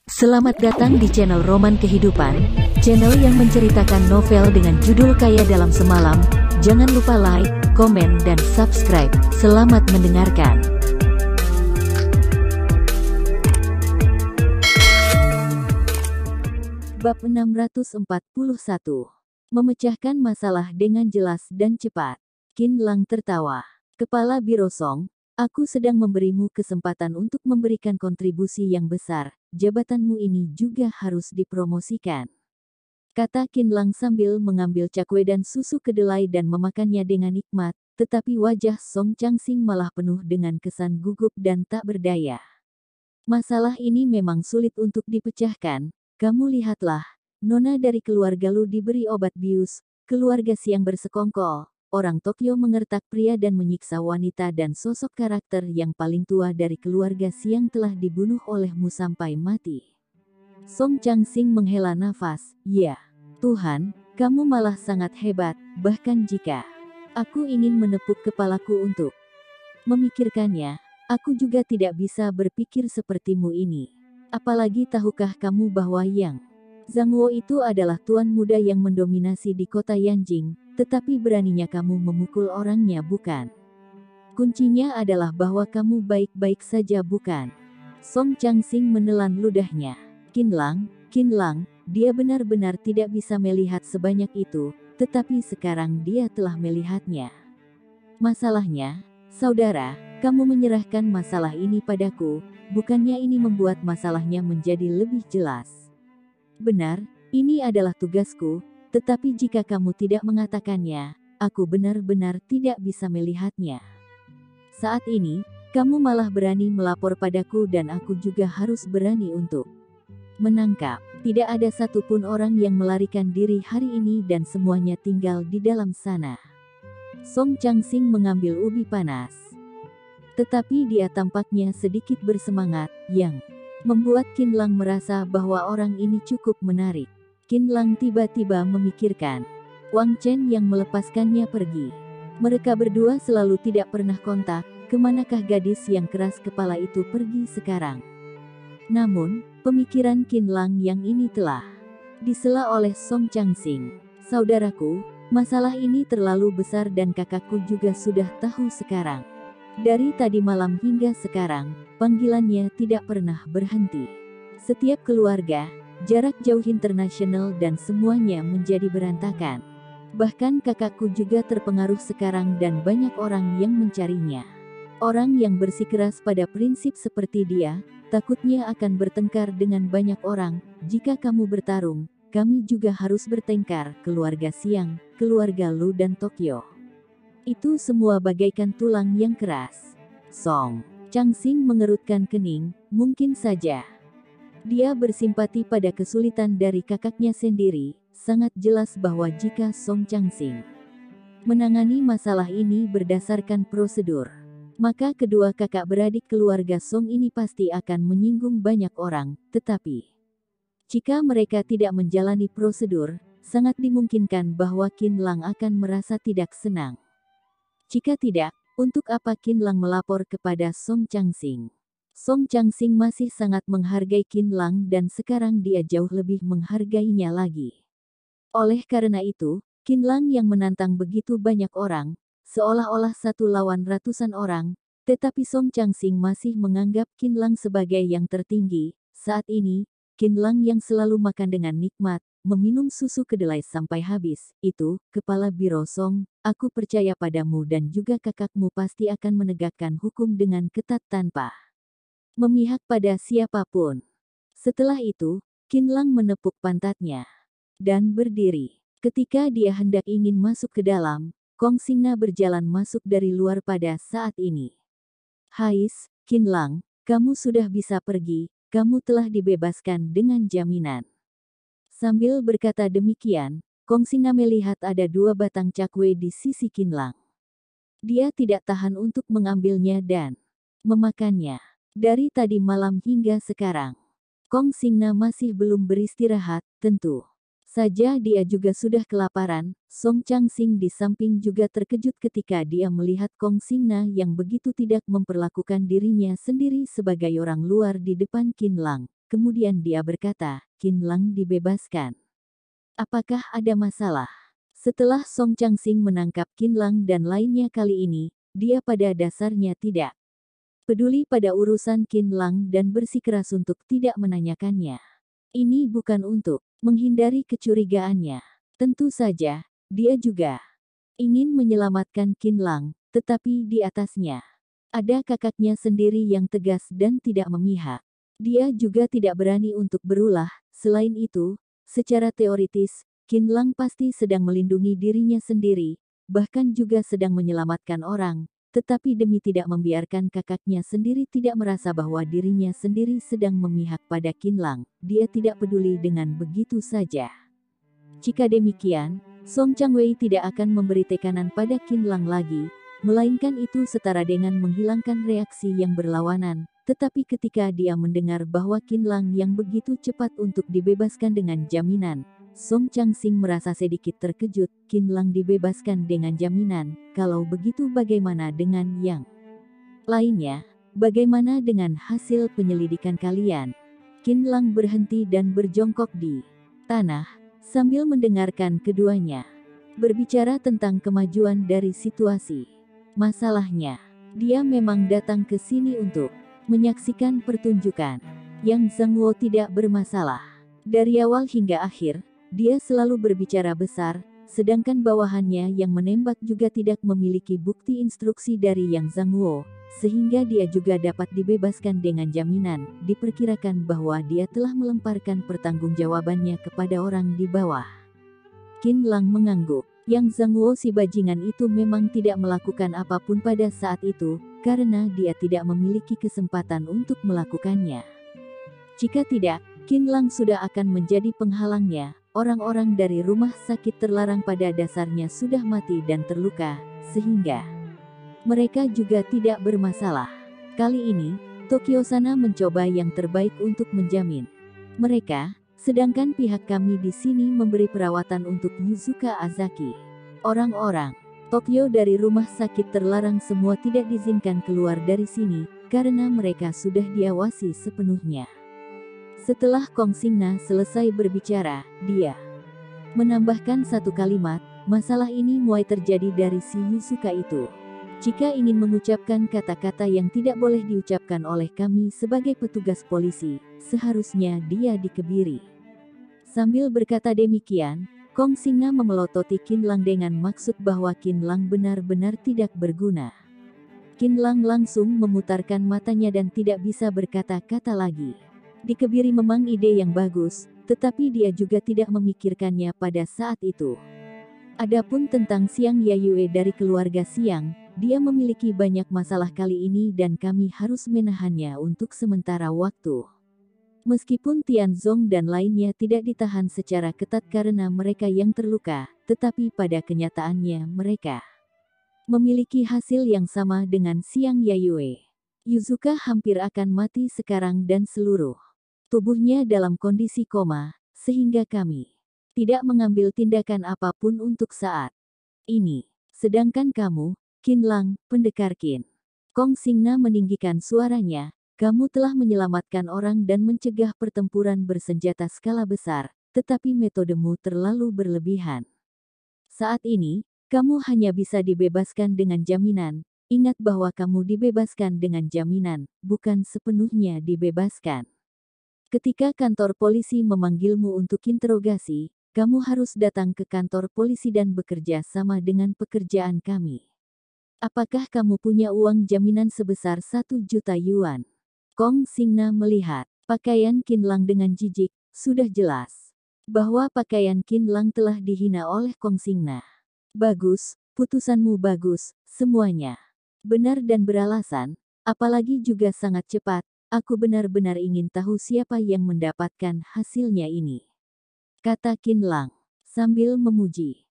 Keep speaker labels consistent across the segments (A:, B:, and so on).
A: Selamat datang di channel Roman Kehidupan, channel yang menceritakan novel dengan judul Kaya Dalam Semalam. Jangan lupa like, komen, dan subscribe. Selamat mendengarkan. Bab 641. Memecahkan masalah dengan jelas dan cepat. Qin Lang tertawa. Kepala Biro Song, aku sedang memberimu kesempatan untuk memberikan kontribusi yang besar. Jabatanmu ini juga harus dipromosikan, kata Qin Lang sambil mengambil cakwe dan susu kedelai dan memakannya dengan nikmat, tetapi wajah Song Changsing malah penuh dengan kesan gugup dan tak berdaya. Masalah ini memang sulit untuk dipecahkan. Kamu lihatlah, nona dari keluarga Lu diberi obat bius, keluarga Siang bersekongkol, orang Tokyo mengertak pria dan menyiksa wanita, dan sosok karakter yang paling tua dari keluarga Siang telah dibunuh olehmu sampai mati. Song Changsing menghela nafas. Ya, Tuhan, kamu malah sangat hebat, bahkan jika aku ingin menepuk kepalaku untuk memikirkannya, aku juga tidak bisa berpikir sepertimu ini. Apalagi tahukah kamu bahwa Yang Zhangwo itu adalah tuan muda yang mendominasi di kota Yanjing, tetapi beraninya kamu memukul orangnya, bukan? Kuncinya adalah bahwa kamu baik-baik saja, bukan? Song Changsing menelan ludahnya. Qin Lang, dia benar-benar tidak bisa melihat sebanyak itu, tetapi sekarang dia telah melihatnya. Masalahnya, saudara, kamu menyerahkan masalah ini padaku, bukannya ini membuat masalahnya menjadi lebih jelas? Benar, ini adalah tugasku, tetapi jika kamu tidak mengatakannya, aku benar-benar tidak bisa melihatnya. Saat ini, kamu malah berani melapor padaku dan aku juga harus berani untuk menangkap. Tidak ada satupun orang yang melarikan diri hari ini dan semuanya tinggal di dalam sana. Song Changsing mengambil ubi panas. Tetapi dia tampaknya sedikit bersemangat, yang membuat Qin Lang merasa bahwa orang ini cukup menarik. Qin Lang tiba-tiba memikirkan Wang Chen yang melepaskannya pergi. Mereka berdua selalu tidak pernah kontak. Kemanakah gadis yang keras kepala itu pergi sekarang? Namun, pemikiran Qin Lang yang ini telah disela oleh Song Changsing. Saudaraku, masalah ini terlalu besar dan kakakku juga sudah tahu sekarang. Dari tadi malam hingga sekarang, panggilannya tidak pernah berhenti. Setiap keluarga, jarak jauh internasional, dan semuanya menjadi berantakan. Bahkan kakakku juga terpengaruh sekarang dan banyak orang yang mencarinya. Orang yang bersikeras pada prinsip seperti dia, takutnya akan bertengkar dengan banyak orang. Jika kamu bertarung, kami juga harus bertengkar. Keluarga Siang, keluarga Lu, dan Tokyo. Itu semua bagaikan tulang yang keras. Song Changsing mengerutkan kening. Mungkin saja dia bersimpati pada kesulitan dari kakaknya sendiri. Sangat jelas bahwa jika Song Changsing menangani masalah ini berdasarkan prosedur, maka kedua kakak beradik keluarga Song ini pasti akan menyinggung banyak orang. Tetapi jika mereka tidak menjalani prosedur, sangat dimungkinkan bahwa Qin Lang akan merasa tidak senang. Jika tidak, untuk apa Qin Lang melapor kepada Song Changsing? Song Changsing masih sangat menghargai Qin Lang dan sekarang dia jauh lebih menghargainya lagi. Oleh karena itu, Qin Lang yang menantang begitu banyak orang, seolah-olah satu lawan ratusan orang, tetapi Song Changsing masih menganggap Qin Lang sebagai yang tertinggi. Saat ini, Qin Lang yang selalu makan dengan nikmat, meminum susu kedelai sampai habis, itu, kepala Biro Song, aku percaya padamu dan juga kakakmu pasti akan menegakkan hukum dengan ketat tanpa memihak pada siapapun. Setelah itu, Qin Lang menepuk pantatnya dan berdiri. Ketika dia hendak ingin masuk ke dalam, Kong Xingna berjalan masuk dari luar pada saat ini. Hais, Qin Lang, kamu sudah bisa pergi, kamu telah dibebaskan dengan jaminan. Sambil berkata demikian, Kong Xingna melihat ada dua batang cakwe di sisi Qin Lang. Dia tidak tahan untuk mengambilnya dan memakannya. Dari tadi malam hingga sekarang, Kong Xingna masih belum beristirahat, tentu saja dia juga sudah kelaparan. Song Changsing di samping juga terkejut ketika dia melihat Kong Xingna yang begitu tidak memperlakukan dirinya sendiri sebagai orang luar di depan Qin Lang. kemudian dia berkata, Qin Lang dibebaskan. Apakah ada masalah? Setelah Song Changsing menangkap Qin Lang dan lainnya kali ini, dia pada dasarnya tidak peduli pada urusan Qin Lang dan bersikeras untuk tidak menanyakannya. Ini bukan untuk menghindari kecurigaannya. Tentu saja, dia juga ingin menyelamatkan Qin Lang, tetapi di atasnya ada kakaknya sendiri yang tegas dan tidak memihak. Dia juga tidak berani untuk berulah. Selain itu, secara teoritis, Qin Lang pasti sedang melindungi dirinya sendiri, bahkan juga sedang menyelamatkan orang, tetapi demi tidak membiarkan kakaknya sendiri tidak merasa bahwa dirinya sendiri sedang memihak pada Qin Lang, dia tidak peduli dengan begitu saja. Jika demikian, Song Changwei tidak akan memberi tekanan pada Qin Lang lagi, melainkan itu setara dengan menghilangkan reaksi yang berlawanan. Tetapi ketika dia mendengar bahwa Qin Lang yang begitu cepat untuk dibebaskan dengan jaminan, Song Changsing merasa sedikit terkejut. Qin Lang dibebaskan dengan jaminan, kalau begitu bagaimana dengan yang lainnya? Bagaimana dengan hasil penyelidikan kalian? Qin Lang berhenti dan berjongkok di tanah, sambil mendengarkan keduanya berbicara tentang kemajuan dari situasi. Masalahnya, dia memang datang ke sini untuk menyaksikan pertunjukan. Yang Zhang Wo tidak bermasalah. Dari awal hingga akhir, dia selalu berbicara besar, sedangkan bawahannya yang menembak juga tidak memiliki bukti instruksi dari Yang Zhang Wo, sehingga dia juga dapat dibebaskan dengan jaminan. Diperkirakan bahwa dia telah melemparkan pertanggungjawabannya kepada orang di bawah. Qin Lang mengangguk. Yang Zhang Wo si bajingan itu memang tidak melakukan apapun pada saat itu, karena dia tidak memiliki kesempatan untuk melakukannya. Jika tidak, Qin Lang sudah akan menjadi penghalangnya. Orang-orang dari rumah sakit terlarang pada dasarnya sudah mati dan terluka, sehingga mereka juga tidak bermasalah. Kali ini, Tokyo Sana mencoba yang terbaik untuk menjamin mereka, sedangkan pihak kami di sini memberi perawatan untuk Yuzuka Azaki. Orang-orang Tokyo dari rumah sakit terlarang semua tidak diizinkan keluar dari sini, karena mereka sudah diawasi sepenuhnya. Setelah Kong Xingna selesai berbicara, dia menambahkan satu kalimat, masalah ini mulai terjadi dari si Yuzuka itu. Jika ingin mengucapkan kata-kata yang tidak boleh diucapkan oleh kami sebagai petugas polisi, seharusnya dia dikebiri. Sambil berkata demikian, Kong Xingna memelototi Qin Lang dengan maksud bahwa Qin Lang benar-benar tidak berguna. Qin Lang langsung memutarkan matanya dan tidak bisa berkata-kata lagi. Dikebiri memang ide yang bagus, tetapi dia juga tidak memikirkannya pada saat itu. Adapun tentang Xiang Yayue dari keluarga Xiang, dia memiliki banyak masalah kali ini dan kami harus menahannya untuk sementara waktu. Meskipun Tianzong dan lainnya tidak ditahan secara ketat karena mereka yang terluka, tetapi pada kenyataannya mereka memiliki hasil yang sama dengan Xiang Yayue. Yuzuka hampir akan mati sekarang dan seluruh tubuhnya dalam kondisi koma, sehingga kami tidak mengambil tindakan apapun untuk saat ini. Sedangkan kamu, Qin Lang, pendekar Qin. Kong Xingna meninggikan suaranya, kamu telah menyelamatkan orang dan mencegah pertempuran bersenjata skala besar, tetapi metodemu terlalu berlebihan. Saat ini, kamu hanya bisa dibebaskan dengan jaminan. Ingat bahwa kamu dibebaskan dengan jaminan, bukan sepenuhnya dibebaskan. Ketika kantor polisi memanggilmu untuk interogasi, kamu harus datang ke kantor polisi dan bekerja sama dengan pekerjaan kami. Apakah kamu punya uang jaminan sebesar 1 juta yuan? Kong Xingna melihat pakaian Qin Lang dengan jijik, sudah jelas bahwa pakaian Qin Lang telah dihina oleh Kong Xingna. Bagus, putusanmu bagus, semuanya benar dan beralasan, apalagi juga sangat cepat. Aku benar-benar ingin tahu siapa yang mendapatkan hasilnya ini. Kata Qin Lang, sambil memuji.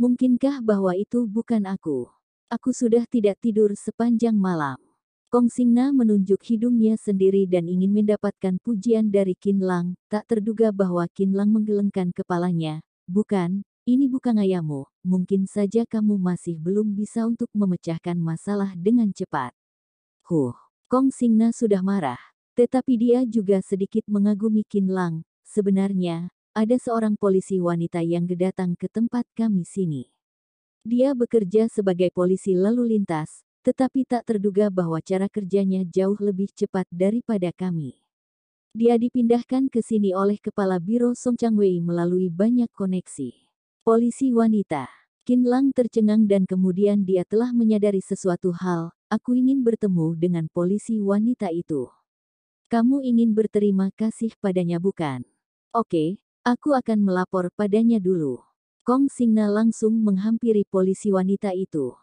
A: Mungkinkah bahwa itu bukan aku? Aku sudah tidak tidur sepanjang malam. Kong Xingna menunjuk hidungnya sendiri dan ingin mendapatkan pujian dari Qin Lang. Tak terduga bahwa Qin Lang menggelengkan kepalanya. Bukan, ini bukan ayamu. Mungkin saja kamu masih belum bisa untuk memecahkan masalah dengan cepat. Kong Xingna sudah marah, Tetapi dia juga sedikit mengagumi Qin Lang. Sebenarnya, ada seorang polisi wanita yang datang ke tempat kami sini. Dia bekerja sebagai polisi lalu lintas, tetapi tak terduga bahwa cara kerjanya jauh lebih cepat daripada kami. Dia dipindahkan ke sini oleh Kepala Biro Song Changwei melalui banyak koneksi. Polisi wanita. Qin Lang tercengang dan kemudian dia telah menyadari sesuatu hal. Aku ingin bertemu dengan polisi wanita itu. Kamu ingin berterima kasih padanya bukan? Oke, aku akan melapor padanya dulu. Kong Singna langsung menghampiri polisi wanita itu.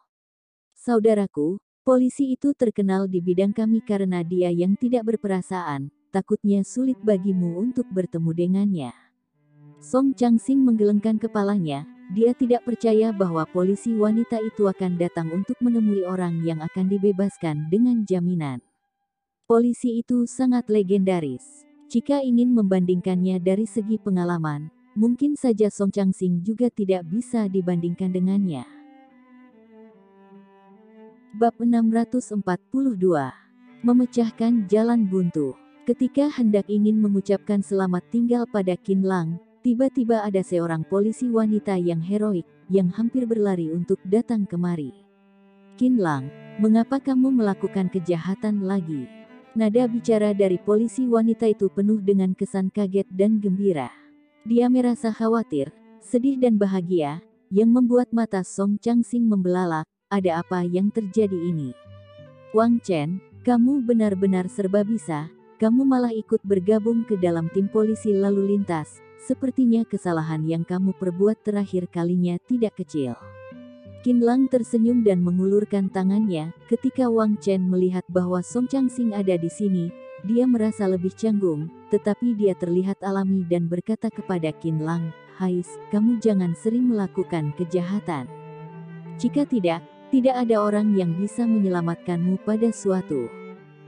A: Saudaraku, polisi itu terkenal di bidang kami karena dia yang tidak berperasaan, takutnya sulit bagimu untuk bertemu dengannya. Song Changsing menggelengkan kepalanya, dia tidak percaya bahwa polisi wanita itu akan datang untuk menemui orang yang akan dibebaskan dengan jaminan. Polisi itu sangat legendaris. Jika ingin membandingkannya dari segi pengalaman, mungkin saja Song Changsing juga tidak bisa dibandingkan dengannya. Bab 642. Memecahkan jalan buntu. Ketika hendak ingin mengucapkan selamat tinggal pada Qin Lang, tiba-tiba ada seorang polisi wanita yang heroik, yang hampir berlari untuk datang kemari. Qin Lang, mengapa kamu melakukan kejahatan lagi? Nada bicara dari polisi wanita itu penuh dengan kesan kaget dan gembira. Dia merasa khawatir, sedih dan bahagia, yang membuat mata Song Changsing membelalak. Ada apa yang terjadi ini? Wang Chen, kamu benar-benar serba bisa, kamu malah ikut bergabung ke dalam tim polisi lalu lintas. Sepertinya kesalahan yang kamu perbuat terakhir kalinya tidak kecil. Qin Lang tersenyum dan mengulurkan tangannya. Ketika Wang Chen melihat bahwa Song Changsing ada di sini, dia merasa lebih canggung, tetapi dia terlihat alami dan berkata kepada Qin Lang, "Hais, kamu jangan sering melakukan kejahatan. Jika tidak ada orang yang bisa menyelamatkanmu pada suatu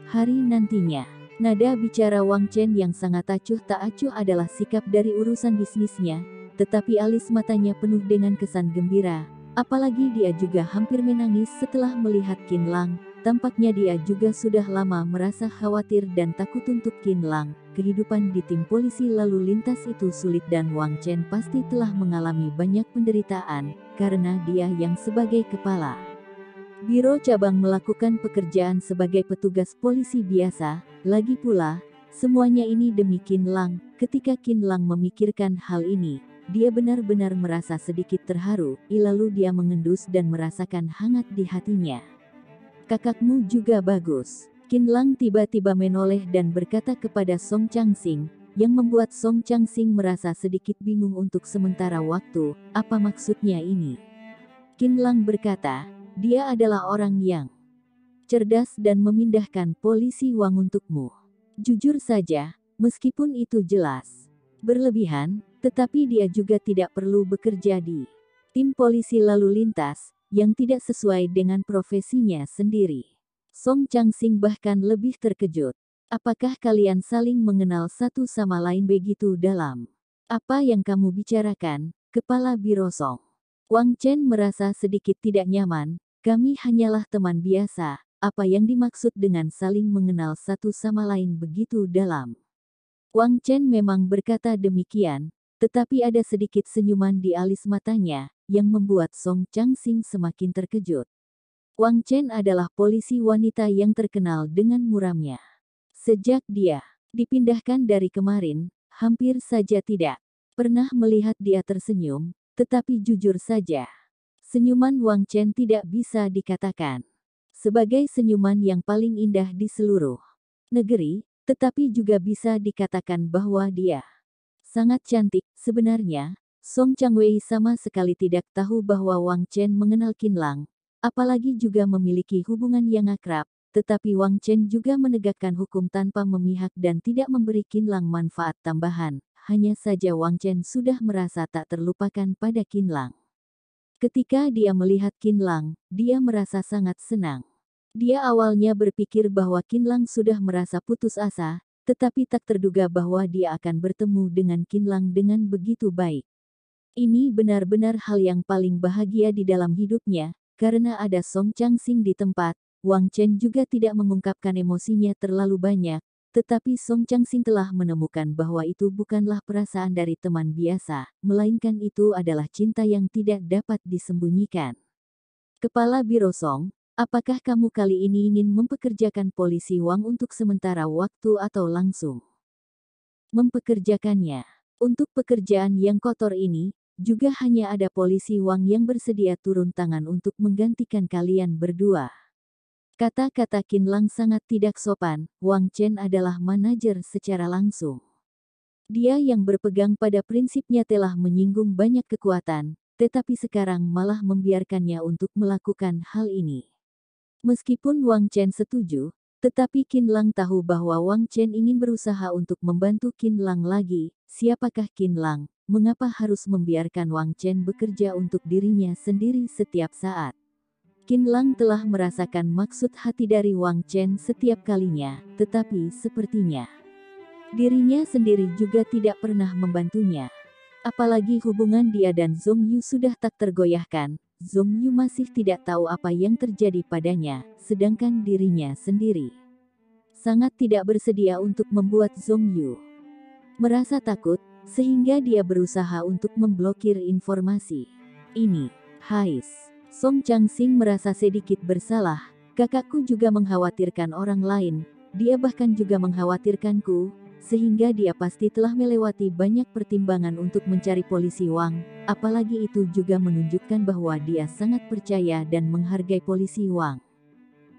A: hari nantinya." Nada bicara Wang Chen yang sangat acuh tak acuh adalah sikap dari urusan bisnisnya, tetapi alis matanya penuh dengan kesan gembira. Apalagi dia juga hampir menangis setelah melihat Qin Lang. Tampaknya dia juga sudah lama merasa khawatir dan takut untuk Qin Lang. Kehidupan di tim polisi lalu lintas itu sulit dan Wang Chen pasti telah mengalami banyak penderitaan, karena dia yang sebagai kepala Biro cabang melakukan pekerjaan sebagai petugas polisi biasa. Lagi pula, semuanya ini demi Qin Lang. Ketika Qin Lang memikirkan hal ini, dia benar-benar merasa sedikit terharu, lalu dia mengendus dan merasakan hangat di hatinya. Kakakmu juga bagus. Qin Lang tiba-tiba menoleh dan berkata kepada Song Changsing, yang membuat Song Changsing merasa sedikit bingung untuk sementara waktu. Apa maksudnya ini? Qin Lang berkata, dia adalah orang yang cerdas dan memindahkan polisi Wang untukmu. Jujur saja, meskipun itu jelas berlebihan, tetapi dia juga tidak perlu bekerja di tim polisi lalu lintas, yang tidak sesuai dengan profesinya sendiri. Song Changsing bahkan lebih terkejut. Apakah kalian saling mengenal satu sama lain begitu dalam? Apa yang kamu bicarakan, Kepala Biro Song? Wang Chen merasa sedikit tidak nyaman. Kami hanyalah teman biasa. Apa yang dimaksud dengan saling mengenal satu sama lain begitu dalam? Wang Chen memang berkata demikian, tetapi ada sedikit senyuman di alis matanya, yang membuat Song Changsing semakin terkejut. Wang Chen adalah polisi wanita yang terkenal dengan muramnya. Sejak dia dipindahkan dari kemarin, hampir saja tidak pernah melihat dia tersenyum, tetapi jujur saja, senyuman Wang Chen tidak bisa dikatakan sebagai senyuman yang paling indah di seluruh negeri, tetapi juga bisa dikatakan bahwa dia sangat cantik. Sebenarnya, Song Changwei sama sekali tidak tahu bahwa Wang Chen mengenal Qin Lang, apalagi juga memiliki hubungan yang akrab, tetapi Wang Chen juga menegakkan hukum tanpa memihak dan tidak memberi Qin Lang manfaat tambahan. Hanya saja Wang Chen sudah merasa tak terlupakan pada Qin Lang. Ketika dia melihat Qin Lang, dia merasa sangat senang. Dia awalnya berpikir bahwa Qin Lang sudah merasa putus asa, tetapi tak terduga bahwa dia akan bertemu dengan Qin Lang dengan begitu baik. Ini benar-benar hal yang paling bahagia di dalam hidupnya, karena ada Song Changsing di tempat. Wang Chen juga tidak mengungkapkan emosinya terlalu banyak, tetapi Song Changsing telah menemukan bahwa itu bukanlah perasaan dari teman biasa, melainkan itu adalah cinta yang tidak dapat disembunyikan. Kepala Biro Song, apakah kamu kali ini ingin mempekerjakan polisi Wang untuk sementara waktu atau langsung mempekerjakannya? Untuk pekerjaan yang kotor ini, juga hanya ada polisi Wang yang bersedia turun tangan untuk menggantikan kalian berdua. Kata-kata Qin Lang sangat tidak sopan. Wang Chen adalah manajer secara langsung. Dia yang berpegang pada prinsipnya telah menyinggung banyak kekuatan, tetapi sekarang malah membiarkannya untuk melakukan hal ini. Meskipun Wang Chen setuju, tetapi Qin Lang tahu bahwa Wang Chen ingin berusaha untuk membantu Qin Lang lagi. Siapakah Qin Lang? Mengapa harus membiarkan Wang Chen bekerja untuk dirinya sendiri setiap saat? Qin Lang telah merasakan maksud hati dari Wang Chen setiap kalinya, tetapi sepertinya dirinya sendiri juga tidak pernah membantunya. Apalagi hubungan dia dan Zhong Yu sudah tak tergoyahkan, Zhong Yu masih tidak tahu apa yang terjadi padanya, sedangkan dirinya sendiri sangat tidak bersedia untuk membuat Zhong Yu merasa takut, sehingga dia berusaha untuk memblokir informasi ini. Hais. Song Changsing merasa sedikit bersalah, kakakku juga mengkhawatirkan orang lain, dia bahkan juga mengkhawatirkanku, sehingga dia pasti telah melewati banyak pertimbangan untuk mencari polisi Wang, apalagi itu juga menunjukkan bahwa dia sangat percaya dan menghargai polisi Wang.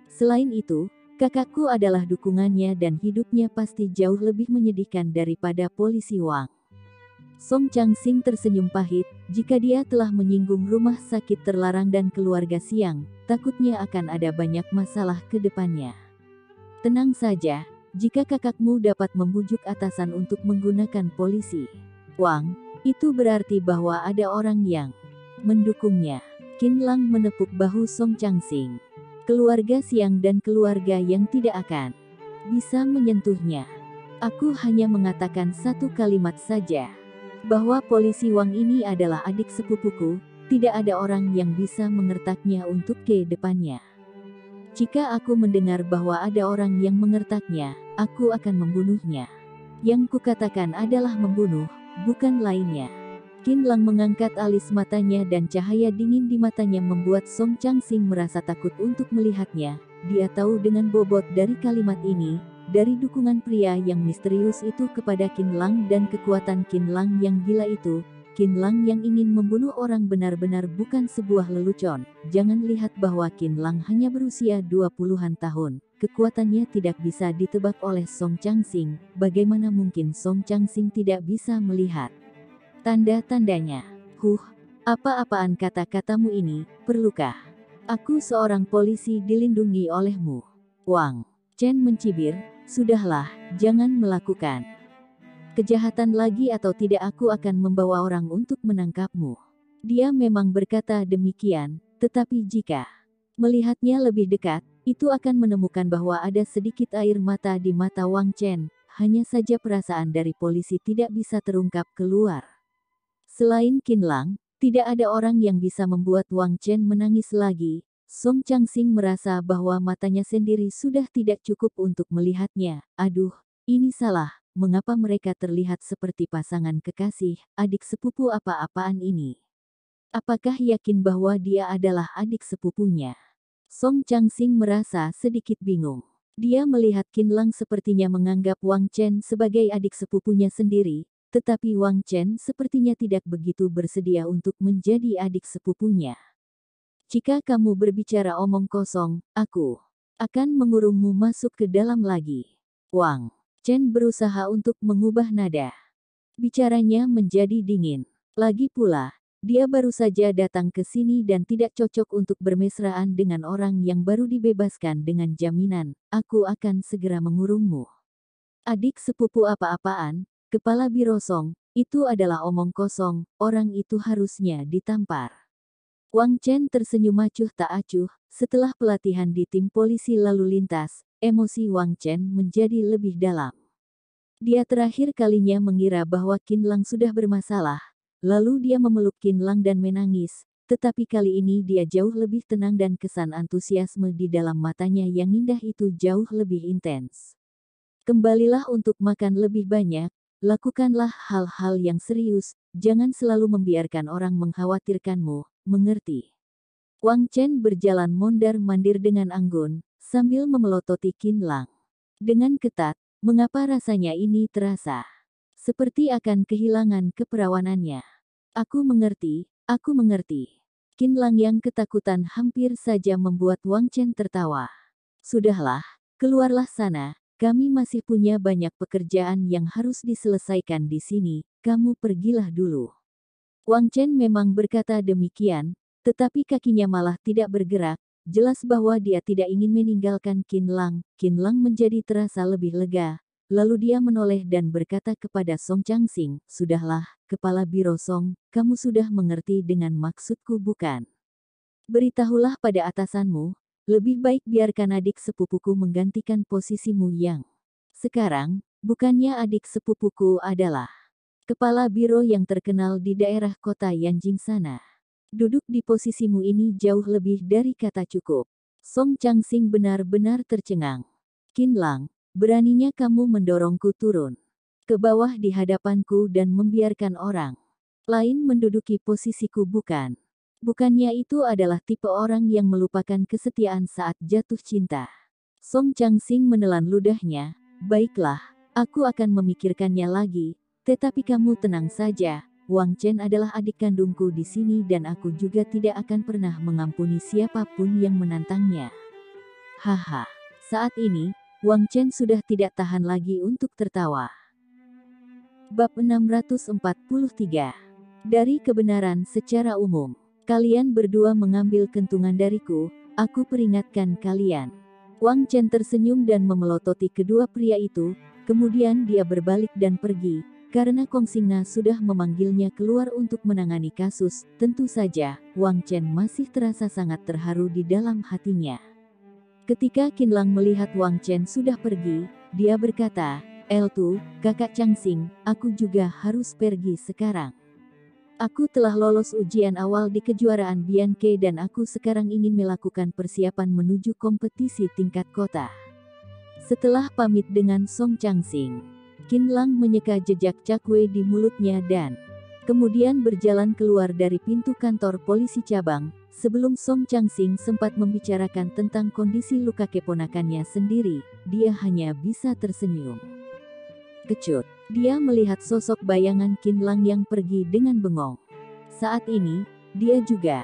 A: Selain itu, kakakku adalah dukungannya dan hidupnya pasti jauh lebih menyedihkan daripada polisi Wang. Song Changsing tersenyum pahit, jika dia telah menyinggung rumah sakit terlarang dan keluarga Siang, takutnya akan ada banyak masalah ke depannya. Tenang saja, jika kakakmu dapat membujuk atasan untuk menggunakan polisi Wang, itu berarti bahwa ada orang yang mendukungnya. Qin Lang menepuk bahu Song Changsing. Keluarga Siang dan keluarga yang tidak akan bisa menyentuhnya. Aku hanya mengatakan satu kalimat saja. Bahwa polisi Wang ini adalah adik sepupuku, tidak ada orang yang bisa mengertaknya untuk ke depannya. Jika aku mendengar bahwa ada orang yang mengertaknya, aku akan membunuhnya. Yang kukatakan adalah membunuh, bukan lainnya. Qin Lang mengangkat alis matanya dan cahaya dingin di matanya membuat Song Changsing merasa takut untuk melihatnya. Dia tahu dengan bobot dari kalimat ini, dari dukungan pria yang misterius itu kepada Qin Lang dan kekuatan Qin Lang yang gila itu, Qin Lang yang ingin membunuh orang benar-benar bukan sebuah lelucon. Jangan lihat bahwa Qin Lang hanya berusia 20-an tahun. Kekuatannya tidak bisa ditebak oleh Song Changsing. Bagaimana mungkin Song Changsing tidak bisa melihat tanda-tandanya? Apa-apaan kata-katamu ini? Perlukah aku seorang polisi dilindungi olehmu? Wang Chen mencibir. Sudahlah, jangan melakukan kejahatan lagi atau tidak aku akan membawa orang untuk menangkapmu. Dia memang berkata demikian, tetapi jika melihatnya lebih dekat, itu akan menemukan bahwa ada sedikit air mata di mata Wang Chen. Hanya saja perasaan dari polisi tidak bisa terungkap keluar. Selain Qin Lang, tidak ada orang yang bisa membuat Wang Chen menangis lagi. Song Changsing merasa bahwa matanya sendiri sudah tidak cukup untuk melihatnya. Aduh, ini salah. Mengapa mereka terlihat seperti pasangan kekasih, adik sepupu apa-apaan ini? Apakah yakin bahwa dia adalah adik sepupunya? Song Changsing merasa sedikit bingung. Dia melihat Qin Lang sepertinya menganggap Wang Chen sebagai adik sepupunya sendiri, tetapi Wang Chen sepertinya tidak begitu bersedia untuk menjadi adik sepupunya. Jika kamu berbicara omong kosong, aku akan mengurungmu masuk ke dalam lagi. Wang Chen berusaha untuk mengubah nada bicaranya menjadi dingin. Lagi pula, dia baru saja datang ke sini dan tidak cocok untuk bermesraan dengan orang yang baru dibebaskan dengan jaminan, aku akan segera mengurungmu. Adik sepupu apa-apaan, kepala Biro Song, itu adalah omong kosong, orang itu harusnya ditampar. Wang Chen tersenyum acuh tak acuh. Setelah pelatihan di tim polisi lalu lintas, emosi Wang Chen menjadi lebih dalam. Dia terakhir kalinya mengira bahwa Qin Lang sudah bermasalah, lalu dia memeluk Qin Lang dan menangis, tetapi kali ini dia jauh lebih tenang dan kesan antusiasme di dalam matanya yang indah itu jauh lebih intens. Kembalilah untuk makan lebih banyak, lakukanlah hal-hal yang serius, jangan selalu membiarkan orang mengkhawatirkanmu, mengerti? Wang Chen berjalan mondar-mandir dengan anggun, sambil memelototi Qin Lang. Dengan ketat, mengapa rasanya ini terasa seperti akan kehilangan keperawanannya? Aku mengerti, aku mengerti. Qin Lang yang ketakutan hampir saja membuat Wang Chen tertawa. Sudahlah, keluarlah sana, kami masih punya banyak pekerjaan yang harus diselesaikan di sini, kamu pergilah dulu. Wang Chen memang berkata demikian, tetapi kakinya malah tidak bergerak, jelas bahwa dia tidak ingin meninggalkan Qin Lang. Qin Lang menjadi terasa lebih lega, lalu dia menoleh dan berkata kepada Song Changsing, "Sudahlah, Kepala Biro Song, kamu sudah mengerti dengan maksudku bukan? Beritahulah pada atasanmu, lebih baik biarkan adik sepupuku menggantikan posisimu yang sekarang, bukannya adik sepupuku adalah kepala biro yang terkenal di daerah kota Yanjing sana. Duduk di posisimu ini jauh lebih dari kata cukup." Song Changsing benar-benar tercengang. "Qin Lang, beraninya kamu mendorongku turun ke bawah di hadapanku dan membiarkan orang lain menduduki posisiku bukan? Bukannya itu adalah tipe orang yang melupakan kesetiaan saat jatuh cinta?" Song Changsing menelan ludahnya. "Baiklah, aku akan memikirkannya lagi, tetapi kamu tenang saja, Wang Chen adalah adik kandungku di sini dan aku juga tidak akan pernah mengampuni siapapun yang menantangnya." Haha. Saat ini, Wang Chen sudah tidak tahan lagi untuk tertawa. Bab 643. Dari kebenaran secara umum. "Kalian berdua mengambil kentungan dariku, aku peringatkan kalian." Wang Chen tersenyum dan memelototi kedua pria itu, kemudian dia berbalik dan pergi, karena Kong Xingna sudah memanggilnya keluar untuk menangani kasus. Tentu saja, Wang Chen masih terasa sangat terharu di dalam hatinya. Ketika Qin Lang melihat Wang Chen sudah pergi, dia berkata, "Eltu, kakak Changsing, aku juga harus pergi sekarang. Aku telah lolos ujian awal di kejuaraan Bianke dan aku sekarang ingin melakukan persiapan menuju kompetisi tingkat kota." Setelah pamit dengan Song Changsing, Qin Lang menyeka jejak cakwe di mulutnya dan kemudian berjalan keluar dari pintu kantor polisi cabang. Sebelum Song Changsing sempat membicarakan tentang kondisi luka keponakannya sendiri, dia hanya bisa tersenyum. Kecut. Dia melihat sosok bayangan Qin Lang yang pergi dengan bengong. Saat ini, dia juga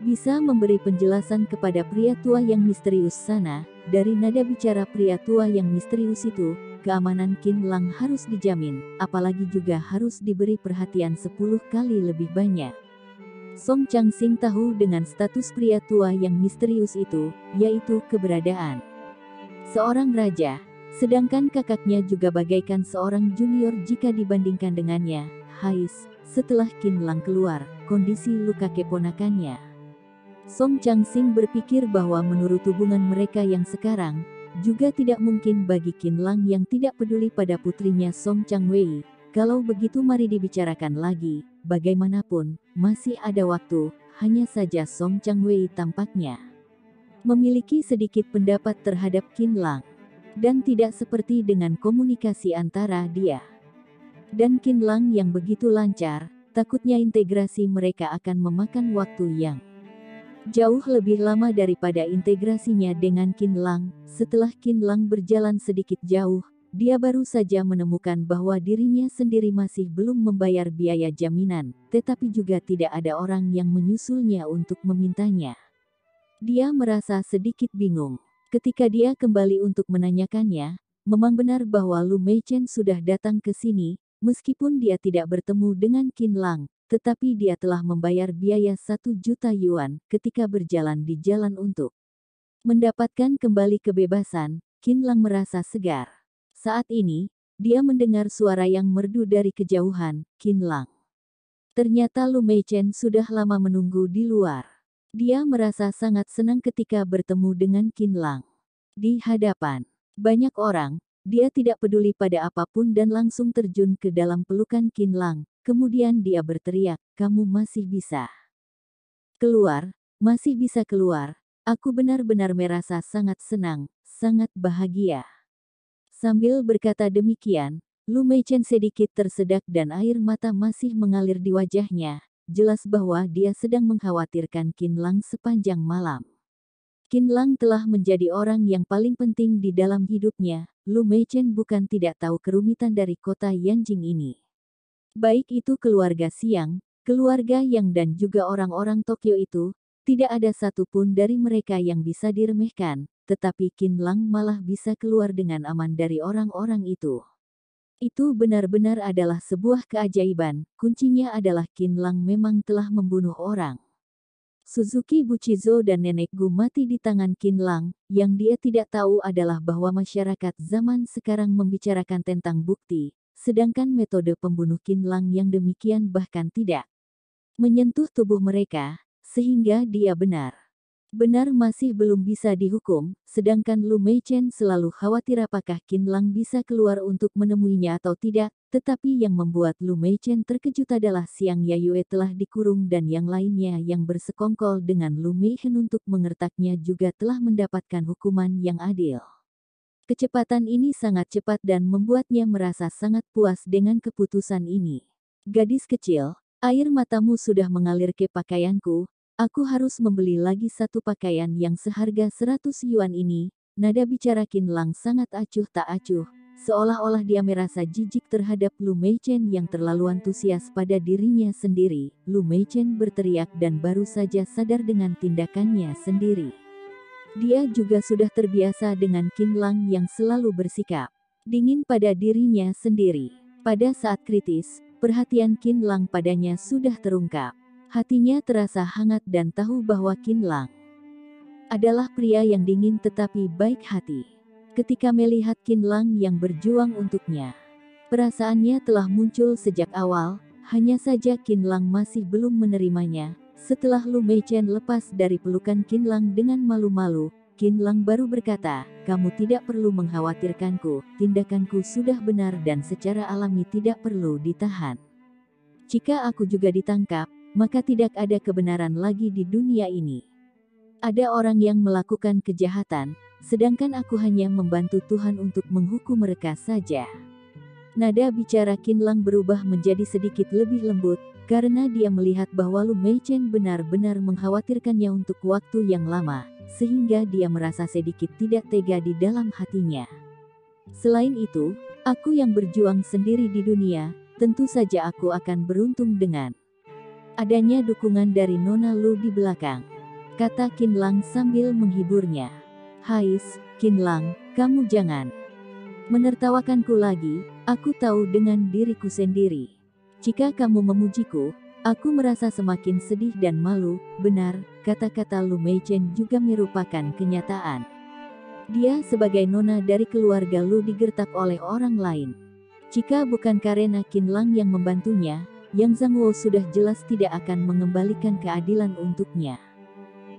A: bisa memberi penjelasan kepada pria tua yang misterius sana. Dari nada bicara pria tua yang misterius itu, keamanan Qin Lang harus dijamin, apalagi juga harus diberi perhatian 10 kali lebih banyak. Song Changsing tahu dengan status pria tua yang misterius itu, yaitu keberadaan seorang raja. Sedangkan kakaknya juga bagaikan seorang junior jika dibandingkan dengannya. Hais, setelah Qin Lang keluar, kondisi luka keponakannya. Song Changsing berpikir bahwa menurut hubungan mereka yang sekarang, juga tidak mungkin bagi Qin Lang yang tidak peduli pada putrinya Song Changwei. Kalau begitu mari dibicarakan lagi, bagaimanapun, masih ada waktu, hanya saja Song Changwei tampaknya memiliki sedikit pendapat terhadap Qin Lang. Dan tidak seperti dengan komunikasi antara dia dan Qin Lang yang begitu lancar, takutnya integrasi mereka akan memakan waktu yang jauh lebih lama daripada integrasinya dengan Qin Lang. Setelah Qin Lang berjalan sedikit jauh, dia baru saja menemukan bahwa dirinya sendiri masih belum membayar biaya jaminan, tetapi juga tidak ada orang yang menyusulnya untuk memintanya. Dia merasa sedikit bingung. Ketika dia kembali untuk menanyakannya, memang benar bahwa Lu Meichen sudah datang ke sini, meskipun dia tidak bertemu dengan Qin Lang, tetapi dia telah membayar biaya 1 juta yuan ketika berjalan di jalan untuk mendapatkan kembali kebebasan. Qin Lang merasa segar. Saat ini, dia mendengar suara yang merdu dari kejauhan. "Qin Lang." Ternyata Lu Meichen sudah lama menunggu di luar. Dia merasa sangat senang ketika bertemu dengan Qin Lang. Di hadapan banyak orang, dia tidak peduli pada apapun dan langsung terjun ke dalam pelukan Qin Lang. Kemudian dia berteriak, "Kamu masih bisa keluar, masih bisa keluar. Aku benar-benar merasa sangat senang, sangat bahagia." Sambil berkata demikian, Lu Meichen sedikit tersedak dan air mata masih mengalir di wajahnya. Jelas bahwa dia sedang mengkhawatirkan Qin Lang sepanjang malam. Qin Lang telah menjadi orang yang paling penting di dalam hidupnya. Lu Meichen bukan tidak tahu kerumitan dari kota Yanjing ini. Baik itu keluarga Xiang, keluarga Yang dan juga orang-orang Tokyo itu, tidak ada satupun dari mereka yang bisa diremehkan. Tetapi Qin Lang malah bisa keluar dengan aman dari orang-orang itu. Itu benar-benar adalah sebuah keajaiban. Kuncinya adalah Qin Lang memang telah membunuh orang. Suzuki Buchizo dan Nenek Gu mati di tangan Qin Lang. Yang dia tidak tahu adalah bahwa masyarakat zaman sekarang membicarakan tentang bukti, sedangkan metode pembunuh Qin Lang yang demikian bahkan tidak menyentuh tubuh mereka, sehingga dia benar masih belum bisa dihukum, sedangkan Lu Meichen selalu khawatir apakah Qin Lang bisa keluar untuk menemuinya atau tidak, tetapi yang membuat Lu Meichen terkejut adalah Xiang Yayue telah dikurung dan yang lainnya yang bersekongkol dengan Lu Meichen untuk mengertaknya juga telah mendapatkan hukuman yang adil. Kecepatan ini sangat cepat dan membuatnya merasa sangat puas dengan keputusan ini. Gadis kecil, air matamu sudah mengalir ke pakaianku. Aku harus membeli lagi satu pakaian yang seharga 100 yuan ini. Nada bicara Qin Lang sangat acuh tak acuh, seolah-olah dia merasa jijik terhadap Lu Meichen yang terlalu antusias pada dirinya sendiri. Lu Meichen berteriak dan baru saja sadar dengan tindakannya sendiri. Dia juga sudah terbiasa dengan Qin Lang yang selalu bersikap dingin pada dirinya sendiri. Pada saat kritis, perhatian Qin Lang padanya sudah terungkap. Hatinya terasa hangat dan tahu bahwa Qin Lang adalah pria yang dingin tetapi baik hati. Ketika melihat Qin Lang yang berjuang untuknya, perasaannya telah muncul sejak awal, hanya saja Qin Lang masih belum menerimanya. Setelah Lu Meichen lepas dari pelukan Qin Lang dengan malu-malu, Qin Lang baru berkata, "Kamu tidak perlu mengkhawatirkanku, tindakanku sudah benar dan secara alami tidak perlu ditahan. Jika aku juga ditangkap, maka tidak ada kebenaran lagi di dunia ini. Ada orang yang melakukan kejahatan, sedangkan aku hanya membantu Tuhan untuk menghukum mereka saja." Nada bicara Qin Lang berubah menjadi sedikit lebih lembut, karena dia melihat bahwa Lu Meichen benar-benar mengkhawatirkannya untuk waktu yang lama, sehingga dia merasa sedikit tidak tega di dalam hatinya. Selain itu, aku yang berjuang sendiri di dunia, tentu saja aku akan beruntung dengan adanya dukungan dari Nona Lu di belakang, kata Qin Lang sambil menghiburnya. "Hais, Qin Lang, kamu jangan menertawakanku lagi, aku tahu dengan diriku sendiri. Jika kamu memujiku, aku merasa semakin sedih dan malu." Benar, kata-kata Lu Meichen juga merupakan kenyataan. Dia sebagai nona dari keluarga Lu digertak oleh orang lain. Jika bukan karena Qin Lang yang membantunya, Yang Zhangwo sudah jelas tidak akan mengembalikan keadilan untuknya.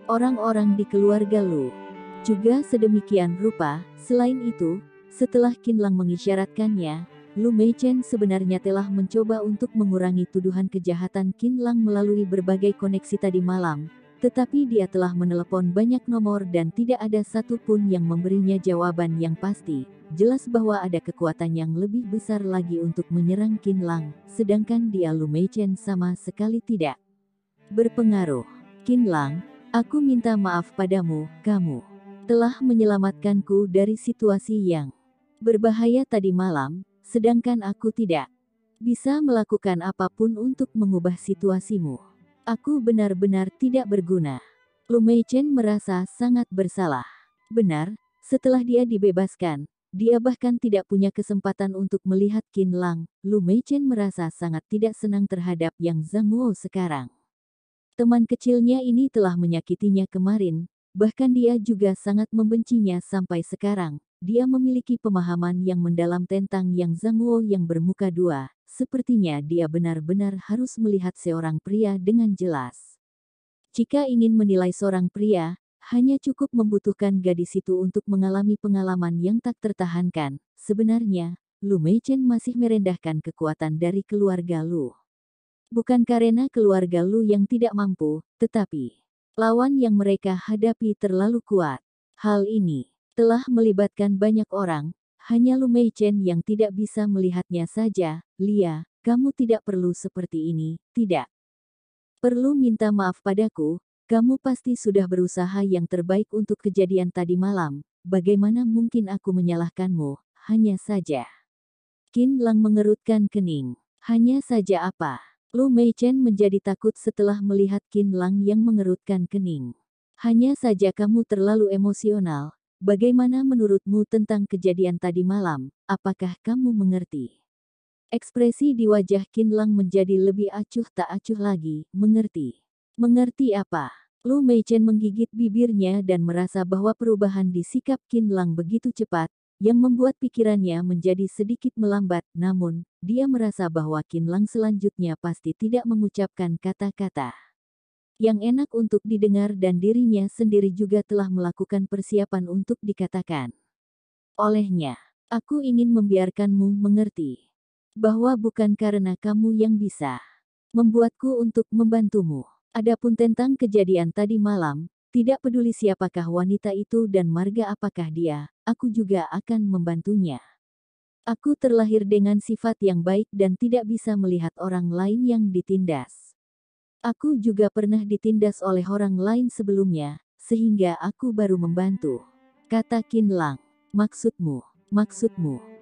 A: Orang-orang di keluarga Lu juga sedemikian rupa. Selain itu, setelah Qin Lang mengisyaratkannya, Lu Meichen sebenarnya telah mencoba untuk mengurangi tuduhan kejahatan Qin Lang melalui berbagai koneksi tadi malam, tetapi dia telah menelepon banyak nomor dan tidak ada satupun yang memberinya jawaban yang pasti. Jelas bahwa ada kekuatan yang lebih besar lagi untuk menyerang Qin Lang, sedangkan dia Lu Meichen sama sekali tidak berpengaruh. "Qin Lang, aku minta maaf padamu, kamu telah menyelamatkanku dari situasi yang berbahaya tadi malam, sedangkan aku tidak bisa melakukan apapun untuk mengubah situasimu. Aku benar-benar tidak berguna." Lu Meichen merasa sangat bersalah. Benar, setelah dia dibebaskan, dia bahkan tidak punya kesempatan untuk melihat Qin Lang. Lu Meichen merasa sangat tidak senang terhadap Yang Zhangwo sekarang. Teman kecilnya ini telah menyakitinya kemarin, bahkan dia juga sangat membencinya sampai sekarang. Dia memiliki pemahaman yang mendalam tentang Yang Zhangwo yang bermuka dua. Sepertinya dia benar-benar harus melihat seorang pria dengan jelas. Jika ingin menilai seorang pria, hanya cukup membutuhkan gadis itu untuk mengalami pengalaman yang tak tertahankan. Sebenarnya, Lu Meichen masih merendahkan kekuatan dari keluarga Lu. Bukan karena keluarga Lu yang tidak mampu, tetapi lawan yang mereka hadapi terlalu kuat. Hal ini telah melibatkan banyak orang, Hanya Lu Meichen yang tidak bisa melihatnya saja. Lia, kamu tidak perlu seperti ini, tidak perlu minta maaf padaku, kamu pasti sudah berusaha yang terbaik untuk kejadian tadi malam, bagaimana mungkin aku menyalahkanmu, hanya saja. Qin Lang mengerutkan kening. Hanya saja apa? Lu Meichen menjadi takut setelah melihat Qin Lang yang mengerutkan kening. Hanya saja kamu terlalu emosional. Bagaimana menurutmu tentang kejadian tadi malam? Apakah kamu mengerti? Ekspresi di wajah Qin Lang menjadi lebih acuh tak acuh lagi. Mengerti? Mengerti apa? Lu Meichen menggigit bibirnya dan merasa bahwa perubahan di sikap Qin Lang begitu cepat, yang membuat pikirannya menjadi sedikit melambat. Namun, dia merasa bahwa Qin Lang selanjutnya pasti tidak mengucapkan kata-kata yang enak untuk didengar dan dirinya sendiri juga telah melakukan persiapan untuk dikatakan. Olehnya, aku ingin membiarkanmu mengerti bahwa bukan karena kamu yang bisa membuatku untuk membantumu. Adapun tentang kejadian tadi malam, tidak peduli siapakah wanita itu dan marga apakah dia, aku juga akan membantunya. Aku terlahir dengan sifat yang baik dan tidak bisa melihat orang lain yang ditindas. Aku juga pernah ditindas oleh orang lain sebelumnya, sehingga aku baru membantu. Kata Qin Lang, maksudmu,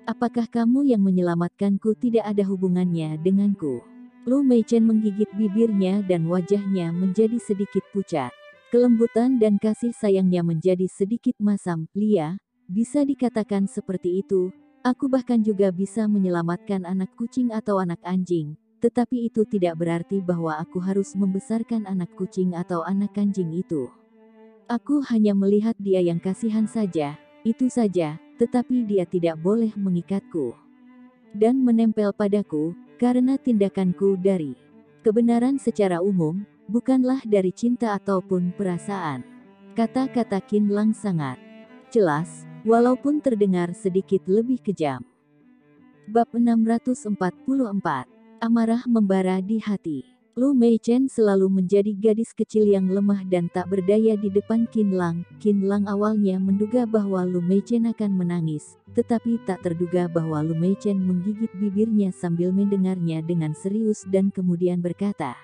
A: apakah kamu yang menyelamatkanku tidak ada hubungannya denganku? Lu Meichen menggigit bibirnya dan wajahnya menjadi sedikit pucat. Kelembutan dan kasih sayangnya menjadi sedikit masam. Lia, bisa dikatakan seperti itu, aku bahkan juga bisa menyelamatkan anak kucing atau anak anjing. Tetapi itu tidak berarti bahwa aku harus membesarkan anak kucing atau anak anjing itu. Aku hanya melihat dia yang kasihan saja, itu saja, tetapi dia tidak boleh mengikatku dan menempel padaku, karena tindakanku dari kebenaran secara umum, bukanlah dari cinta ataupun perasaan. Kata-kata Qin Lang sangat jelas, walaupun terdengar sedikit lebih kejam. Bab 644. Amarah membara di hati. Lu Meichen selalu menjadi gadis kecil yang lemah dan tak berdaya di depan Qin Lang. Qin Lang awalnya menduga bahwa Lu Meichen akan menangis, tetapi tak terduga bahwa Lu Meichen menggigit bibirnya sambil mendengarnya dengan serius dan kemudian berkata,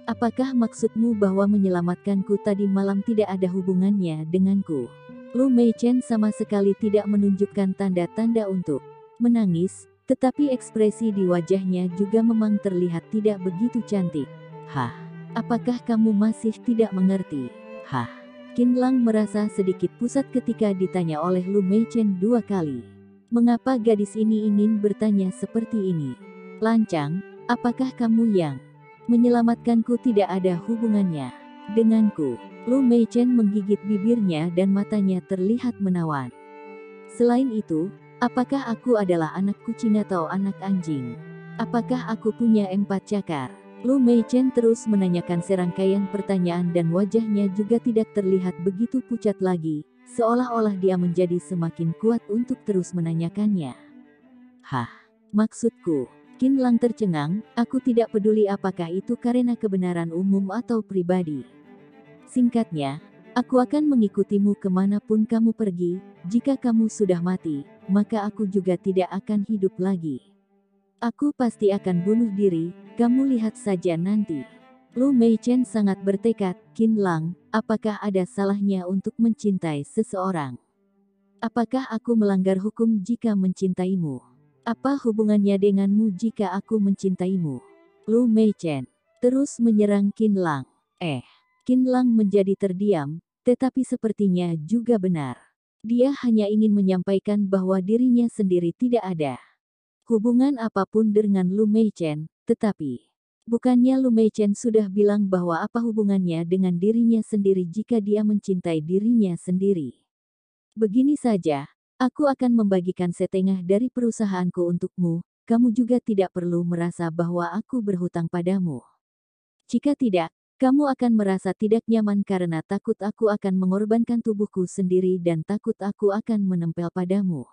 A: apakah maksudmu bahwa menyelamatkanku tadi malam tidak ada hubungannya denganku? Lu Meichen sama sekali tidak menunjukkan tanda-tanda untuk menangis, tetapi ekspresi di wajahnya juga memang terlihat tidak begitu cantik. Hah? Apakah kamu masih tidak mengerti? Hah? Qin Lang merasa sedikit pusat ketika ditanya oleh Lu Meichen 2 kali. Mengapa gadis ini ingin bertanya seperti ini? Lancang, apakah kamu yang menyelamatkanku tidak ada hubungannya denganku? Lu Meichen menggigit bibirnya dan matanya terlihat menawan. Selain itu, apakah aku adalah anak kucing atau anak anjing? Apakah aku punya 4 cakar? Lu Meichen terus menanyakan serangkaian pertanyaan dan wajahnya juga tidak terlihat begitu pucat lagi, seolah-olah dia menjadi semakin kuat untuk terus menanyakannya. Hah? Maksudku? Qin Lang tercengang, aku tidak peduli apakah itu karena kebenaran umum atau pribadi. Singkatnya, aku akan mengikutimu kemanapun kamu pergi, jika kamu sudah mati, maka aku juga tidak akan hidup lagi. Aku pasti akan bunuh diri, kamu lihat saja nanti. Lu Meichen sangat bertekad, Qin Lang, apakah ada salahnya untuk mencintai seseorang? Apakah aku melanggar hukum jika mencintaimu? Apa hubungannya denganmu jika aku mencintaimu? Lu Meichen terus menyerang Qin Lang. Qin Lang menjadi terdiam, tetapi sepertinya juga benar. Dia hanya ingin menyampaikan bahwa dirinya sendiri tidak ada hubungan apapun dengan Lu Meichen, tetapi bukannya Lu Meichen sudah bilang bahwa apa hubungannya dengan dirinya sendiri jika dia mencintai dirinya sendiri. Begini saja, aku akan membagikan setengah dari perusahaanku untukmu, kamu juga tidak perlu merasa bahwa aku berhutang padamu. Jika tidak, kamu akan merasa tidak nyaman karena takut aku akan mengorbankan tubuhku sendiri dan takut aku akan menempel padamu.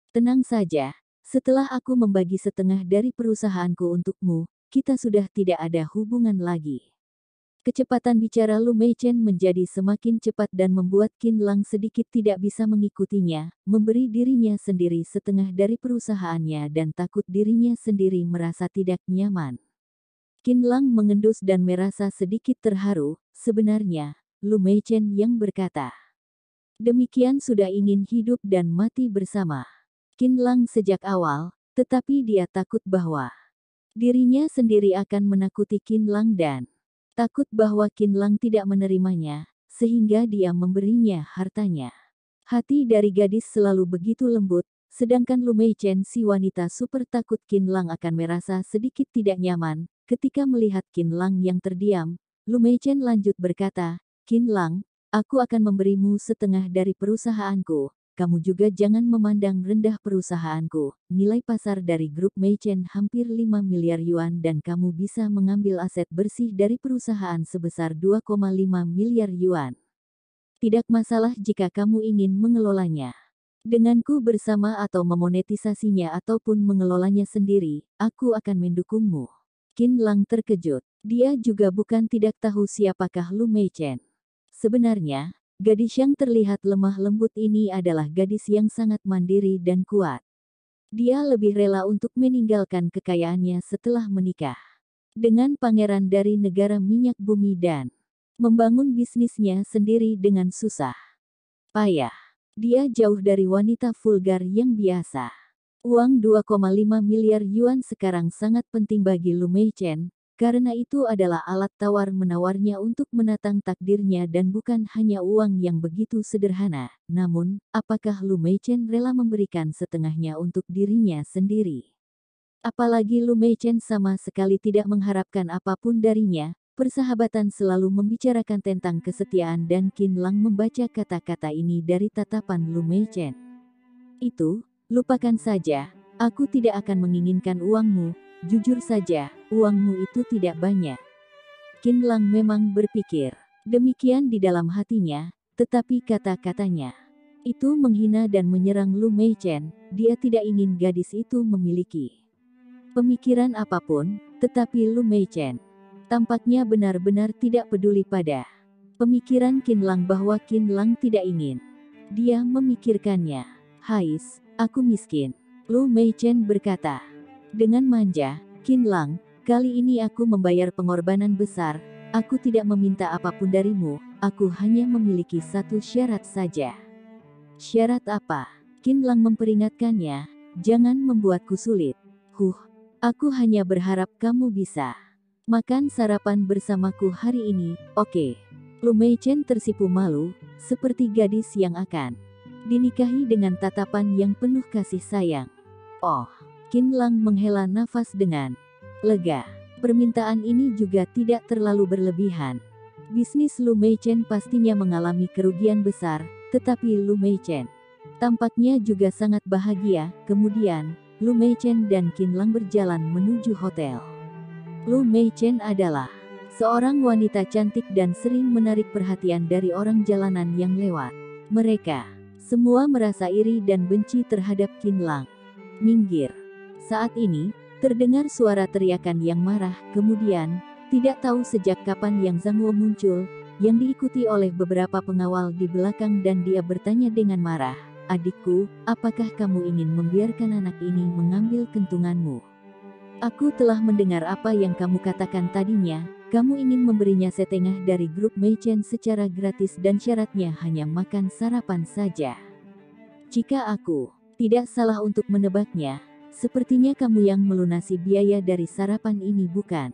A: Tenang saja, setelah aku membagi setengah dari perusahaanku untukmu, kita sudah tidak ada hubungan lagi. Kecepatan bicara Lu Meichen menjadi semakin cepat dan membuat Qin Lang sedikit tidak bisa mengikutinya, memberi dirinya sendiri setengah dari perusahaannya dan takut dirinya sendiri merasa tidak nyaman. Qin Lang mengendus dan merasa sedikit terharu, sebenarnya, Lu Meichen yang berkata. Demikian sudah ingin hidup dan mati bersama. Qin Lang sejak awal, tetapi dia takut bahwa dirinya sendiri akan menakuti Qin Lang dan takut bahwa Qin Lang tidak menerimanya, sehingga dia memberinya hartanya. Hati dari gadis selalu begitu lembut, sedangkan Lu Meichen si wanita super takut Qin Lang akan merasa sedikit tidak nyaman. Ketika melihat Qin Lang yang terdiam, Lu Meichen lanjut berkata, Qin Lang, aku akan memberimu setengah dari perusahaanku. Kamu juga jangan memandang rendah perusahaanku. Nilai pasar dari grup Meichen hampir 5 miliar yuan dan kamu bisa mengambil aset bersih dari perusahaan sebesar 2,5 miliar yuan. Tidak masalah jika kamu ingin mengelolanya. Denganku bersama atau memonetisasinya ataupun mengelolanya sendiri, aku akan mendukungmu. Qin Lang terkejut. Dia juga bukan tidak tahu siapakah Lu Meichen. Sebenarnya, gadis yang terlihat lemah lembut ini adalah gadis yang sangat mandiri dan kuat. Dia lebih rela untuk meninggalkan kekayaannya setelah menikah dengan pangeran dari negara minyak bumi dan membangun bisnisnya sendiri dengan susah payah. Dia jauh dari wanita vulgar yang biasa. Uang 2,5 miliar yuan sekarang sangat penting bagi Lu Meichen. Karena itu adalah alat tawar-menawarnya untuk menatang takdirnya dan bukan hanya uang yang begitu sederhana. Namun, apakah Lu Meichen rela memberikan setengahnya untuk dirinya sendiri? Apalagi Lu Meichen sama sekali tidak mengharapkan apapun darinya, persahabatan selalu membicarakan tentang kesetiaan dan Qin Lang membaca kata-kata ini dari tatapan Lu Meichen. Itu, lupakan saja, aku tidak akan menginginkan uangmu. Jujur saja, uangmu itu tidak banyak. Qin Lang memang berpikir demikian di dalam hatinya, tetapi kata-katanya itu menghina dan menyerang Lu Meichen. Dia tidak ingin gadis itu memiliki pemikiran apapun, tetapi Lu Meichen tampaknya benar-benar tidak peduli pada pemikiran Qin Lang bahwa Qin Lang tidak ingin dia memikirkannya. Hais, aku miskin. Lu Meichen berkata. Dengan manja, Qin Lang, kali ini aku membayar pengorbanan besar. Aku tidak meminta apapun darimu, aku hanya memiliki satu syarat saja. Syarat apa? Qin Lang memperingatkannya, jangan membuatku sulit. Aku hanya berharap kamu bisa makan sarapan bersamaku hari ini, oke? Lu Meichen tersipu malu, seperti gadis yang akan dinikahi dengan tatapan yang penuh kasih sayang. Oh. Qin Lang menghela nafas dengan lega. Permintaan ini juga tidak terlalu berlebihan. Bisnis Lu Meichen pastinya mengalami kerugian besar, tetapi Lu Meichen tampaknya juga sangat bahagia. Kemudian, Lu Meichen dan Qin Lang berjalan menuju hotel. Lu Meichen adalah seorang wanita cantik dan sering menarik perhatian dari orang jalanan yang lewat. Mereka semua merasa iri dan benci terhadap Qin Lang. Minggir. Saat ini, terdengar suara teriakan yang marah, kemudian, tidak tahu sejak kapan Yang Zhangwo muncul, yang diikuti oleh beberapa pengawal di belakang dan dia bertanya dengan marah, adikku, apakah kamu ingin membiarkan anak ini mengambil kentunganmu? Aku telah mendengar apa yang kamu katakan tadinya, kamu ingin memberinya setengah dari grup Meichen secara gratis dan syaratnya hanya makan sarapan saja. Jika aku tidak salah untuk menebaknya, sepertinya kamu yang melunasi biaya dari sarapan ini bukan?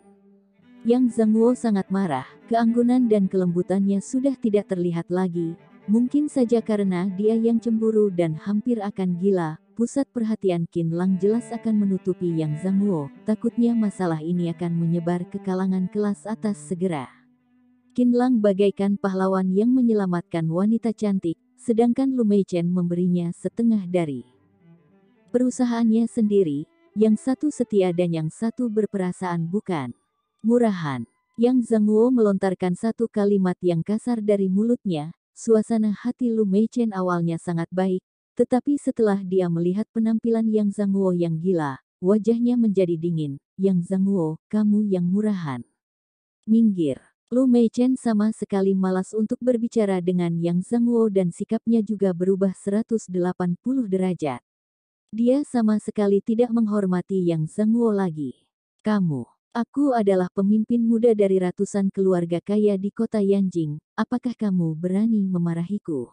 A: Yang Zhangwo sangat marah, keanggunan dan kelembutannya sudah tidak terlihat lagi, mungkin saja karena dia yang cemburu dan hampir akan gila. Pusat perhatian Qin Lang jelas akan menutupi Yang Zhangwo, takutnya masalah ini akan menyebar ke kalangan kelas atas segera. Qin Lang bagaikan pahlawan yang menyelamatkan wanita cantik, sedangkan Lu Meichen memberinya setengah dari perusahaannya sendiri, yang satu setia dan yang satu berperasaan bukan murahan. Yang Zhangwo melontarkan satu kalimat yang kasar dari mulutnya, suasana hati Lu Meichen awalnya sangat baik, tetapi setelah dia melihat penampilan Yang Zhangwo yang gila, wajahnya menjadi dingin. Yang Zhangwo, kamu yang murahan. Minggir. Lu Meichen sama sekali malas untuk berbicara dengan Yang Zhangwo dan sikapnya juga berubah 180 derajat. Dia sama sekali tidak menghormati Yang Zhangwo lagi. Aku adalah pemimpin muda dari ratusan keluarga kaya di kota Yanjing, apakah kamu berani memarahiku?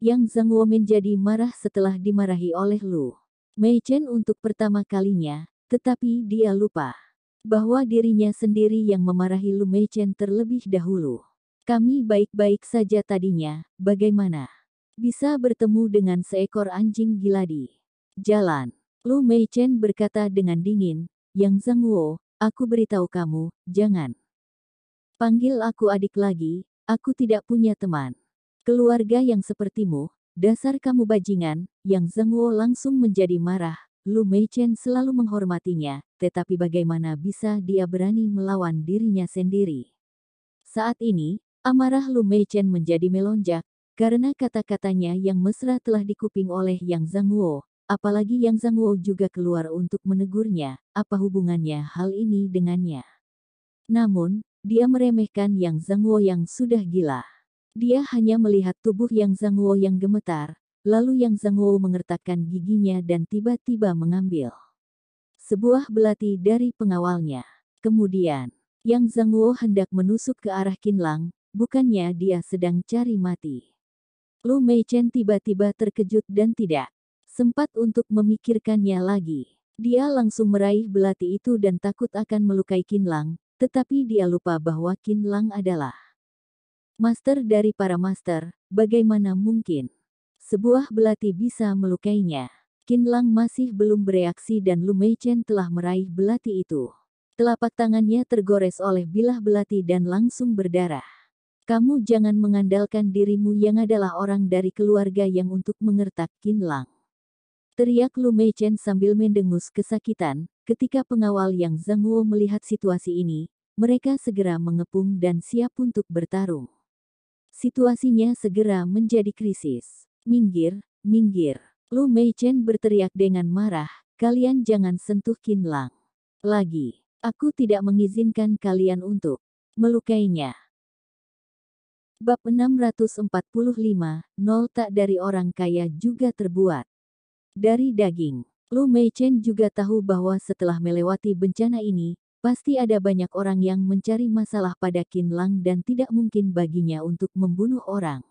A: Yang Zhangwo menjadi marah setelah dimarahi oleh Lu Meichen untuk pertama kalinya, tetapi dia lupa bahwa dirinya sendiri yang memarahi Lu Meichen terlebih dahulu. Kami baik-baik saja tadinya, bagaimana bisa bertemu dengan seekor anjing gila di jalan? Lu Meichen berkata dengan dingin, Yang Zhangwo, aku beritahu kamu, jangan panggil aku adik lagi, aku tidak punya teman. Keluarga yang sepertimu, dasar kamu bajingan. Yang Zhangwo langsung menjadi marah. Lu Meichen selalu menghormatinya, tetapi bagaimana bisa dia berani melawan dirinya sendiri? Saat ini, amarah Lu Meichen menjadi melonjak, karena kata-katanya yang mesra telah dikuping oleh Yang Zhangwo, apalagi Yang Zhangwo juga keluar untuk menegurnya, apa hubungannya hal ini dengannya? Namun, dia meremehkan Yang Zhangwo yang sudah gila. Dia hanya melihat tubuh Yang Zhangwo yang gemetar, lalu Yang Zhangwo mengertakkan giginya dan tiba-tiba mengambil sebuah belati dari pengawalnya. Kemudian, Yang Zhangwo hendak menusuk ke arah Qinlang, bukannya dia sedang cari mati. Lu Meichen tiba-tiba terkejut dan tidak sempat untuk memikirkannya lagi. Dia langsung meraih belati itu dan takut akan melukai Qinlang, tetapi dia lupa bahwa Qinlang adalah master dari para master, bagaimana mungkin sebuah belati bisa melukainya? Qinlang masih belum bereaksi dan Lu Meichen telah meraih belati itu. Telapak tangannya tergores oleh bilah belati dan langsung berdarah. Kamu jangan mengandalkan dirimu yang adalah orang dari keluarga yang untuk mengertak Qinlang. Teriak Lu Meichen sambil mendengus kesakitan. Ketika pengawal Yang Zhangwo melihat situasi ini, mereka segera mengepung dan siap untuk bertarung. Situasinya segera menjadi krisis. Minggir, minggir. Lu Meichen berteriak dengan marah, kalian jangan sentuh Qinlang lagi. Aku tidak mengizinkan kalian untuk melukainya. Bab 645, nol tak dari orang kaya juga terbuat dari daging. Lu Meichen juga tahu bahwa setelah melewati bencana ini, pasti ada banyak orang yang mencari masalah pada Qinlang dan tidak mungkin baginya untuk membunuh orang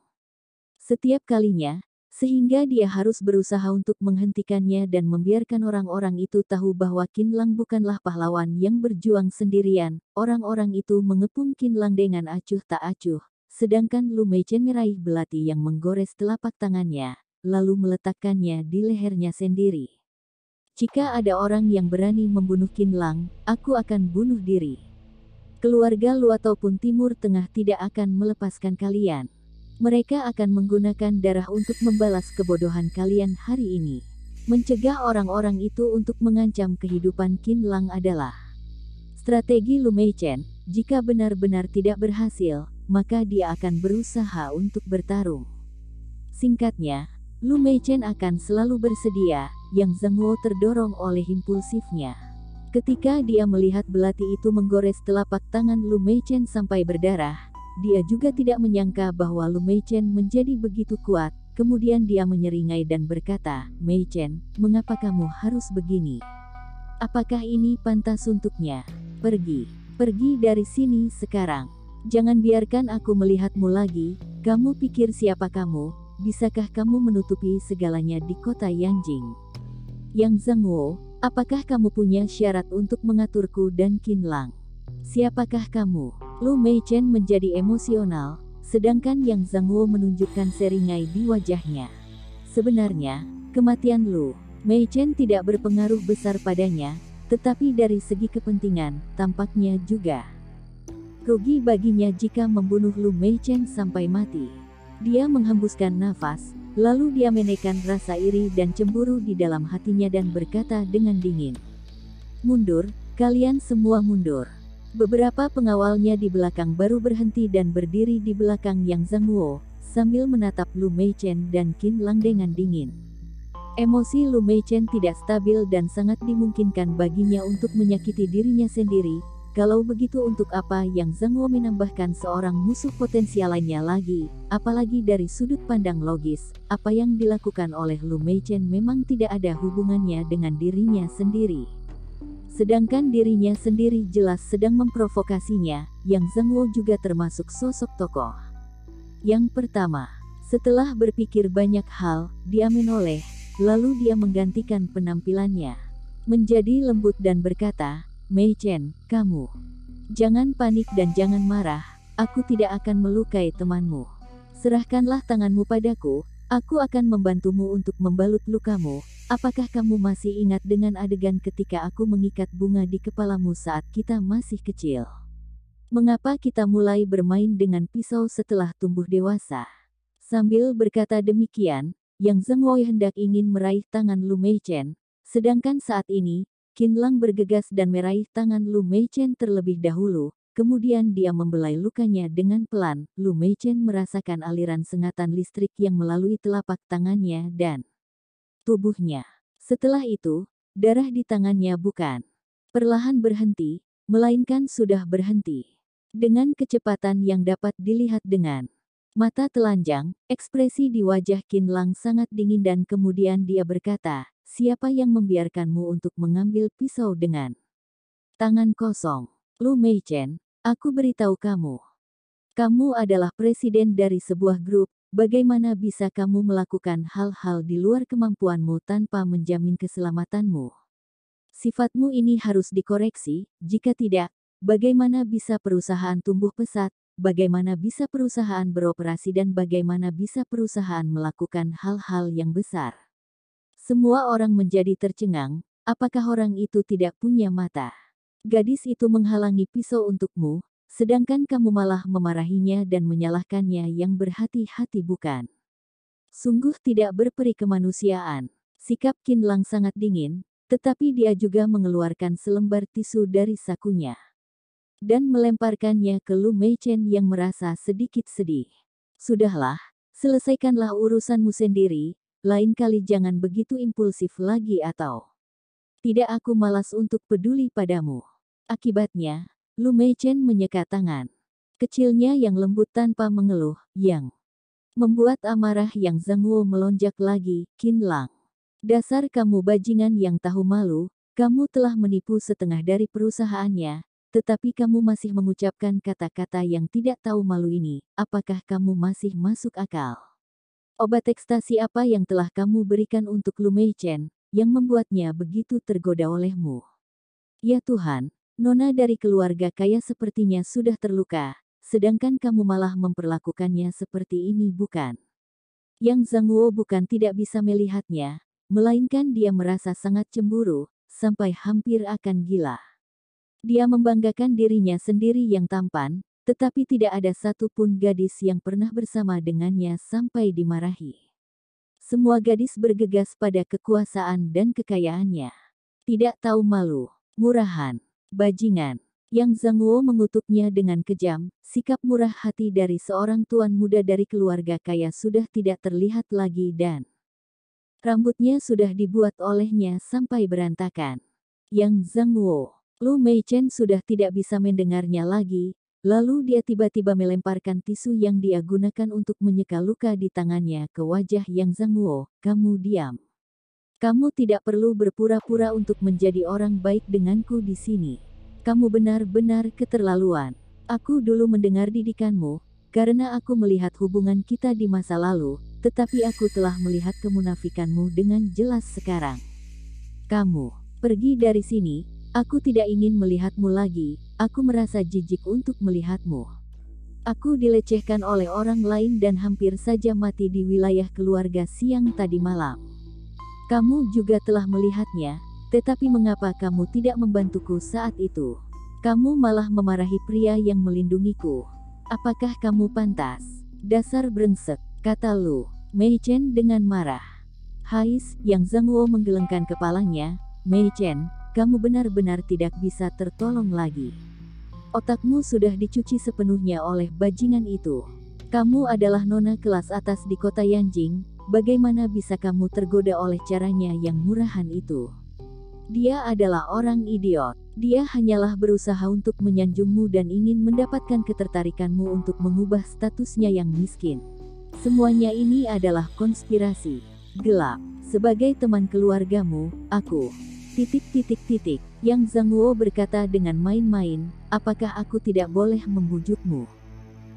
A: setiap kalinya, sehingga dia harus berusaha untuk menghentikannya dan membiarkan orang-orang itu tahu bahwa Qinlang bukanlah pahlawan yang berjuang sendirian. Orang-orang itu mengepung Qinlang dengan acuh tak acuh, sedangkan Lu Meichen meraih belati yang menggores telapak tangannya, lalu meletakkannya di lehernya sendiri. Jika ada orang yang berani membunuh Qinlang, aku akan bunuh diri. Keluarga Lu ataupun Timur Tengah tidak akan melepaskan kalian. Mereka akan menggunakan darah untuk membalas kebodohan kalian hari ini. Mencegah orang-orang itu untuk mengancam kehidupan Qinlang adalah strategi Lu Meichen. Jika benar-benar tidak berhasil, maka dia akan berusaha untuk bertarung. Singkatnya, Lu Meichen akan selalu bersedia. Yang Zhangwo terdorong oleh impulsifnya. Ketika dia melihat belati itu menggores telapak tangan Lu Meichen sampai berdarah, dia juga tidak menyangka bahwa Lu Meichen menjadi begitu kuat. Kemudian dia menyeringai dan berkata, Meichen, mengapa kamu harus begini? Apakah ini pantas untuknya? Pergi dari sini sekarang. Jangan biarkan aku melihatmu lagi. Kamu pikir siapa kamu? Bisakah kamu menutupi segalanya di kota Yanjing? Yang Zhangwo, apakah kamu punya syarat untuk mengaturku dan Qinlang? Siapakah kamu? Lu Meichen menjadi emosional, sedangkan Yang Zhangwo menunjukkan seringai di wajahnya. Sebenarnya, kematian Lu Meichen tidak berpengaruh besar padanya, tetapi dari segi kepentingan, tampaknya juga rugi baginya jika membunuh Lu Meichen sampai mati. Dia menghembuskan nafas, lalu dia menekan rasa iri dan cemburu di dalam hatinya dan berkata dengan dingin, mundur, kalian semua mundur. Beberapa pengawalnya di belakang baru berhenti dan berdiri di belakang Yang Zhangwo, sambil menatap Lu Meichen dan Qinlang dengan dingin. Emosi Lu Meichen tidak stabil dan sangat dimungkinkan baginya untuk menyakiti dirinya sendiri, Kalau begitu untuk apa yang Zhang Wo menambahkan seorang musuh potensial lainnya lagi, apalagi dari sudut pandang logis, apa yang dilakukan oleh Lu Meichen memang tidak ada hubungannya dengan dirinya sendiri. Sedangkan dirinya sendiri jelas sedang memprovokasinya, yang Zhang Wo juga termasuk sosok tokoh. Yang pertama, setelah berpikir banyak hal, dia menoleh, lalu dia menggantikan penampilannya menjadi lembut dan berkata, Meichen, kamu jangan panik dan jangan marah, aku tidak akan melukai temanmu. Serahkanlah tanganmu padaku, aku akan membantumu untuk membalut lukamu. Apakah kamu masih ingat dengan adegan ketika aku mengikat bunga di kepalamu saat kita masih kecil? Mengapa kita mulai bermain dengan pisau setelah tumbuh dewasa? Sambil berkata demikian, Yang Zhang Wei hendak ingin meraih tangan Lu Meichen, sedangkan saat ini, Qin Lang bergegas dan meraih tangan Lu Meichen terlebih dahulu, kemudian dia membelai lukanya dengan pelan. Lu Meichen merasakan aliran sengatan listrik yang melalui telapak tangannya dan tubuhnya. Setelah itu, darah di tangannya bukan perlahan berhenti, melainkan sudah berhenti. Dengan kecepatan yang dapat dilihat dengan mata telanjang, ekspresi di wajah Qin Lang sangat dingin dan kemudian dia berkata, siapa yang membiarkanmu untuk mengambil pisau dengan tangan kosong? Lu Meichen, aku beritahu kamu. Kamu adalah presiden dari sebuah grup, bagaimana bisa kamu melakukan hal-hal di luar kemampuanmu tanpa menjamin keselamatanmu? Sifatmu ini harus dikoreksi, jika tidak, bagaimana bisa perusahaan tumbuh pesat, bagaimana bisa perusahaan beroperasi dan bagaimana bisa perusahaan melakukan hal-hal yang besar? Semua orang menjadi tercengang, apakah orang itu tidak punya mata? Gadis itu menghalangi pisau untukmu, sedangkan kamu malah memarahinya dan menyalahkannya yang berhati-hati bukan? Sungguh tidak berperi kemanusiaan. Sikap Qin Lang sangat dingin, tetapi dia juga mengeluarkan selembar tisu dari sakunya dan melemparkannya ke Lu Meichen yang merasa sedikit sedih. Sudahlah, selesaikanlah urusanmu sendiri, lain kali jangan begitu impulsif lagi atau tidak aku malas untuk peduli padamu. Akibatnya, Lu Meichen menyeka tangan kecilnya yang lembut tanpa mengeluh, yang membuat amarah Yang Zhang Wo melonjak lagi. Qin Lang, dasar kamu bajingan yang tahu malu, kamu telah menipu setengah dari perusahaannya, tetapi kamu masih mengucapkan kata-kata yang tidak tahu malu ini, apakah kamu masih masuk akal? Obat ekstasi apa yang telah kamu berikan untuk Lu Meichen, yang membuatnya begitu tergoda olehmu? Ya Tuhan, nona dari keluarga kaya sepertinya sudah terluka, sedangkan kamu malah memperlakukannya seperti ini bukan? Yang Zhang Wo bukan tidak bisa melihatnya, melainkan dia merasa sangat cemburu, sampai hampir akan gila. Dia membanggakan dirinya sendiri yang tampan, tetapi tidak ada satupun gadis yang pernah bersama dengannya sampai dimarahi. Semua gadis bergegas pada kekuasaan dan kekayaannya. Tidak tahu malu, murahan, bajingan. Yang Zhang Wo mengutuknya dengan kejam, sikap murah hati dari seorang tuan muda dari keluarga kaya sudah tidak terlihat lagi dan rambutnya sudah dibuat olehnya sampai berantakan. Yang Zhang Wo, Lu Meichen sudah tidak bisa mendengarnya lagi. Lalu dia tiba-tiba melemparkan tisu yang dia gunakan untuk menyeka luka di tangannya ke wajah Yang Zhang Wo. Kamu diam. Kamu tidak perlu berpura-pura untuk menjadi orang baik denganku di sini. Kamu benar-benar keterlaluan. Aku dulu mendengar didikanmu, karena aku melihat hubungan kita di masa lalu, tetapi aku telah melihat kemunafikanmu dengan jelas sekarang. Kamu pergi dari sini, aku tidak ingin melihatmu lagi. Aku merasa jijik untuk melihatmu. Aku dilecehkan oleh orang lain dan hampir saja mati di wilayah keluarga siang tadi malam. Kamu juga telah melihatnya, tetapi mengapa kamu tidak membantuku saat itu? Kamu malah memarahi pria yang melindungiku. Apakah kamu pantas? Dasar brengsek, kata Lu Meichen dengan marah. Hais, Yang Zhang Wo menggelengkan kepalanya. Meichen, kamu benar-benar tidak bisa tertolong lagi. Otakmu sudah dicuci sepenuhnya oleh bajingan itu. Kamu adalah nona kelas atas di kota Yanjing, bagaimana bisa kamu tergoda oleh caranya yang murahan itu? Dia adalah orang idiot. Dia hanyalah berusaha untuk menyanjungmu dan ingin mendapatkan ketertarikanmu untuk mengubah statusnya yang miskin. Semuanya ini adalah konspirasi gelap. Sebagai teman keluargamu, aku... Yang Zhangguo berkata dengan main-main, apakah aku tidak boleh membujukmu?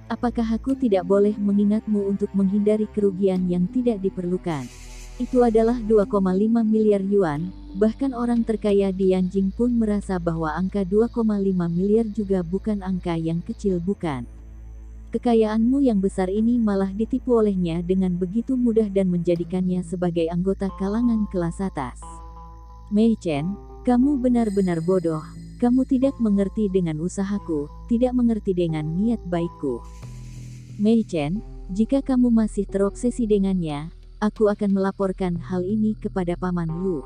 A: Apakah aku tidak boleh mengingatmu untuk menghindari kerugian yang tidak diperlukan? Itu adalah 2,5 miliar yuan, bahkan orang terkaya di Yanjing pun merasa bahwa angka 2,5 miliar juga bukan angka yang kecil, bukan? Kekayaanmu yang besar ini malah ditipu olehnya dengan begitu mudah dan menjadikannya sebagai anggota kalangan kelas atas. Mei Chen, kamu benar-benar bodoh. Kamu tidak mengerti dengan usahaku, tidak mengerti dengan niat baikku. Mei Chen, jika kamu masih terobsesi dengannya, aku akan melaporkan hal ini kepada Paman Lu.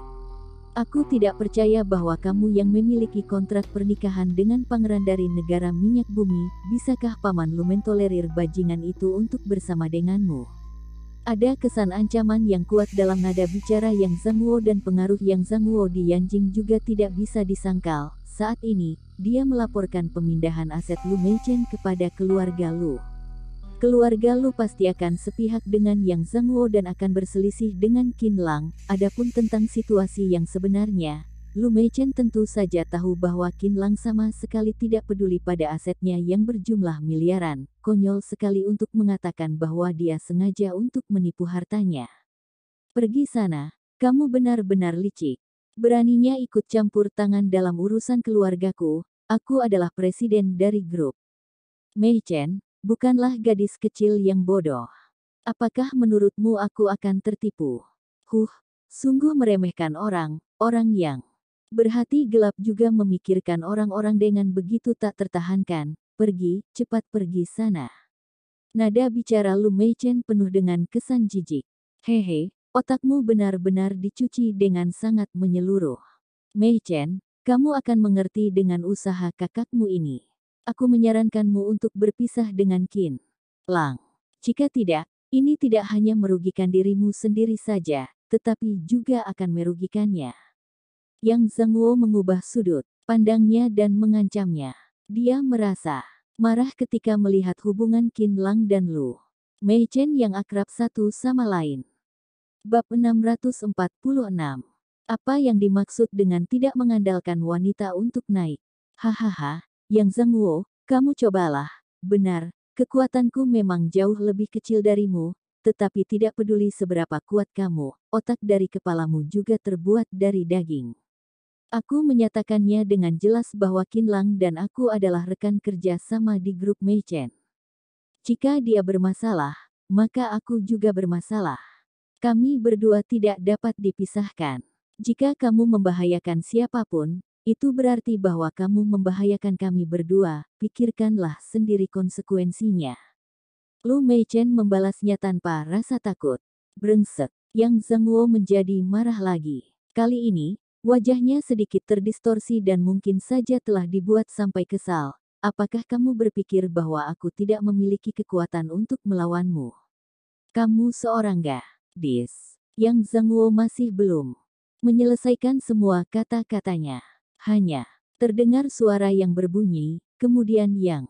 A: Aku tidak percaya bahwa kamu yang memiliki kontrak pernikahan dengan pangeran dari negara minyak bumi, bisakah Paman Lu mentolerir bajingan itu untuk bersama denganmu? Ada kesan ancaman yang kuat dalam nada bicara Yang Zhangguo dan pengaruh Yang Zhangguo di Yanjing juga tidak bisa disangkal. Saat ini, dia melaporkan pemindahan aset Lu Meichen kepada keluarga Lu. Keluarga Lu pasti akan sepihak dengan Yang Zhangguo dan akan berselisih dengan Qin Lang. Adapun tentang situasi yang sebenarnya, Lu Meichen tentu saja tahu bahwa Qin Lang sama sekali tidak peduli pada asetnya yang berjumlah miliaran. Konyol sekali untuk mengatakan bahwa dia sengaja untuk menipu hartanya. Pergi sana, kamu benar-benar licik. Beraninya ikut campur tangan dalam urusan keluargaku, aku adalah presiden dari grup. Mei Chen, bukanlah gadis kecil yang bodoh. Apakah menurutmu aku akan tertipu? Sungguh meremehkan orang yang berhati gelap juga memikirkan orang-orang dengan begitu tak tertahankan. Pergi, cepat pergi sana. Nada bicara Lu Meichen penuh dengan kesan jijik. Hehe, otakmu benar-benar dicuci dengan sangat menyeluruh. Mei Chen, kamu akan mengerti dengan usaha kakakmu ini. Aku menyarankanmu untuk berpisah dengan Qin Lang. Jika tidak, ini tidak hanya merugikan dirimu sendiri saja, tetapi juga akan merugikannya. Yang Zhangguo mengubah sudut pandangnya dan mengancamnya. Dia merasa marah ketika melihat hubungan Qin Lang dan Lu Mei Chen yang akrab satu sama lain. Bab 646. Apa yang dimaksud dengan tidak mengandalkan wanita untuk naik? Hahaha, Yang Zhangguo, kamu cobalah. Benar, kekuatanku memang jauh lebih kecil darimu, tetapi tidak peduli seberapa kuat kamu, otak dari kepalamu juga terbuat dari daging. Aku menyatakannya dengan jelas bahwa Qin Lang dan aku adalah rekan kerja sama di grup Mei Chen. Jika dia bermasalah, maka aku juga bermasalah. Kami berdua tidak dapat dipisahkan. Jika kamu membahayakan siapapun, itu berarti bahwa kamu membahayakan kami berdua, pikirkanlah sendiri konsekuensinya. Lu Mei Chen membalasnya tanpa rasa takut. Brengsek, Yang Zhangguo menjadi marah lagi. Kali ini, wajahnya sedikit terdistorsi dan mungkin saja telah dibuat sampai kesal. Apakah kamu berpikir bahwa aku tidak memiliki kekuatan untuk melawanmu? Kamu seorang gadis. Yang Zhangguo masih belum menyelesaikan semua kata-katanya. Hanya terdengar suara yang berbunyi, kemudian Yang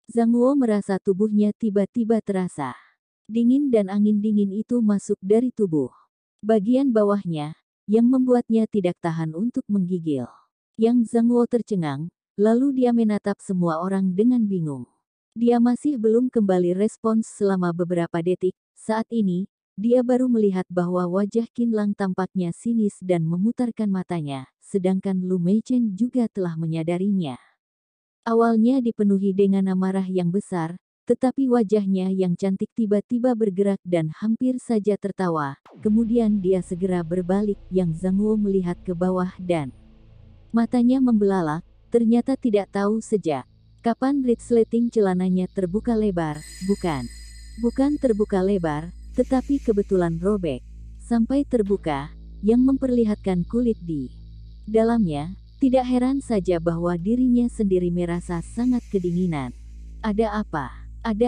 A: Zhangguo merasa tubuhnya tiba-tiba terasa dingin dan angin dingin itu masuk dari tubuh bagian bawahnya, yang membuatnya tidak tahan untuk menggigil. Yang Zhangguo tercengang, lalu dia menatap semua orang dengan bingung. Dia masih belum kembali respons selama beberapa detik. Saat ini, dia baru melihat bahwa wajah Qin Lang tampaknya sinis dan memutarkan matanya, sedangkan Lu Mei Chen juga telah menyadarinya. Awalnya dipenuhi dengan amarah yang besar, tetapi wajahnya yang cantik tiba-tiba bergerak dan hampir saja tertawa. Kemudian dia segera berbalik. Yang Zhangguo melihat ke bawah dan matanya membelalak, ternyata tidak tahu sejak kapan resleting celananya terbuka lebar. Bukan terbuka lebar, tetapi kebetulan robek sampai terbuka, yang memperlihatkan kulit di dalamnya. Tidak heran saja bahwa dirinya sendiri merasa sangat kedinginan. Ada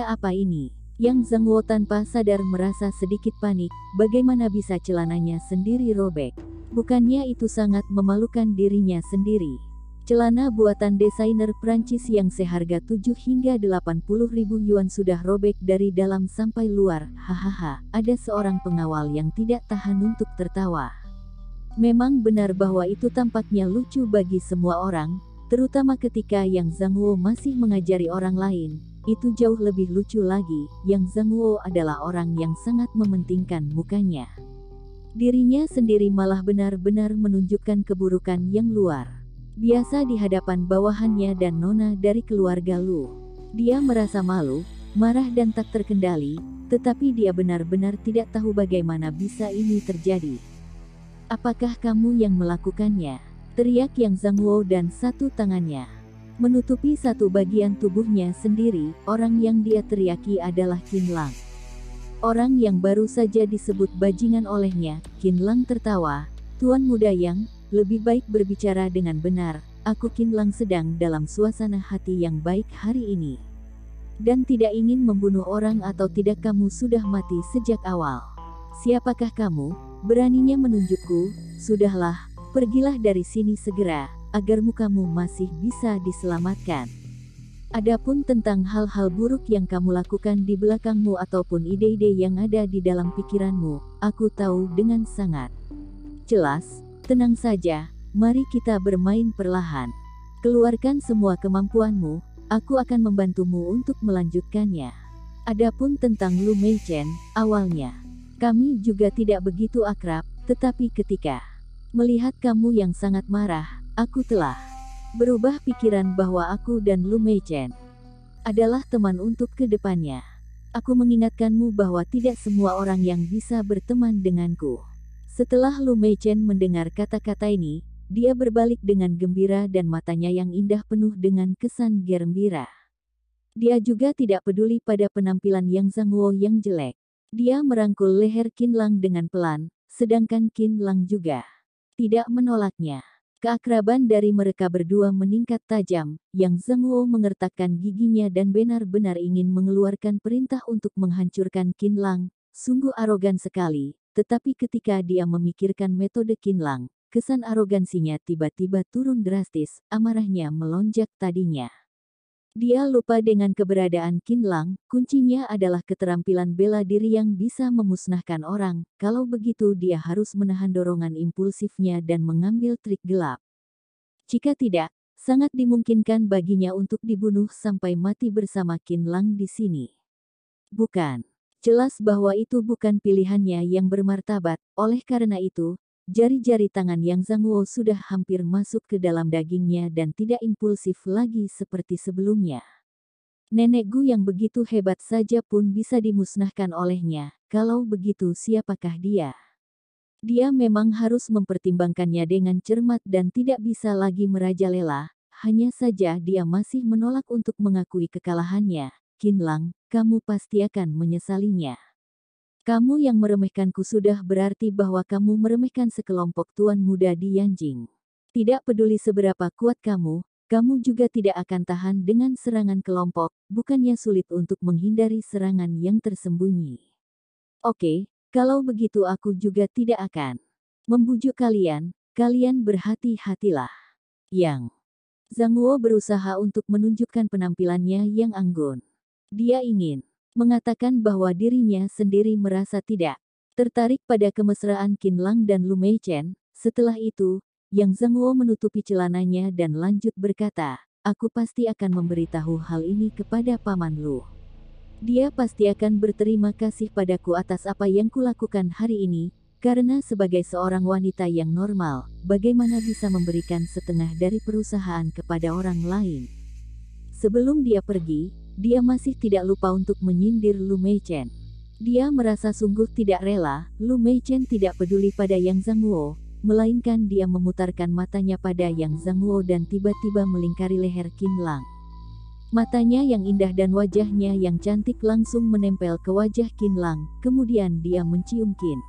A: apa ini? Yang Zhangwo tanpa sadar merasa sedikit panik, bagaimana bisa celananya sendiri robek. Bukannya itu sangat memalukan dirinya sendiri. Celana buatan desainer Prancis yang seharga 7 hingga 80 ribu yuan sudah robek dari dalam sampai luar. Hahaha, ada seorang pengawal yang tidak tahan untuk tertawa. Memang benar bahwa itu tampaknya lucu bagi semua orang, terutama ketika Yang Zhangwo masih mengajari orang lain. Itu jauh lebih lucu lagi, Yang Zhangwo adalah orang yang sangat mementingkan mukanya. Dirinya sendiri malah benar-benar menunjukkan keburukan yang luar biasa di hadapan bawahannya dan nona dari keluarga Lu. Dia merasa malu, marah dan tak terkendali, tetapi dia benar-benar tidak tahu bagaimana bisa ini terjadi. Apakah kamu yang melakukannya? Teriak Yang Zhangwo dan satu tangannya menutupi satu bagian tubuhnya sendiri. Orang yang dia teriaki adalah Qin Lang. Orang yang baru saja disebut bajingan olehnya. Qin Lang tertawa. Tuan muda Yang, lebih baik berbicara dengan benar. Aku Qin Lang sedang dalam suasana hati yang baik hari ini. Dan tidak ingin membunuh orang atau tidak kamu sudah mati sejak awal. Siapakah kamu? Beraninya menunjukku? Sudahlah, pergilah dari sini segera, agar mukamu masih bisa diselamatkan. Adapun tentang hal-hal buruk yang kamu lakukan di belakangmu ataupun ide-ide yang ada di dalam pikiranmu, aku tahu dengan sangat jelas. Tenang saja, mari kita bermain perlahan. Keluarkan semua kemampuanmu, aku akan membantumu untuk melanjutkannya. Adapun tentang Lu Meichen, awalnya kami juga tidak begitu akrab, tetapi ketika melihat kamu yang sangat marah, aku telah berubah pikiran bahwa aku dan Lu Meichen adalah teman untuk kedepannya. Aku mengingatkanmu bahwa tidak semua orang yang bisa berteman denganku. Setelah Lu Meichen mendengar kata-kata ini, dia berbalik dengan gembira dan matanya yang indah penuh dengan kesan gembira. Dia juga tidak peduli pada penampilan Yang Zhangwo yang jelek. Dia merangkul leher Qin Lang dengan pelan, sedangkan Qin Lang juga tidak menolaknya. Keakraban dari mereka berdua meningkat tajam. Yang Zhangwo mengertakkan giginya dan benar-benar ingin mengeluarkan perintah untuk menghancurkan Qin Lang. Sungguh arogan sekali, tetapi ketika dia memikirkan metode Qin Lang, kesan arogansinya tiba-tiba turun drastis, amarahnya melonjak tadinya. Dia lupa dengan keberadaan Qin Lang, kuncinya adalah keterampilan bela diri yang bisa memusnahkan orang. Kalau begitu dia harus menahan dorongan impulsifnya dan mengambil trik gelap. Jika tidak, sangat dimungkinkan baginya untuk dibunuh sampai mati bersama Qin Lang di sini. Bukan. Jelas bahwa itu bukan pilihannya yang bermartabat, oleh karena itu, jari-jari tangan Yang Zhangwo sudah hampir masuk ke dalam dagingnya dan tidak impulsif lagi seperti sebelumnya. Nenek Gu yang begitu hebat saja pun bisa dimusnahkan olehnya. Kalau begitu siapakah dia? Dia memang harus mempertimbangkannya dengan cermat dan tidak bisa lagi merajalela. Hanya saja dia masih menolak untuk mengakui kekalahannya. Qin Lang, kamu pasti akan menyesalinya. Kamu yang meremehkanku sudah berarti bahwa kamu meremehkan sekelompok tuan muda di Yanjing. Tidak peduli seberapa kuat kamu juga tidak akan tahan dengan serangan kelompok, bukannya sulit untuk menghindari serangan yang tersembunyi. Oke, kalau begitu aku juga tidak akan membujuk kalian, kalian berhati-hatilah. Yang Zhangwo berusaha untuk menunjukkan penampilannya yang anggun. Dia ingin mengatakan bahwa dirinya sendiri merasa tidak tertarik pada kemesraan Qin Lang dan Lu Meichen. Setelah itu, Yang Zhangwo menutupi celananya dan lanjut berkata, aku pasti akan memberitahu hal ini kepada Paman Lu. Dia pasti akan berterima kasih padaku atas apa yang kulakukan hari ini, karena sebagai seorang wanita yang normal, bagaimana bisa memberikan setengah dari perusahaan kepada orang lain. Sebelum dia pergi, dia masih tidak lupa untuk menyindir Lu Meichen. Dia merasa sungguh tidak rela, Lu Meichen tidak peduli pada Yang Zhangwo, melainkan dia memutarkan matanya pada Yang Zhangwo dan tiba-tiba melingkari leher Qin Lang. Matanya yang indah dan wajahnya yang cantik langsung menempel ke wajah Qin Lang, kemudian dia mencium Qin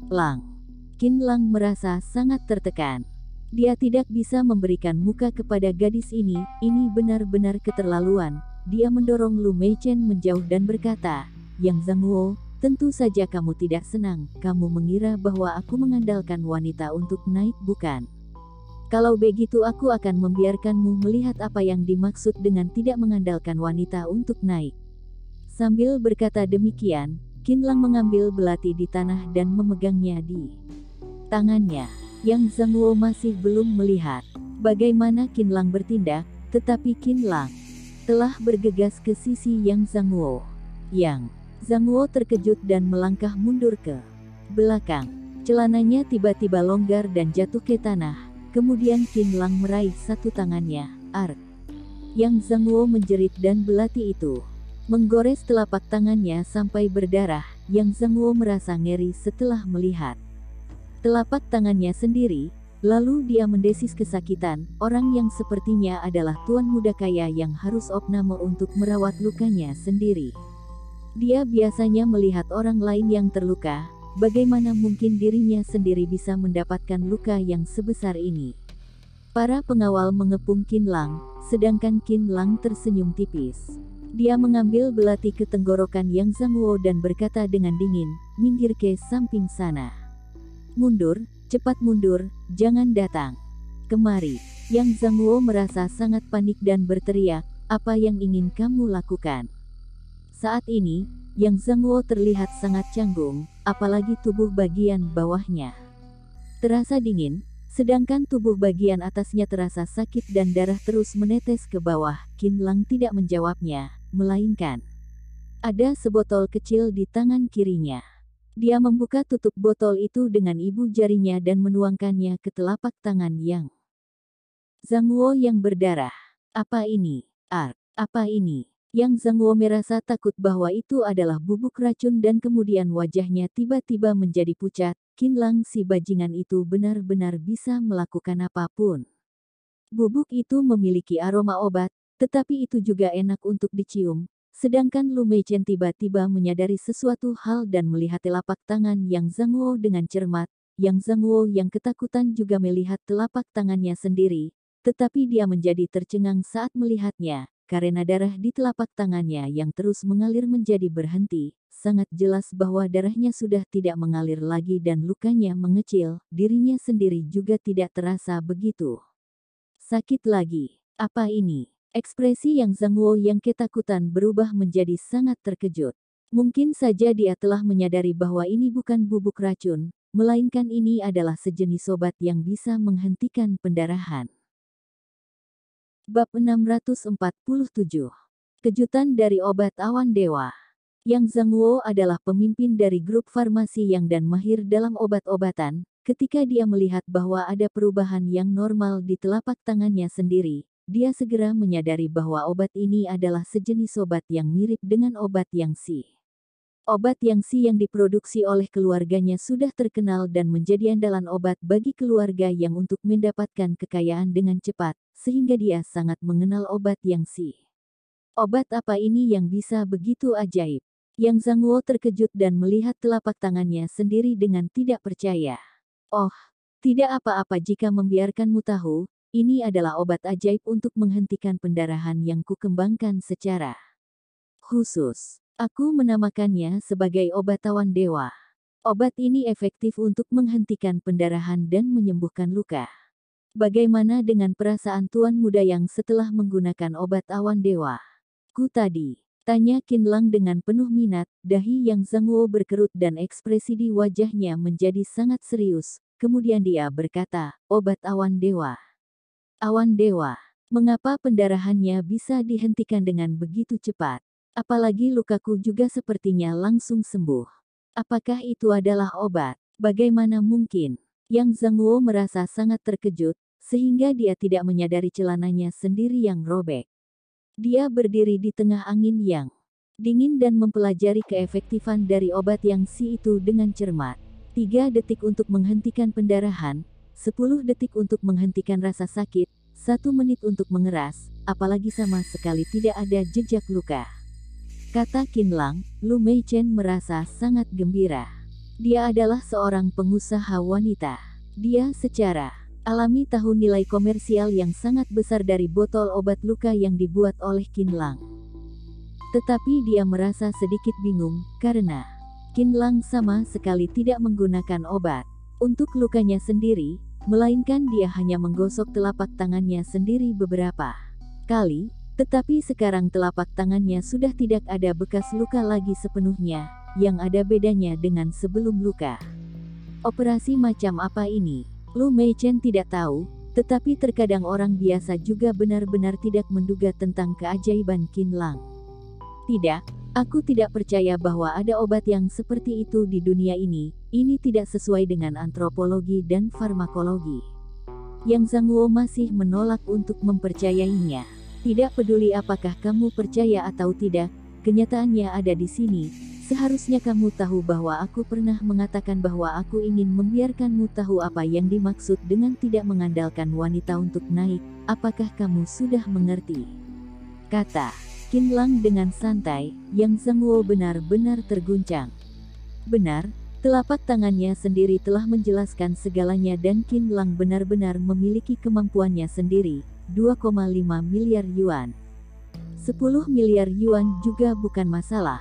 A: Lang. Qin Lang merasa sangat tertekan. Dia tidak bisa memberikan muka kepada gadis ini benar-benar keterlaluan. dia mendorong Lu Meichen menjauh dan berkata, "Yang Zhangguo, tentu saja kamu tidak senang, kamu mengira bahwa aku mengandalkan wanita untuk naik bukan? Kalau begitu aku akan membiarkanmu melihat apa yang dimaksud dengan tidak mengandalkan wanita untuk naik." Sambil berkata demikian, Qin Lang mengambil belati di tanah dan memegangnya di tangannya. Yang Zhangguo masih belum melihat bagaimana Qin Lang bertindak, tetapi Qin Lang telah bergegas ke sisi Yang Zhangguo. Yang Zhangguo terkejut dan melangkah mundur ke belakang. Celananya tiba-tiba longgar dan jatuh ke tanah. Kemudian Qin Lang meraih satu tangannya, Ark. Yang Zhangguo menjerit dan belati itu menggores telapak tangannya sampai berdarah. Yang Zhangguo merasa ngeri setelah melihat telapak tangannya sendiri, lalu dia mendesis kesakitan. Orang yang sepertinya adalah tuan muda kaya yang harus opname untuk merawat lukanya sendiri. Dia biasanya melihat orang lain yang terluka, bagaimana mungkin dirinya sendiri bisa mendapatkan luka yang sebesar ini? Para pengawal mengepung Qin Lang, sedangkan Qin Lang tersenyum tipis. Dia mengambil belati ke tenggorokan Yang Zhangguo dan berkata dengan dingin, "Minggir ke samping sana. Mundur, cepat mundur, jangan datang kemari." Yang Zhangguo merasa sangat panik dan berteriak, "Apa yang ingin kamu lakukan?" Saat ini, Yang Zhangguo terlihat sangat canggung, apalagi tubuh bagian bawahnya terasa dingin, sedangkan tubuh bagian atasnya terasa sakit dan darah terus menetes ke bawah. Qin Lang tidak menjawabnya, melainkan ada sebotol kecil di tangan kirinya. Dia membuka tutup botol itu dengan ibu jarinya dan menuangkannya ke telapak tangan Yang Zhangguo yang berdarah. "Apa ini, Ark? Apa ini?" Yang Zhangguo merasa takut bahwa itu adalah bubuk racun dan kemudian wajahnya tiba-tiba menjadi pucat. Qin Lang si bajingan itu benar-benar bisa melakukan apapun. Bubuk itu memiliki aroma obat, tetapi itu juga enak untuk dicium. Sedangkan Lu Meichen tiba-tiba menyadari sesuatu hal dan melihat telapak tangan Yang Zhangguo dengan cermat. Yang Zhangguo yang ketakutan juga melihat telapak tangannya sendiri, tetapi dia menjadi tercengang saat melihatnya, karena darah di telapak tangannya yang terus mengalir menjadi berhenti. Sangat jelas bahwa darahnya sudah tidak mengalir lagi dan lukanya mengecil. Dirinya sendiri juga tidak terasa begitu sakit lagi. "Apa ini?" Ekspresi Yang Zhangguo yang ketakutan berubah menjadi sangat terkejut. Mungkin saja dia telah menyadari bahwa ini bukan bubuk racun, melainkan ini adalah sejenis obat yang bisa menghentikan pendarahan. Bab 647. Kejutan dari obat awan dewa. Yang Zhangguo adalah pemimpin dari grup farmasi yang dan mahir dalam obat-obatan. Ketika dia melihat bahwa ada perubahan yang normal di telapak tangannya sendiri, dia segera menyadari bahwa obat ini adalah sejenis obat yang mirip dengan obat Yangshi. Obat Yangshi yang diproduksi oleh keluarganya sudah terkenal dan menjadi andalan obat bagi keluarga yang untuk mendapatkan kekayaan dengan cepat, sehingga dia sangat mengenal obat Yangshi. Obat apa ini yang bisa begitu ajaib? Yang Zhangguo terkejut dan melihat telapak tangannya sendiri dengan tidak percaya. "Oh, tidak apa-apa jika membiarkanmu tahu. Ini adalah obat ajaib untuk menghentikan pendarahan yang kukembangkan secara khusus. Aku menamakannya sebagai obat awan dewa. Obat ini efektif untuk menghentikan pendarahan dan menyembuhkan luka. Bagaimana dengan perasaan tuan muda yang setelah menggunakan obat awan dewa ku tadi?" Tanya Qin Lang dengan penuh minat. Dahi Yang Zhangguo berkerut dan ekspresi di wajahnya menjadi sangat serius. Kemudian dia berkata, "Obat awan dewa. Awan dewa. Mengapa pendarahannya bisa dihentikan dengan begitu cepat? Apalagi lukaku juga sepertinya langsung sembuh. Apakah itu adalah obat? Bagaimana mungkin?" Yang Zhangguo merasa sangat terkejut, sehingga dia tidak menyadari celananya sendiri yang robek. Dia berdiri di tengah angin yang dingin dan mempelajari keefektifan dari obat Yangshi itu dengan cermat. 3 detik untuk menghentikan pendarahan, 10 detik untuk menghentikan rasa sakit, 1 menit untuk mengeras, apalagi sama sekali tidak ada jejak luka. Kata Qin Lang. Lu Meichen merasa sangat gembira. Dia adalah seorang pengusaha wanita. Dia secara alami tahu nilai komersial yang sangat besar dari botol obat luka yang dibuat oleh Qin Lang. Tetapi dia merasa sedikit bingung, karena Qin Lang sama sekali tidak menggunakan obat untuk lukanya sendiri, melainkan dia hanya menggosok telapak tangannya sendiri beberapa kali, tetapi sekarang telapak tangannya sudah tidak ada bekas luka lagi sepenuhnya, yang ada bedanya dengan sebelum luka. Operasi macam apa ini? Lu Meichen tidak tahu, tetapi terkadang orang biasa juga benar-benar tidak menduga tentang keajaiban Qin Lang. Tidak, aku tidak percaya bahwa ada obat yang seperti itu di dunia ini tidak sesuai dengan antropologi dan farmakologi. Yang Zhangguo masih menolak untuk mempercayainya. Tidak peduli apakah kamu percaya atau tidak, kenyataannya ada di sini. Seharusnya kamu tahu bahwa aku pernah mengatakan bahwa aku ingin membiarkanmu tahu apa yang dimaksud dengan tidak mengandalkan wanita untuk naik. Apakah kamu sudah mengerti? Kata Qin Lang dengan santai, yang Zhangguo benar-benar terguncang. Benar, telapak tangannya sendiri telah menjelaskan segalanya dan Qin Lang benar-benar memiliki kemampuannya sendiri, 2,5 miliar yuan. 10 miliar yuan juga bukan masalah.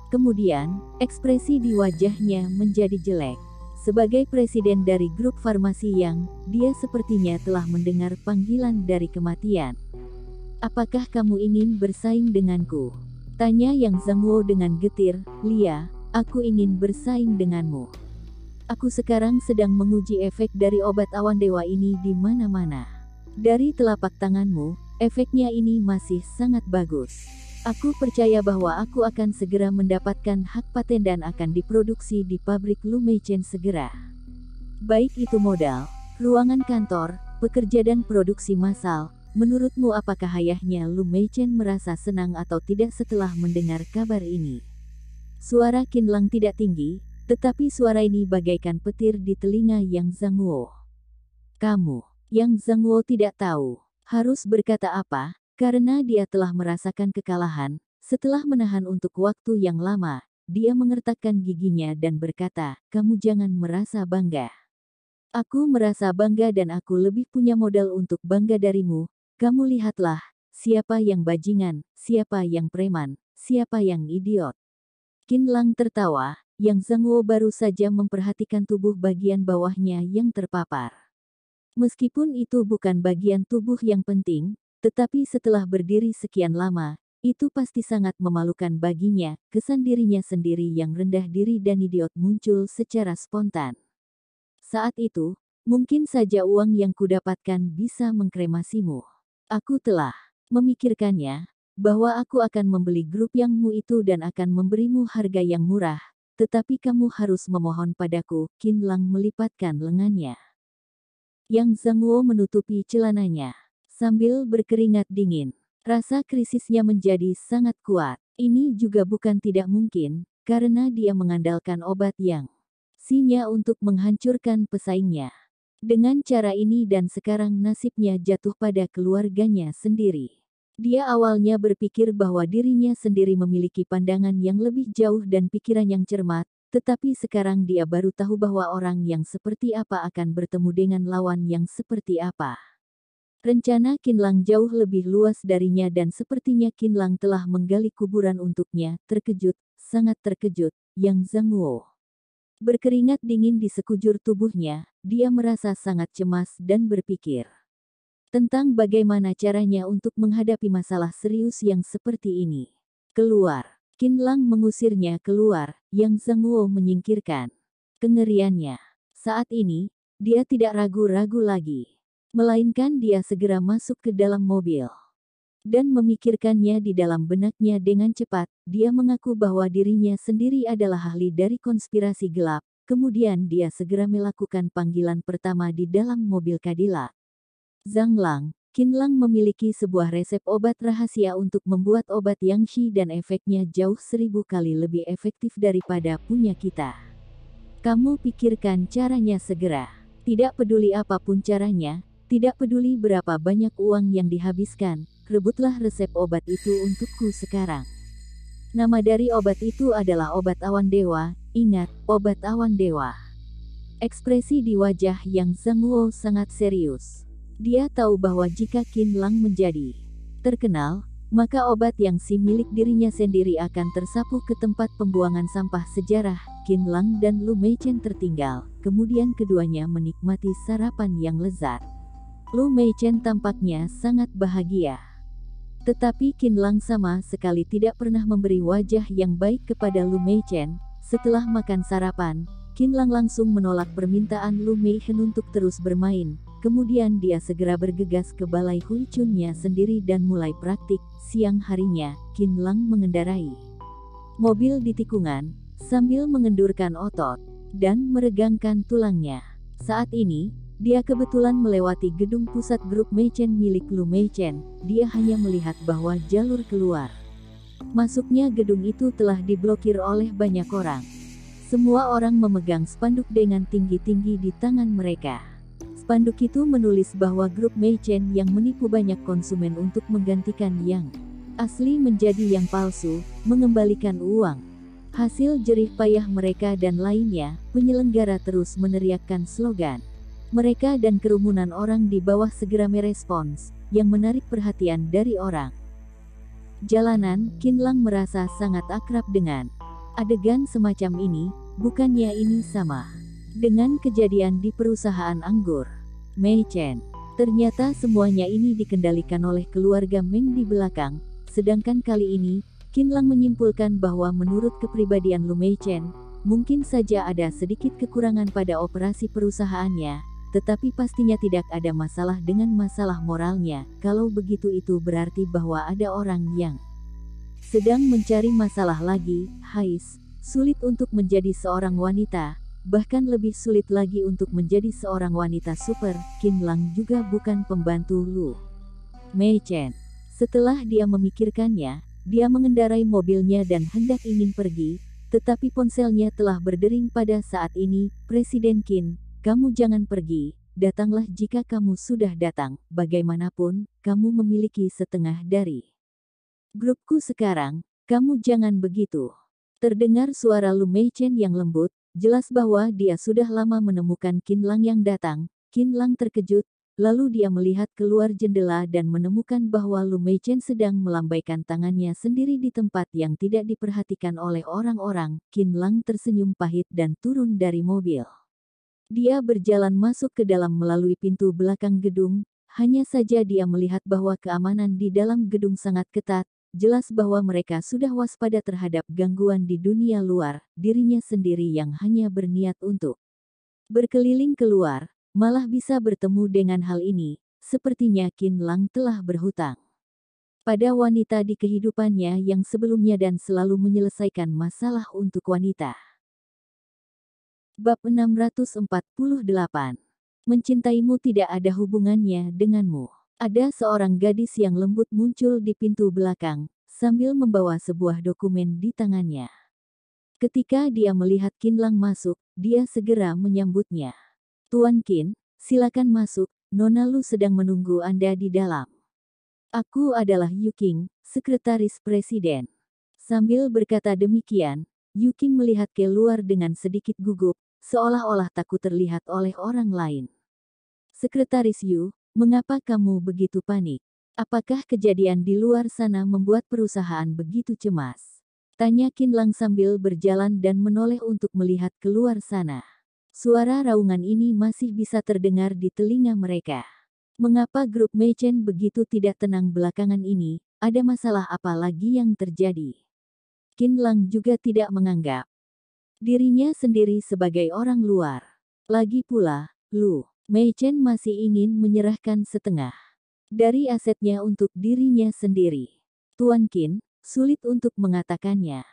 A: Kemudian, ekspresi di wajahnya menjadi jelek. Sebagai presiden dari grup farmasi Yang, dia sepertinya telah mendengar panggilan dari kematian. Apakah kamu ingin bersaing denganku? Tanya Yang Zhangguo dengan getir. Lia, aku ingin bersaing denganmu. Aku sekarang sedang menguji efek dari obat awan dewa ini di mana-mana. Dari telapak tanganmu, efeknya ini masih sangat bagus. Aku percaya bahwa aku akan segera mendapatkan hak paten dan akan diproduksi di pabrik Lu Meichen segera. Baik itu modal, ruangan kantor, pekerja dan produksi massal. Menurutmu apakah ayahnya Lu Meichen merasa senang atau tidak setelah mendengar kabar ini? Suara Qin Lang tidak tinggi, tetapi suara ini bagaikan petir di telinga Yang Zhangguo. Kamu, Yang Zhangguo tidak tahu harus berkata apa, karena dia telah merasakan kekalahan. Setelah menahan untuk waktu yang lama, dia mengertakkan giginya dan berkata, kamu jangan merasa bangga. Aku merasa bangga dan aku lebih punya modal untuk bangga darimu. Kamu lihatlah, siapa yang bajingan, siapa yang preman, siapa yang idiot. Qin Lang tertawa, Yang Zhangguo baru saja memperhatikan tubuh bagian bawahnya yang terpapar. Meskipun itu bukan bagian tubuh yang penting, tetapi setelah berdiri sekian lama, itu pasti sangat memalukan baginya. Kesan dirinya sendiri yang rendah diri dan idiot muncul secara spontan. Saat itu, mungkin saja uang yang kudapatkan bisa mengkremasimu. Aku telah memikirkannya, bahwa aku akan membeli grup Yangmu itu dan akan memberimu harga yang murah, tetapi kamu harus memohon padaku. Qin Lang melipatkan lengannya. Yang Zhangguo menutupi celananya, sambil berkeringat dingin. Rasa krisisnya menjadi sangat kuat. Ini juga bukan tidak mungkin, karena dia mengandalkan obat yang sinya untuk menghancurkan pesaingnya. Dengan cara ini dan sekarang nasibnya jatuh pada keluarganya sendiri. Dia awalnya berpikir bahwa dirinya sendiri memiliki pandangan yang lebih jauh dan pikiran yang cermat, tetapi sekarang dia baru tahu bahwa orang yang seperti apa akan bertemu dengan lawan yang seperti apa. Rencana Qin Lang jauh lebih luas darinya dan sepertinya Qin Lang telah menggali kuburan untuknya. Terkejut, sangat terkejut, Yang Zhangguo berkeringat dingin di sekujur tubuhnya. Dia merasa sangat cemas dan berpikir tentang bagaimana caranya untuk menghadapi masalah serius yang seperti ini. Keluar. Qin Lang mengusirnya keluar. Yang Zhangguo menyingkirkan kengeriannya. Saat ini, dia tidak ragu-ragu lagi. Melainkan dia segera masuk ke dalam mobil. Dan memikirkannya di dalam benaknya dengan cepat. Dia mengaku bahwa dirinya sendiri adalah ahli dari konspirasi gelap. Kemudian dia segera melakukan panggilan pertama di dalam mobil Cadillac. Zhang Lang, Qin Lang memiliki sebuah resep obat rahasia untuk membuat obat Yangshi dan efeknya jauh 1000 kali lebih efektif daripada punya kita. Kamu pikirkan caranya segera. Tidak peduli apapun caranya, tidak peduli berapa banyak uang yang dihabiskan, rebutlah resep obat itu untukku sekarang. Nama dari obat itu adalah obat awan dewa. Ingat, obat awan dewa. Ekspresi di wajah Yang Zhangguo sangat serius. Dia tahu bahwa jika Qin Lang menjadi terkenal, maka obat yang si milik dirinya sendiri akan tersapu ke tempat pembuangan sampah sejarah. Qin Lang dan Lu Meichen tertinggal, kemudian keduanya menikmati sarapan yang lezat. Lu Meichen tampaknya sangat bahagia. Tetapi Qin Lang sama sekali tidak pernah memberi wajah yang baik kepada Lu Meichen. Setelah makan sarapan, Qin Lang langsung menolak permintaan Lu Meichen untuk terus bermain. Kemudian dia segera bergegas ke balai Hui Chun-nya sendiri dan mulai praktik. Siang harinya, Qin Lang mengendarai mobil di tikungan, sambil mengendurkan otot dan meregangkan tulangnya. Saat ini, dia kebetulan melewati gedung pusat grup Meichen milik Lu Meichen. Dia hanya melihat bahwa jalur keluar masuknya gedung itu telah diblokir oleh banyak orang. Semua orang memegang spanduk dengan tinggi-tinggi di tangan mereka. Spanduk itu menulis bahwa grup Meichen yang menipu banyak konsumen untuk menggantikan yang asli menjadi yang palsu, mengembalikan uang. Hasil jerih payah mereka dan lainnya, penyelenggara terus meneriakkan slogan. Mereka dan kerumunan orang di bawah segera merespons, yang menarik perhatian dari orang jalanan. Qin Lang merasa sangat akrab dengan adegan semacam ini. Bukannya ini sama dengan kejadian di perusahaan anggur Meichen? Ternyata semuanya ini dikendalikan oleh keluarga Meng di belakang. Sedangkan kali ini, Qin Lang menyimpulkan bahwa menurut kepribadian Lu Meichen, mungkin saja ada sedikit kekurangan pada operasi perusahaannya, tetapi pastinya tidak ada masalah dengan masalah moralnya. Kalau begitu itu berarti bahwa ada orang yang sedang mencari masalah lagi. Hais, sulit untuk menjadi seorang wanita, bahkan lebih sulit lagi untuk menjadi seorang wanita super. Qin Lang juga bukan pembantu Lu Meichen. Setelah dia memikirkannya, dia mengendarai mobilnya dan hendak ingin pergi, tetapi ponselnya telah berdering pada saat ini. Presiden Qin, kamu jangan pergi, datanglah jika kamu sudah datang. Bagaimanapun, kamu memiliki setengah dari grupku sekarang, kamu jangan begitu. Terdengar suara Lu Meichen yang lembut, jelas bahwa dia sudah lama menemukan Qin Lang yang datang. Qin Lang terkejut, lalu dia melihat keluar jendela dan menemukan bahwa Lu Meichen sedang melambaikan tangannya sendiri di tempat yang tidak diperhatikan oleh orang-orang. Qin Lang tersenyum pahit dan turun dari mobil. Dia berjalan masuk ke dalam melalui pintu belakang gedung. Hanya saja dia melihat bahwa keamanan di dalam gedung sangat ketat. Jelas bahwa mereka sudah waspada terhadap gangguan di dunia luar. Dirinya sendiri yang hanya berniat untuk berkeliling keluar, malah bisa bertemu dengan hal ini. Sepertinya Qin Lang telah berhutang pada wanita di kehidupannya yang sebelumnya dan selalu menyelesaikan masalah untuk wanita. Bab 648. Mencintaimu tidak ada hubungannya denganmu. Ada seorang gadis yang lembut muncul di pintu belakang, sambil membawa sebuah dokumen di tangannya. Ketika dia melihat Qin Lang masuk, dia segera menyambutnya. Tuan Qin, silakan masuk, Nona Lu sedang menunggu Anda di dalam. Aku adalah Yu Qing, sekretaris presiden. Sambil berkata demikian, Yu Qing melihat keluar dengan sedikit gugup, seolah-olah takut terlihat oleh orang lain. Sekretaris Yu, mengapa kamu begitu panik? Apakah kejadian di luar sana membuat perusahaan begitu cemas? Tanya Qin Lang sambil berjalan dan menoleh untuk melihat keluar sana. Suara raungan ini masih bisa terdengar di telinga mereka. Mengapa grup Meichen begitu tidak tenang belakangan ini? Ada masalah apa lagi yang terjadi? Qin Lang juga tidak menganggap dirinya sendiri sebagai orang luar. Lagi pula, Lu Meichen masih ingin menyerahkan setengah dari asetnya untuk dirinya sendiri. Tuan Qin, sulit untuk mengatakannya.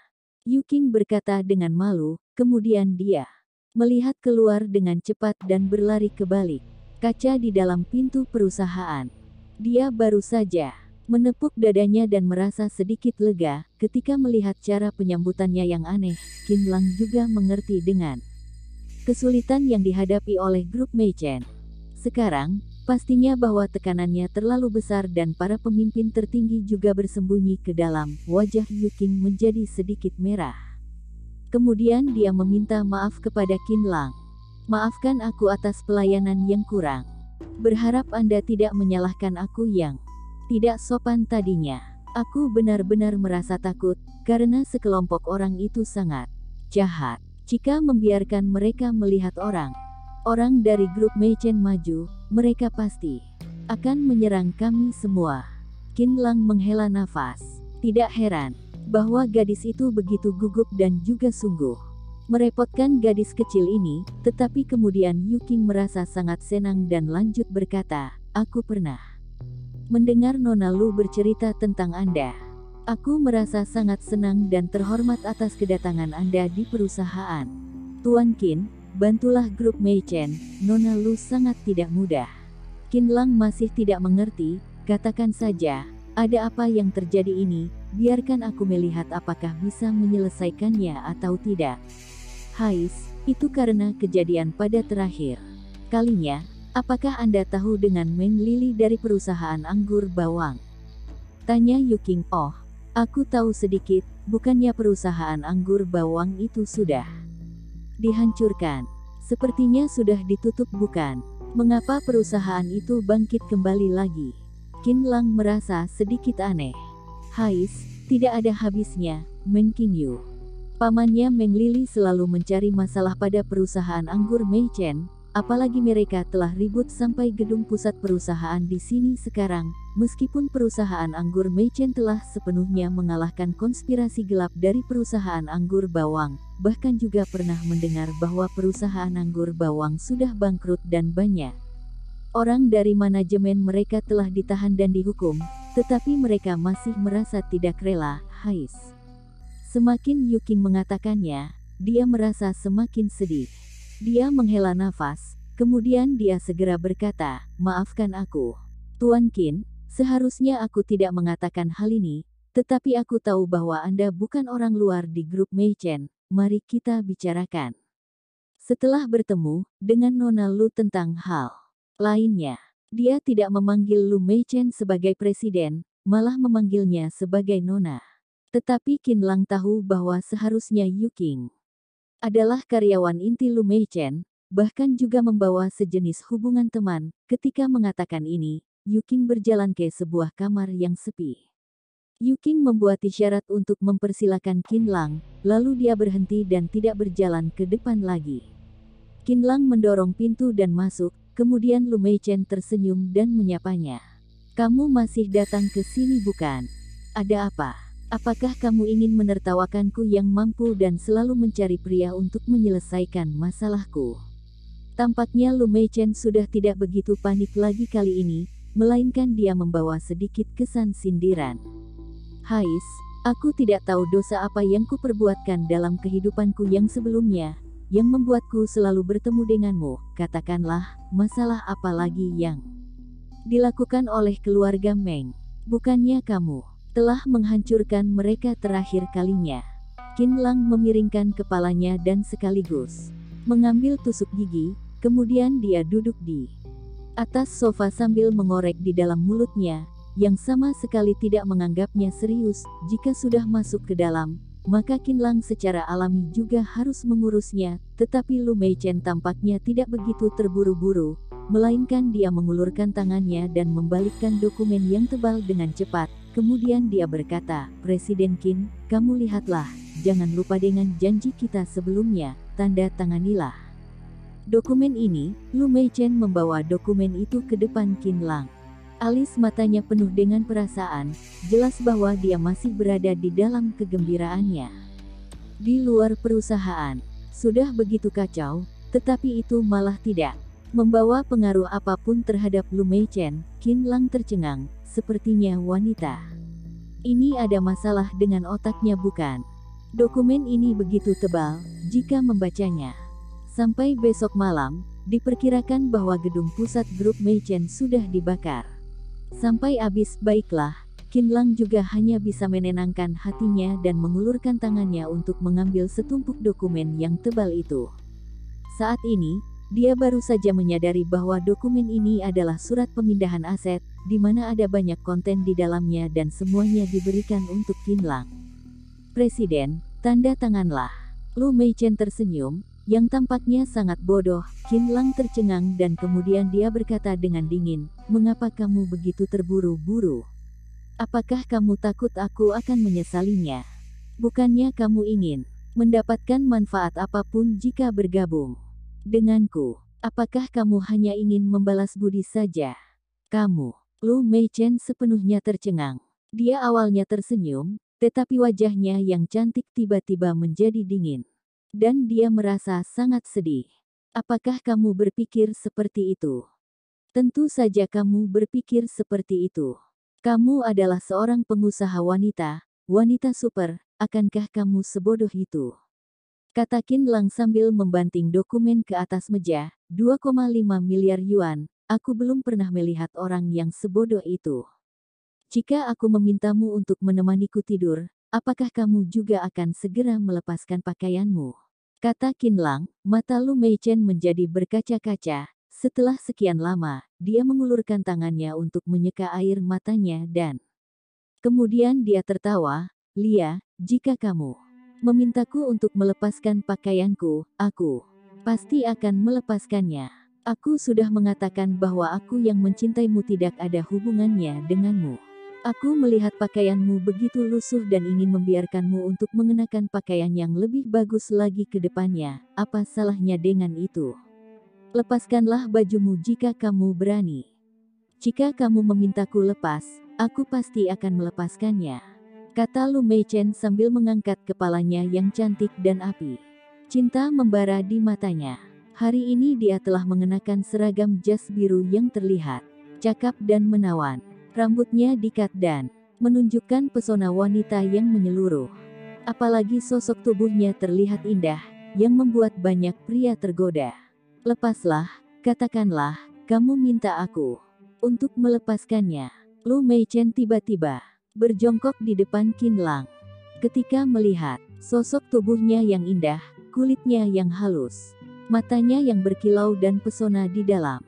A: Yu Qing berkata dengan malu, kemudian dia melihat keluar dengan cepat dan berlari ke balik kaca di dalam pintu perusahaan. Dia baru saja menepuk dadanya dan merasa sedikit lega ketika melihat cara penyambutannya yang aneh. Qin Lang juga mengerti dengan kesulitan yang dihadapi oleh grup Meichen. Sekarang, pastinya bahwa tekanannya terlalu besar dan para pemimpin tertinggi juga bersembunyi ke dalam. Wajah Yu Qing menjadi sedikit merah. Kemudian dia meminta maaf kepada Qin Lang. Maafkan aku atas pelayanan yang kurang. Berharap Anda tidak menyalahkan aku yang tidak sopan tadinya. Aku benar-benar merasa takut, karena sekelompok orang itu sangat jahat. Jika membiarkan mereka melihat orang dari grup Mei Chen maju, mereka pasti akan menyerang kami semua. Qin Lang menghela nafas. Tidak heran bahwa gadis itu begitu gugup dan juga sungguh merepotkan gadis kecil ini, tetapi kemudian Yu Qing merasa sangat senang dan lanjut berkata, aku pernah mendengar Nona Lu bercerita tentang Anda. Aku merasa sangat senang dan terhormat atas kedatangan Anda di perusahaan. Tuan Qin, bantulah grup Mei Chen, Nona Lu sangat tidak mudah. Qin Lang masih tidak mengerti, katakan saja, ada apa yang terjadi ini, biarkan aku melihat apakah bisa menyelesaikannya atau tidak. Hais, itu karena kejadian pada terakhir kalinya. Apakah Anda tahu dengan Meng Lili dari perusahaan anggur bawang? Tanya Yu Qing. Oh, aku tahu sedikit, bukannya perusahaan anggur bawang itu sudah dihancurkan? Sepertinya sudah ditutup bukan? Mengapa perusahaan itu bangkit kembali lagi? Qin Lang merasa sedikit aneh. Hais, tidak ada habisnya, Meng Qingyu. Pamannya Meng Lili selalu mencari masalah pada perusahaan anggur Mei Chen. Apalagi mereka telah ribut sampai gedung pusat perusahaan di sini sekarang, meskipun perusahaan anggur Mei Chen telah sepenuhnya mengalahkan konspirasi gelap dari perusahaan anggur bawang, bahkan juga pernah mendengar bahwa perusahaan anggur bawang sudah bangkrut dan banyak orang dari manajemen mereka telah ditahan dan dihukum, tetapi mereka masih merasa tidak rela. Hais. Semakin Yu Qing mengatakannya, dia merasa semakin sedih. Dia menghela nafas, kemudian dia segera berkata, maafkan aku. Tuan Qin, seharusnya aku tidak mengatakan hal ini, tetapi aku tahu bahwa Anda bukan orang luar di grup Mei Chen, mari kita bicarakan. Setelah bertemu dengan Nona Lu tentang hal lainnya, dia tidak memanggil Lu Mei Chen sebagai presiden, malah memanggilnya sebagai Nona. Tetapi Qin Lang tahu bahwa seharusnya Yu Qing adalah karyawan inti Lu Mei Chen, bahkan juga membawa sejenis hubungan teman. Ketika mengatakan ini, Yu Qing berjalan ke sebuah kamar yang sepi. Yu Qing membuat isyarat untuk mempersilakan Qin Lang, lalu dia berhenti dan tidak berjalan ke depan lagi. Qin Lang mendorong pintu dan masuk, kemudian Lu Mei Chen tersenyum dan menyapanya. Kamu masih datang ke sini bukan? Ada apa? Apakah kamu ingin menertawakanku yang mampu dan selalu mencari pria untuk menyelesaikan masalahku? Tampaknya Lu Mei Chen sudah tidak begitu panik lagi kali ini, melainkan dia membawa sedikit kesan sindiran. Hais, aku tidak tahu dosa apa yang kuperbuatkan dalam kehidupanku yang sebelumnya, yang membuatku selalu bertemu denganmu. Katakanlah, masalah apa lagi yang dilakukan oleh keluarga Meng? Bukannya kamu telah menghancurkan mereka terakhir kalinya? Qin Lang memiringkan kepalanya dan sekaligus mengambil tusuk gigi, kemudian dia duduk di atas sofa sambil mengorek di dalam mulutnya, yang sama sekali tidak menganggapnya serius. Jika sudah masuk ke dalam, maka Qin Lang secara alami juga harus mengurusnya, tetapi Lu Mei Chen tampaknya tidak begitu terburu-buru, melainkan dia mengulurkan tangannya dan membalikkan dokumen yang tebal dengan cepat. Kemudian dia berkata, Presiden Qin, kamu lihatlah, jangan lupa dengan janji kita sebelumnya, tanda tanganilah dokumen ini. Lu Mei Chen membawa dokumen itu ke depan Qin Lang. Alis matanya penuh dengan perasaan, jelas bahwa dia masih berada di dalam kegembiraannya. Di luar perusahaan, sudah begitu kacau, tetapi itu malah tidak membawa pengaruh apapun terhadap Lu Mei Chen. Qin Lang tercengang. Sepertinya wanita ini ada masalah dengan otaknya bukan? Dokumen ini begitu tebal, jika membacanya sampai besok malam, diperkirakan bahwa gedung pusat grup Mei Chen sudah dibakar sampai habis. Baiklah, Qin Lang juga hanya bisa menenangkan hatinya dan mengulurkan tangannya untuk mengambil setumpuk dokumen yang tebal itu. Saat ini, dia baru saja menyadari bahwa dokumen ini adalah surat pemindahan aset, di mana ada banyak konten di dalamnya dan semuanya diberikan untuk Qin Lang. Presiden, tanda tanganlah. Lu Mei Chen tersenyum, yang tampaknya sangat bodoh. Qin Lang tercengang dan kemudian dia berkata dengan dingin, mengapa kamu begitu terburu-buru? Apakah kamu takut aku akan menyesalinya? Bukannya kamu ingin mendapatkan manfaat apapun jika bergabung denganku? Apakah kamu hanya ingin membalas budi saja? Kamu, Lu Meichen sepenuhnya tercengang. Dia awalnya tersenyum, tetapi wajahnya yang cantik tiba-tiba menjadi dingin. Dan dia merasa sangat sedih. Apakah kamu berpikir seperti itu? Tentu saja kamu berpikir seperti itu. Kamu adalah seorang pengusaha wanita, wanita super, akankah kamu sebodoh itu? Kata Qin Lang sambil membanting dokumen ke atas meja, 2,5 miliar yuan, aku belum pernah melihat orang yang sebodoh itu. Jika aku memintamu untuk menemaniku tidur, apakah kamu juga akan segera melepaskan pakaianmu? Kata Qin Lang, mata Lu Meichen menjadi berkaca-kaca. Setelah sekian lama, dia mengulurkan tangannya untuk menyeka air matanya dan kemudian dia tertawa. Lia, jika kamu memintaku untuk melepaskan pakaianku, aku pasti akan melepaskannya. Aku sudah mengatakan bahwa aku yang mencintaimu tidak ada hubungannya denganmu. Aku melihat pakaianmu begitu lusuh dan ingin membiarkanmu untuk mengenakan pakaian yang lebih bagus lagi ke depannya. Apa salahnya dengan itu? Lepaskanlah bajumu jika kamu berani. Jika kamu memintaku lepas, aku pasti akan melepaskannya. Kata Lu Meichen sambil mengangkat kepalanya yang cantik dan api. Cinta membara di matanya. Hari ini dia telah mengenakan seragam jas biru yang terlihat cakap dan menawan. Rambutnya dikat dan menunjukkan pesona wanita yang menyeluruh. Apalagi sosok tubuhnya terlihat indah, yang membuat banyak pria tergoda. Lepaslah, katakanlah, kamu minta aku untuk melepaskannya. Lu Meichen tiba-tiba berjongkok di depan Qin Lang. Ketika melihat sosok tubuhnya yang indah, kulitnya yang halus, matanya yang berkilau dan pesona di dalam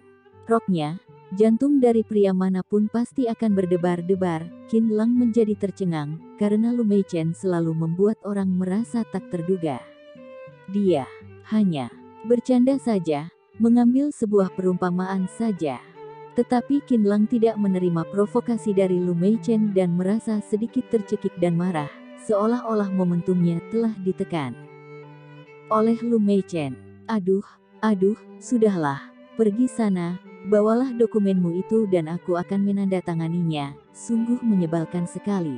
A: roknya, jantung dari pria manapun pasti akan berdebar-debar. Qin Lang menjadi tercengang, karena Lu Meichen selalu membuat orang merasa tak terduga. Dia hanya bercanda saja, mengambil sebuah perumpamaan saja. Tetapi Qin Lang tidak menerima provokasi dari Lu Meichen dan merasa sedikit tercekik dan marah, seolah-olah momentumnya telah ditekan oleh Lu Meichen. Aduh, sudahlah, pergi sana, bawalah dokumenmu itu dan aku akan menandatanganinya. Sungguh menyebalkan sekali.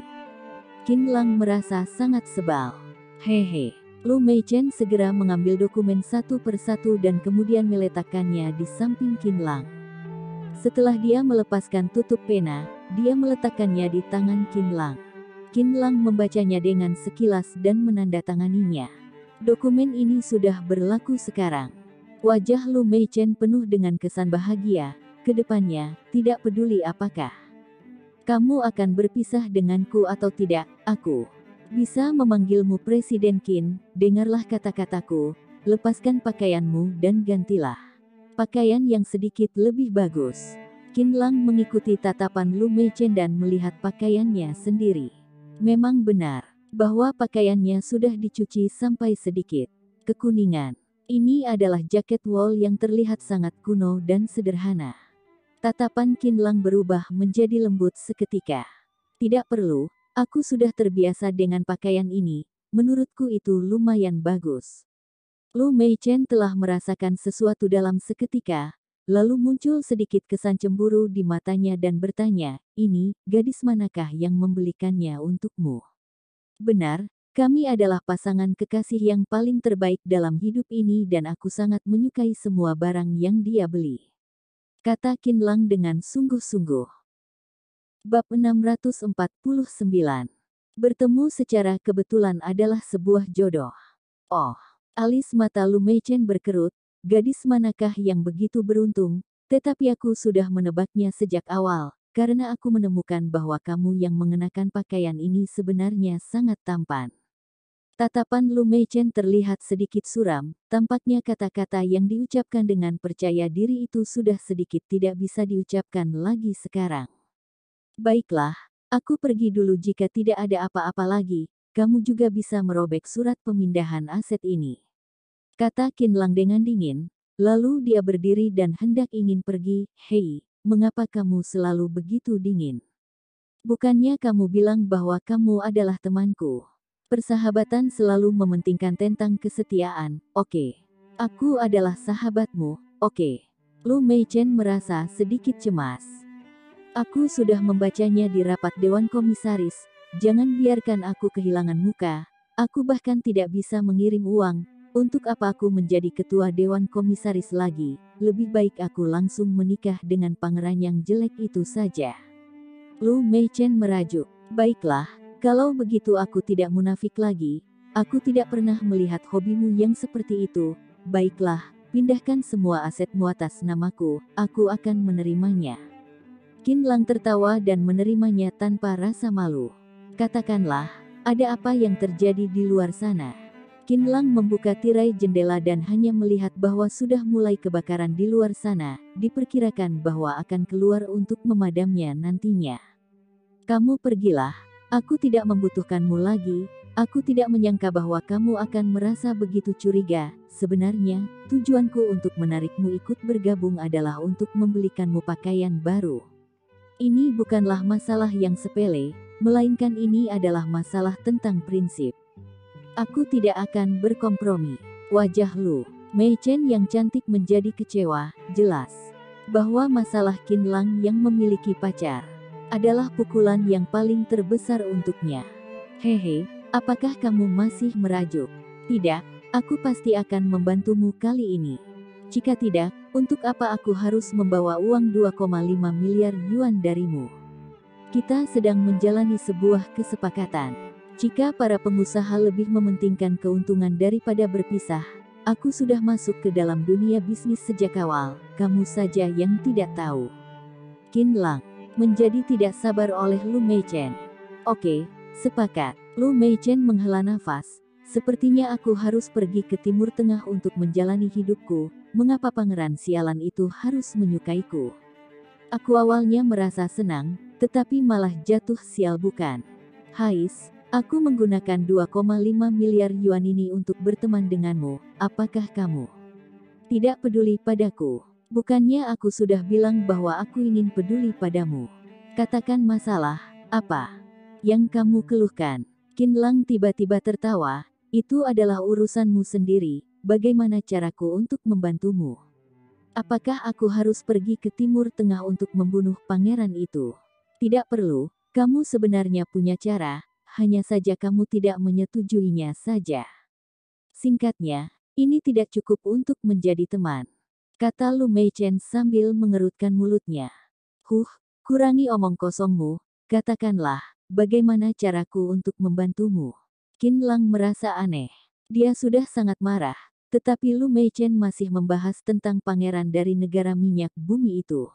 A: Qin Lang merasa sangat sebal. Hehe. Lu Meichen segera mengambil dokumen satu persatu dan kemudian meletakkannya di samping Qin Lang. Setelah dia melepaskan tutup pena, dia meletakkannya di tangan Qin Lang. Qin Lang membacanya dengan sekilas dan menandatanganinya. Dokumen ini sudah berlaku sekarang. Wajah Lu Meichen penuh dengan kesan bahagia. Kedepannya, tidak peduli apakah kamu akan berpisah denganku atau tidak, aku bisa memanggilmu Presiden Qin. Dengarlah kata-kataku, lepaskan pakaianmu dan gantilah pakaian yang sedikit lebih bagus. Qin Lang mengikuti tatapan Lu Meichen dan melihat pakaiannya sendiri. Memang benar bahwa pakaiannya sudah dicuci sampai sedikit kekuningan. Ini adalah jaket wol yang terlihat sangat kuno dan sederhana. Tatapan Qin Lang berubah menjadi lembut seketika. Tidak perlu, aku sudah terbiasa dengan pakaian ini, menurutku itu lumayan bagus. Lu Meichen telah merasakan sesuatu dalam seketika, lalu muncul sedikit kesan cemburu di matanya dan bertanya, ini, gadis manakah yang membelikannya untukmu? Benar, kami adalah pasangan kekasih yang paling terbaik dalam hidup ini dan aku sangat menyukai semua barang yang dia beli. Kata Qin Lang dengan sungguh-sungguh. Bab 649. Bertemu secara kebetulan adalah sebuah jodoh. Oh, alis mata Lu Meichen berkerut, gadis manakah yang begitu beruntung, tetapi aku sudah menebaknya sejak awal. Karena aku menemukan bahwa kamu yang mengenakan pakaian ini sebenarnya sangat tampan. Tatapan Lu Meichen terlihat sedikit suram, tampaknya kata-kata yang diucapkan dengan percaya diri itu sudah sedikit tidak bisa diucapkan lagi sekarang. Baiklah, aku pergi dulu jika tidak ada apa-apa lagi, kamu juga bisa merobek surat pemindahan aset ini. Kata Qin Lang dengan dingin, lalu dia berdiri dan hendak ingin pergi. Hei, mengapa kamu selalu begitu dingin? Bukannya kamu bilang bahwa kamu adalah temanku. Persahabatan selalu mementingkan tentang kesetiaan, oke. Aku adalah sahabatmu, oke. Lu Meichen merasa sedikit cemas. Aku sudah membacanya di rapat Dewan Komisaris, jangan biarkan aku kehilangan muka. Aku bahkan tidak bisa mengirim uang. Untuk apa aku menjadi ketua Dewan Komisaris lagi? Lebih baik aku langsung menikah dengan pangeran yang jelek itu saja. Lu Meichen merajuk. Baiklah, kalau begitu aku tidak munafik lagi. Aku tidak pernah melihat hobimu yang seperti itu. Baiklah, pindahkan semua asetmu atas namaku, aku akan menerimanya. Qin Lang tertawa dan menerimanya tanpa rasa malu. Katakanlah, ada apa yang terjadi di luar sana? Qin Lang membuka tirai jendela dan hanya melihat bahwa sudah mulai kebakaran di luar sana, diperkirakan bahwa akan keluar untuk memadamnya nantinya. Kamu pergilah, aku tidak membutuhkanmu lagi, aku tidak menyangka bahwa kamu akan merasa begitu curiga. Sebenarnya, tujuanku untuk menarikmu ikut bergabung adalah untuk membelikanmu pakaian baru. Ini bukanlah masalah yang sepele, melainkan ini adalah masalah tentang prinsip. Aku tidak akan berkompromi. Wajah Lu Meichen yang cantik menjadi kecewa, jelas bahwa masalah Qin Lang yang memiliki pacar adalah pukulan yang paling terbesar untuknya. Hehe, apakah kamu masih merajuk? Tidak, aku pasti akan membantumu kali ini. Jika tidak, untuk apa aku harus membawa uang 2,5 miliar yuan darimu? Kita sedang menjalani sebuah kesepakatan. Jika para pengusaha lebih mementingkan keuntungan daripada berpisah, aku sudah masuk ke dalam dunia bisnis sejak awal, kamu saja yang tidak tahu. Qin Lang menjadi tidak sabar oleh Lu Meichen. Oke, sepakat. Lu Meichen menghela nafas. Sepertinya aku harus pergi ke Timur Tengah untuk menjalani hidupku. Mengapa pangeran sialan itu harus menyukaiku? Aku awalnya merasa senang, tetapi malah jatuh sial bukan. Hais, aku menggunakan 2,5 miliar yuan ini untuk berteman denganmu. Apakah kamu tidak peduli padaku? Bukannya aku sudah bilang bahwa aku ingin peduli padamu. Katakan masalah, apa yang kamu keluhkan? Qin Lang tiba-tiba tertawa, itu adalah urusanmu sendiri, bagaimana caraku untuk membantumu? Apakah aku harus pergi ke Timur Tengah untuk membunuh pangeran itu? Tidak perlu, kamu sebenarnya punya cara, hanya saja kamu tidak menyetujuinya saja. Singkatnya, ini tidak cukup untuk menjadi teman, kata Lu Meichen sambil mengerutkan mulutnya. Kurangi omong kosongmu, katakanlah, bagaimana caraku untuk membantumu? Qin Lang merasa aneh. Dia sudah sangat marah, tetapi Lu Meichen masih membahas tentang pangeran dari negara minyak bumi itu.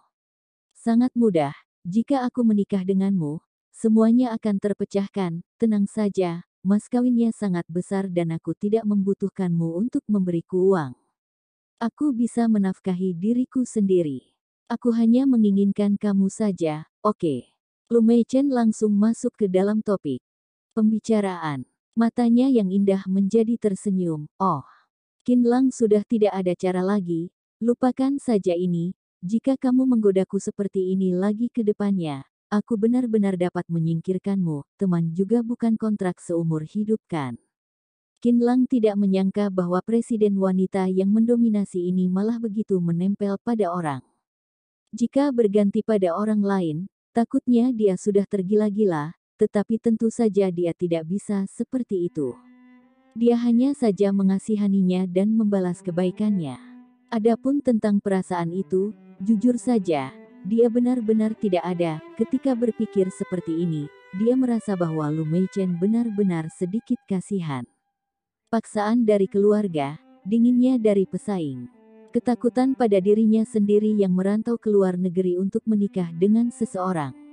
A: Sangat mudah, jika aku menikah denganmu, semuanya akan terpecahkan, tenang saja, mas kawinnya sangat besar dan aku tidak membutuhkanmu untuk memberiku uang. Aku bisa menafkahi diriku sendiri. Aku hanya menginginkan kamu saja, oke. Lu Meichen langsung masuk ke dalam topik pembicaraan. Matanya yang indah menjadi tersenyum. Oh, Qin Lang sudah tidak ada cara lagi. Lupakan saja ini. Jika kamu menggodaku seperti ini lagi ke depannya, aku benar-benar dapat menyingkirkanmu. Teman juga bukan kontrak seumur hidup kan? Qin Lang tidak menyangka bahwa presiden wanita yang mendominasi ini malah begitu menempel pada orang. Jika berganti pada orang lain, takutnya dia sudah tergila-gila, tetapi tentu saja dia tidak bisa seperti itu. Dia hanya saja mengasihaninya dan membalas kebaikannya. Adapun tentang perasaan itu, jujur saja, dia benar-benar tidak ada. Ketika berpikir seperti ini, dia merasa bahwa Lu Meichen benar-benar sedikit kasihan. Paksaan dari keluarga, dinginnya dari pesaing. Ketakutan pada dirinya sendiri yang merantau ke luar negeri untuk menikah dengan seseorang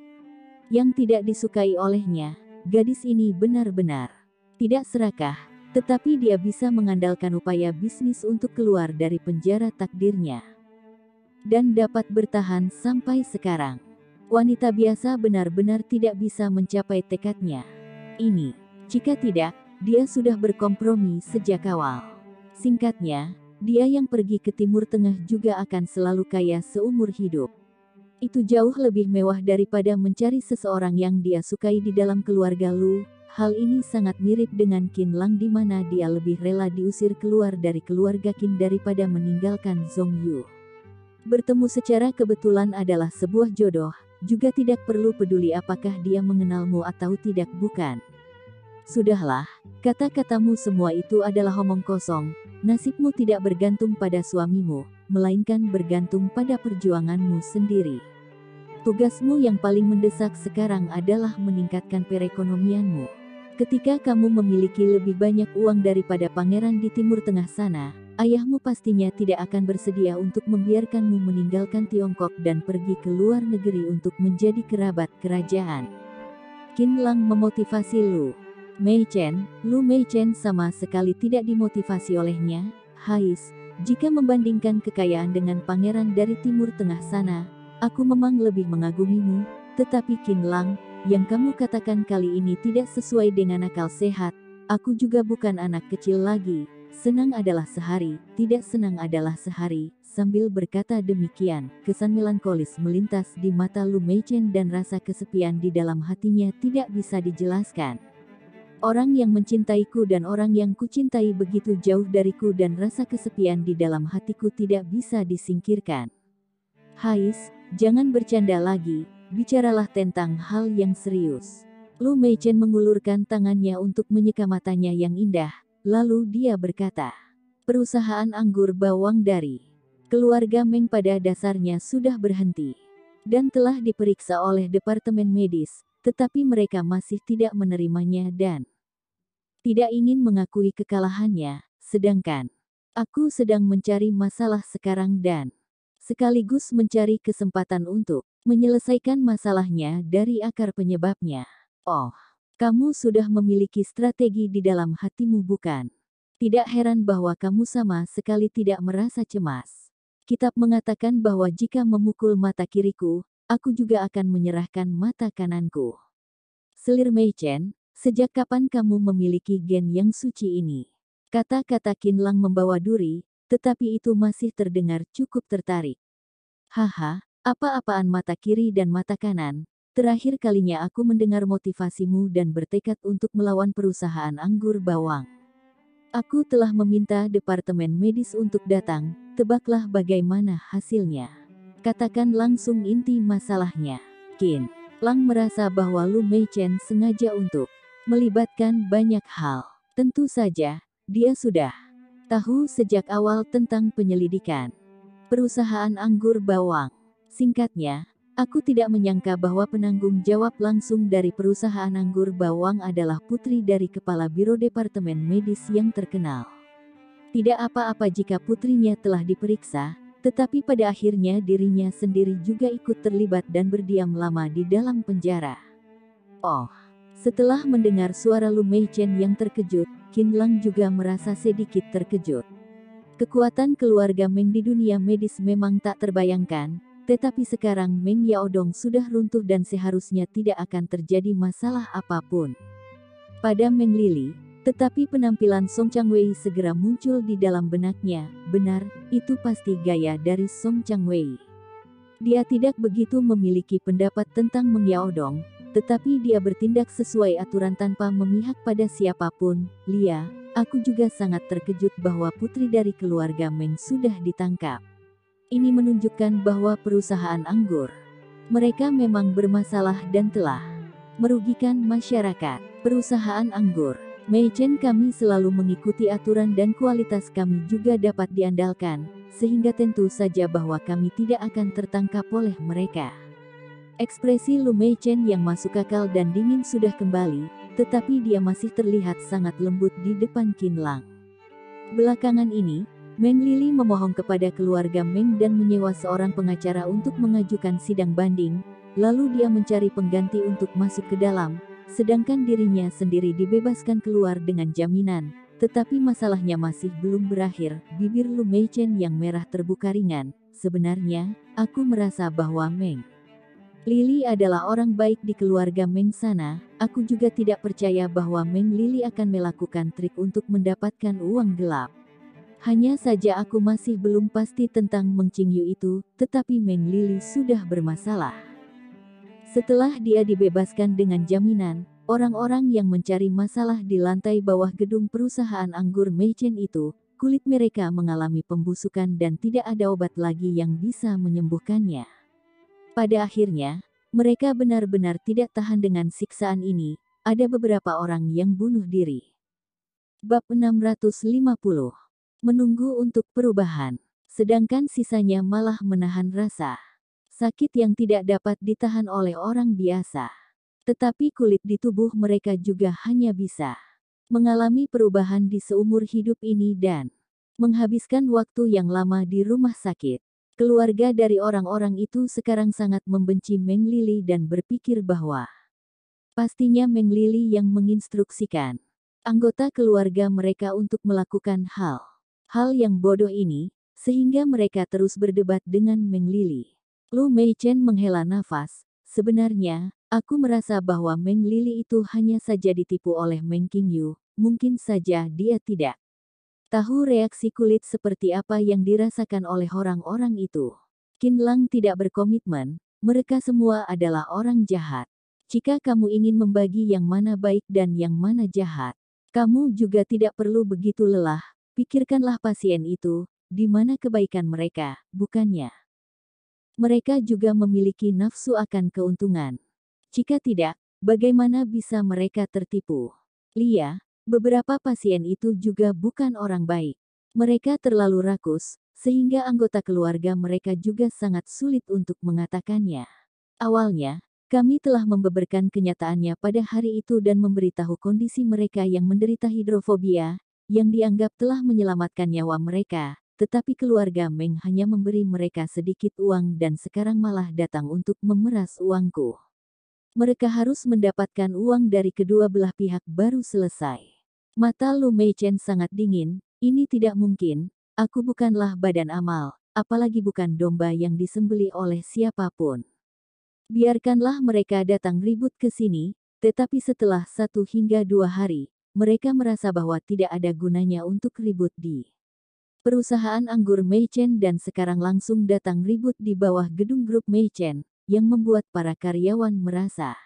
A: yang tidak disukai olehnya. Gadis ini benar-benar tidak serakah, tetapi dia bisa mengandalkan upaya bisnis untuk keluar dari penjara takdirnya. Dan dapat bertahan sampai sekarang. Wanita biasa benar-benar tidak bisa mencapai tekadnya ini. Jika tidak, dia sudah berkompromi sejak awal. Singkatnya, dia yang pergi ke Timur Tengah juga akan selalu kaya seumur hidup. Itu jauh lebih mewah daripada mencari seseorang yang dia sukai di dalam keluarga Lu. Hal ini sangat mirip dengan Qin Lang di mana dia lebih rela diusir keluar dari keluarga Qin daripada meninggalkan Zhong Yu. Bertemu secara kebetulan adalah sebuah jodoh, juga tidak perlu peduli apakah dia mengenalmu atau tidak bukan. Sudahlah, kata-katamu semua itu adalah omong kosong, nasibmu tidak bergantung pada suamimu, melainkan bergantung pada perjuanganmu sendiri. Tugasmu yang paling mendesak sekarang adalah meningkatkan perekonomianmu. Ketika kamu memiliki lebih banyak uang daripada pangeran di Timur Tengah sana, ayahmu pastinya tidak akan bersedia untuk membiarkanmu meninggalkan Tiongkok dan pergi ke luar negeri untuk menjadi kerabat kerajaan. Qin Lang memotivasi Lu Meichen. Lu Meichen sama sekali tidak dimotivasi olehnya. Hais, jika membandingkan kekayaan dengan pangeran dari Timur Tengah sana, aku memang lebih mengagumimu, tetapi Qin Lang, yang kamu katakan kali ini tidak sesuai dengan akal sehat. Aku juga bukan anak kecil lagi. Senang adalah sehari, tidak senang adalah sehari. Sambil berkata demikian, kesan melankolis melintas di mata Lu Meichen dan rasa kesepian di dalam hatinya tidak bisa dijelaskan. Orang yang mencintaiku dan orang yang kucintai begitu jauh dariku dan rasa kesepian di dalam hatiku tidak bisa disingkirkan. Hais, jangan bercanda lagi, bicaralah tentang hal yang serius. Lu Meichen mengulurkan tangannya untuk menyeka matanya yang indah, lalu dia berkata, perusahaan anggur bawang dari keluarga Meng pada dasarnya sudah berhenti, dan telah diperiksa oleh Departemen Medis, tetapi mereka masih tidak menerimanya dan tidak ingin mengakui kekalahannya, sedangkan aku sedang mencari masalah sekarang dan sekaligus mencari kesempatan untuk menyelesaikan masalahnya dari akar penyebabnya. Oh, kamu sudah memiliki strategi di dalam hatimu bukan? Tidak heran bahwa kamu sama sekali tidak merasa cemas. Kitab mengatakan bahwa jika memukul mata kiriku, aku juga akan menyerahkan mata kananku. Selir Meichen, sejak kapan kamu memiliki gen yang suci ini? Kata-kata Qin Lang membawa duri, tetapi itu masih terdengar cukup tertarik. Haha, apa-apaan mata kiri dan mata kanan? Terakhir kalinya aku mendengar motivasimu dan bertekad untuk melawan perusahaan anggur bawang. Aku telah meminta Departemen Medis untuk datang, tebaklah bagaimana hasilnya. Katakan langsung inti masalahnya. Qin Lang merasa bahwa Lu Meichen sengaja untuk melibatkan banyak hal. Tentu saja, dia sudah tahu sejak awal tentang penyelidikan perusahaan anggur bawang. Singkatnya, aku tidak menyangka bahwa penanggung jawab langsung dari perusahaan anggur bawang adalah putri dari kepala biro departemen medis yang terkenal. Tidak apa-apa jika putrinya telah diperiksa, tetapi pada akhirnya dirinya sendiri juga ikut terlibat dan berdiam lama di dalam penjara. Oh, setelah mendengar suara Lu Meichen yang terkejut, Qin Lang juga merasa sedikit terkejut. Kekuatan keluarga Meng di dunia medis memang tak terbayangkan, tetapi sekarang Meng Yaodong sudah runtuh dan seharusnya tidak akan terjadi masalah apapun pada Meng Lili, tetapi penampilan Song Changwei segera muncul di dalam benaknya. Benar, itu pasti gaya dari Song Changwei. Dia tidak begitu memiliki pendapat tentang Meng Yaodong, tetapi dia bertindak sesuai aturan tanpa memihak pada siapapun. Lia, aku juga sangat terkejut bahwa putri dari keluarga Meng sudah ditangkap. Ini menunjukkan bahwa perusahaan anggur mereka memang bermasalah dan telah merugikan masyarakat. Perusahaan anggur Meichen kami selalu mengikuti aturan dan kualitas kami juga dapat diandalkan, sehingga tentu saja bahwa kami tidak akan tertangkap oleh mereka. Ekspresi Lu Meichen yang masuk akal dan dingin sudah kembali, tetapi dia masih terlihat sangat lembut di depan Qin Lang. Belakangan ini, Meng Lili memohon kepada keluarga Meng dan menyewa seorang pengacara untuk mengajukan sidang banding, lalu dia mencari pengganti untuk masuk ke dalam, sedangkan dirinya sendiri dibebaskan keluar dengan jaminan. Tetapi masalahnya masih belum berakhir. Bibir Lu Meichen yang merah terbuka ringan. Sebenarnya, aku merasa bahwa Meng Lili adalah orang baik di keluarga Meng sana. Aku juga tidak percaya bahwa Meng Lili akan melakukan trik untuk mendapatkan uang gelap. Hanya saja aku masih belum pasti tentang Meng Qingyu itu, tetapi Meng Lili sudah bermasalah. Setelah dia dibebaskan dengan jaminan, orang-orang yang mencari masalah di lantai bawah gedung perusahaan anggur Meichen itu, kulit mereka mengalami pembusukan dan tidak ada obat lagi yang bisa menyembuhkannya. Pada akhirnya, mereka benar-benar tidak tahan dengan siksaan ini. Ada beberapa orang yang bunuh diri. Bab 650. Menunggu untuk perubahan. Sedangkan sisanya malah menahan rasa sakit yang tidak dapat ditahan oleh orang biasa. Tetapi kulit di tubuh mereka juga hanya bisa mengalami perubahan di seumur hidup ini dan menghabiskan waktu yang lama di rumah sakit. Keluarga dari orang-orang itu sekarang sangat membenci Meng Lili dan berpikir bahwa pastinya Meng Lili yang menginstruksikan anggota keluarga mereka untuk melakukan hal yang bodoh ini, sehingga mereka terus berdebat dengan Meng Lili. Lu Meichen menghela nafas. Sebenarnya, aku merasa bahwa Meng Lili itu hanya saja ditipu oleh Meng Qingyu. Mungkin saja dia tidak tahu reaksi kulit seperti apa yang dirasakan oleh orang-orang itu. Qin Lang tidak berkomitmen, mereka semua adalah orang jahat. Jika kamu ingin membagi yang mana baik dan yang mana jahat, kamu juga tidak perlu begitu lelah. Pikirkanlah pasien itu, di mana kebaikan mereka, bukannya? Mereka juga memiliki nafsu akan keuntungan. Jika tidak, bagaimana bisa mereka tertipu? Lia, beberapa pasien itu juga bukan orang baik. Mereka terlalu rakus, sehingga anggota keluarga mereka juga sangat sulit untuk mengatakannya. Awalnya, kami telah membeberkan kenyataannya pada hari itu dan memberitahu kondisi mereka yang menderita hidrofobia, yang dianggap telah menyelamatkan nyawa mereka, tetapi keluarga Meng hanya memberi mereka sedikit uang dan sekarang malah datang untuk memeras uangku. Mereka harus mendapatkan uang dari kedua belah pihak baru selesai. Mata Lu Meichen sangat dingin, ini tidak mungkin, aku bukanlah badan amal, apalagi bukan domba yang disembeli oleh siapapun. Biarkanlah mereka datang ribut ke sini, tetapi setelah 1 hingga 2 hari, mereka merasa bahwa tidak ada gunanya untuk ribut di perusahaan anggur Meichen dan sekarang langsung datang ribut di bawah gedung grup Meichen, yang membuat para karyawan merasa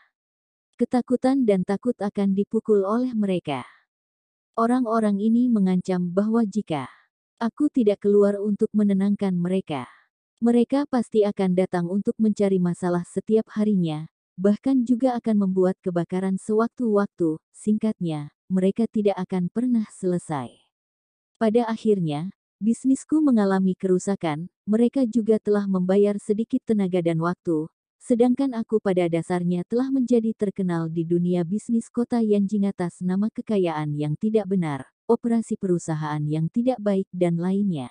A: ketakutan dan takut akan dipukul oleh mereka. Orang-orang ini mengancam bahwa jika aku tidak keluar untuk menenangkan mereka, mereka pasti akan datang untuk mencari masalah setiap harinya, bahkan juga akan membuat kebakaran sewaktu-waktu. Singkatnya, mereka tidak akan pernah selesai. Pada akhirnya, bisnisku mengalami kerusakan, mereka juga telah membayar sedikit tenaga dan waktu, sedangkan aku pada dasarnya telah menjadi terkenal di dunia bisnis kota Yanjing atas nama kekayaan yang tidak benar, operasi perusahaan yang tidak baik dan lainnya.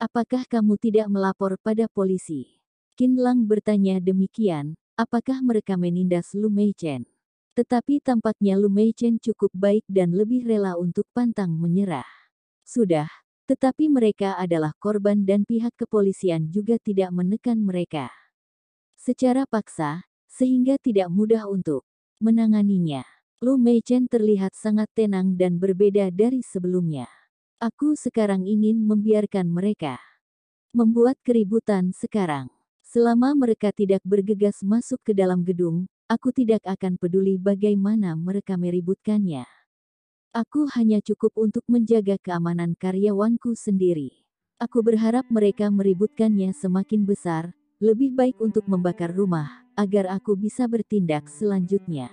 A: Apakah kamu tidak melapor pada polisi? Qin Lang bertanya demikian, apakah mereka menindas Lu Meichen? Tetapi tampaknya Lu Meichen cukup baik dan lebih rela untuk pantang menyerah. Sudah, tetapi mereka adalah korban dan pihak kepolisian juga tidak menekan mereka secara paksa, sehingga tidak mudah untuk menanganinya. Lu Meichen terlihat sangat tenang dan berbeda dari sebelumnya. Aku sekarang ingin membiarkan mereka membuat keributan sekarang. Selama mereka tidak bergegas masuk ke dalam gedung, aku tidak akan peduli bagaimana mereka meributkannya. Aku hanya cukup untuk menjaga keamanan karyawanku sendiri. Aku berharap mereka meributkannya semakin besar, lebih baik untuk membakar rumah, agar aku bisa bertindak selanjutnya.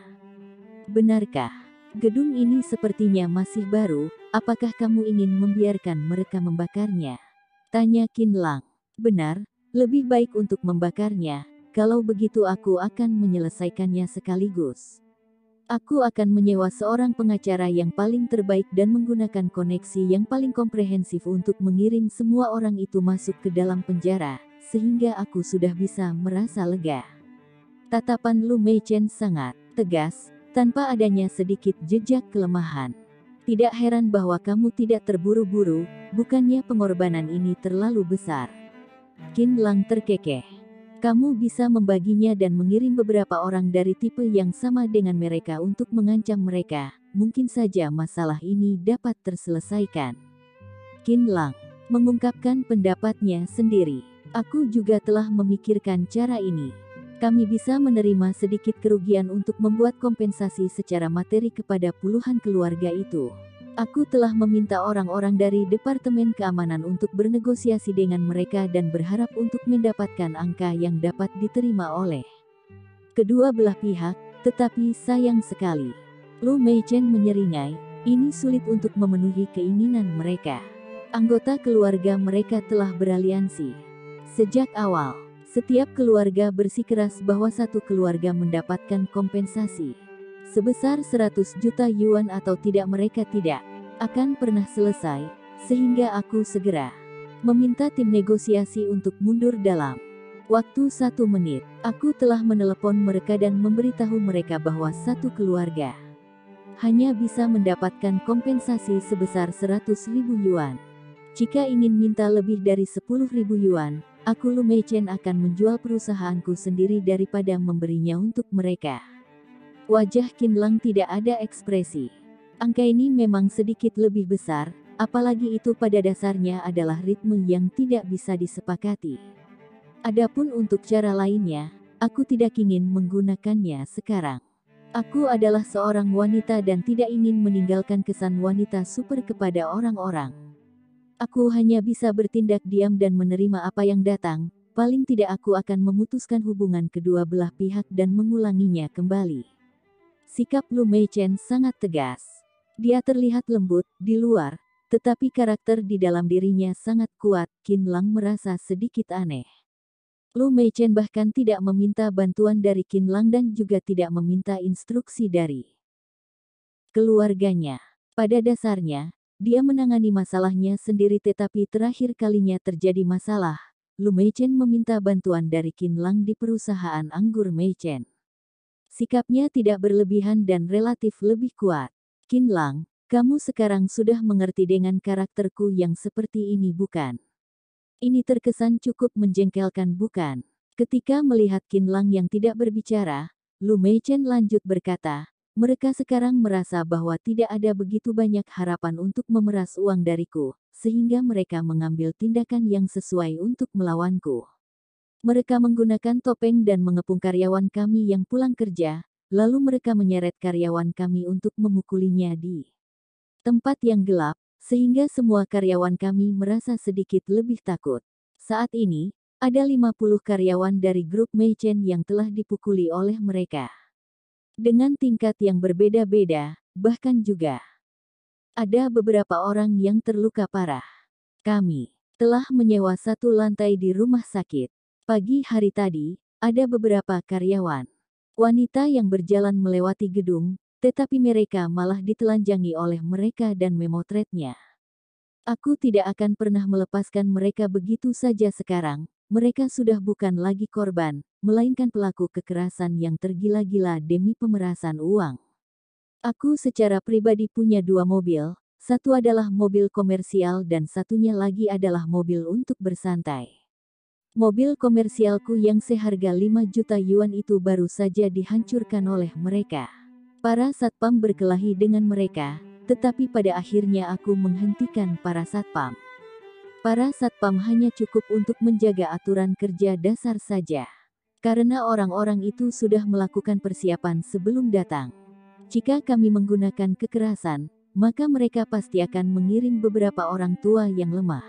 A: Benarkah? Gedung ini sepertinya masih baru, apakah kamu ingin membiarkan mereka membakarnya? Tanya Qin Lang. Benar, lebih baik untuk membakarnya, kalau begitu aku akan menyelesaikannya sekaligus. Aku akan menyewa seorang pengacara yang paling terbaik dan menggunakan koneksi yang paling komprehensif untuk mengirim semua orang itu masuk ke dalam penjara, sehingga aku sudah bisa merasa lega. Tatapan Lu Meichen sangat tegas, tanpa adanya sedikit jejak kelemahan. Tidak heran bahwa kamu tidak terburu-buru, bukannya pengorbanan ini terlalu besar? Qin Lang terkekeh. Kamu bisa membaginya dan mengirim beberapa orang dari tipe yang sama dengan mereka untuk mengancam mereka, mungkin saja masalah ini dapat terselesaikan. Qin Lang mengungkapkan pendapatnya sendiri. Aku juga telah memikirkan cara ini. Kami bisa menerima sedikit kerugian untuk membuat kompensasi secara materi kepada puluhan keluarga itu. Aku telah meminta orang-orang dari Departemen Keamanan untuk bernegosiasi dengan mereka dan berharap untuk mendapatkan angka yang dapat diterima oleh kedua belah pihak, tetapi sayang sekali. Lu Meichen menyeringai, ini sulit untuk memenuhi keinginan mereka. Anggota keluarga mereka telah beraliansi. Sejak awal, setiap keluarga bersikeras bahwa satu keluarga mendapatkan kompensasi sebesar 100 juta yuan atau tidak mereka tidak akan pernah selesai, sehingga aku segera meminta tim negosiasi untuk mundur dalam waktu 1 menit. Aku telah menelepon mereka dan memberitahu mereka bahwa satu keluarga hanya bisa mendapatkan kompensasi sebesar 100.000 yuan. Jika ingin minta lebih dari 10.000 yuan, aku Lu Meichen akan menjual perusahaanku sendiri daripada memberinya untuk mereka. Wajah Qin Lang tidak ada ekspresi. Angka ini memang sedikit lebih besar, apalagi itu pada dasarnya adalah ritme yang tidak bisa disepakati. Adapun untuk cara lainnya, aku tidak ingin menggunakannya sekarang. Aku adalah seorang wanita dan tidak ingin meninggalkan kesan wanita super kepada orang-orang. Aku hanya bisa bertindak diam dan menerima apa yang datang, paling tidak aku akan memutuskan hubungan kedua belah pihak dan mengulanginya kembali. Sikap Lu Meichen sangat tegas. Dia terlihat lembut di luar, tetapi karakter di dalam dirinya sangat kuat. Qin Lang merasa sedikit aneh. Lu Meichen bahkan tidak meminta bantuan dari Qin Lang dan juga tidak meminta instruksi dari keluarganya. Pada dasarnya, dia menangani masalahnya sendiri, tetapi terakhir kalinya terjadi masalah, Lu Meichen meminta bantuan dari Qin Lang di perusahaan anggur Meichen. Sikapnya tidak berlebihan dan relatif lebih kuat. Qin Lang, kamu sekarang sudah mengerti dengan karakterku yang seperti ini bukan? Ini terkesan cukup menjengkelkan bukan? Ketika melihat Qin Lang yang tidak berbicara, Lu Meichen lanjut berkata, mereka sekarang merasa bahwa tidak ada begitu banyak harapan untuk memeras uang dariku, sehingga mereka mengambil tindakan yang sesuai untuk melawanku. Mereka menggunakan topeng dan mengepung karyawan kami yang pulang kerja, lalu mereka menyeret karyawan kami untuk memukulinya di tempat yang gelap, sehingga semua karyawan kami merasa sedikit lebih takut. Saat ini, ada 50 karyawan dari grup Meichen yang telah dipukuli oleh mereka. Dengan tingkat yang berbeda-beda, bahkan juga ada beberapa orang yang terluka parah. Kami telah menyewa satu lantai di rumah sakit. Pagi hari tadi, ada beberapa karyawan wanita yang berjalan melewati gedung, tetapi mereka malah ditelanjangi oleh mereka dan memotretnya. Aku tidak akan pernah melepaskan mereka begitu saja sekarang. Mereka sudah bukan lagi korban, melainkan pelaku kekerasan yang tergila-gila demi pemerasan uang. Aku secara pribadi punya 2 mobil, satu adalah mobil komersial dan satunya lagi adalah mobil untuk bersantai. Mobil komersialku yang seharga 5 juta yuan itu baru saja dihancurkan oleh mereka. Para satpam berkelahi dengan mereka, tetapi pada akhirnya aku menghentikan para satpam. Para satpam hanya cukup untuk menjaga aturan kerja dasar saja. Karena orang-orang itu sudah melakukan persiapan sebelum datang. Jika kami menggunakan kekerasan, maka mereka pasti akan mengirim beberapa orang tua yang lemah,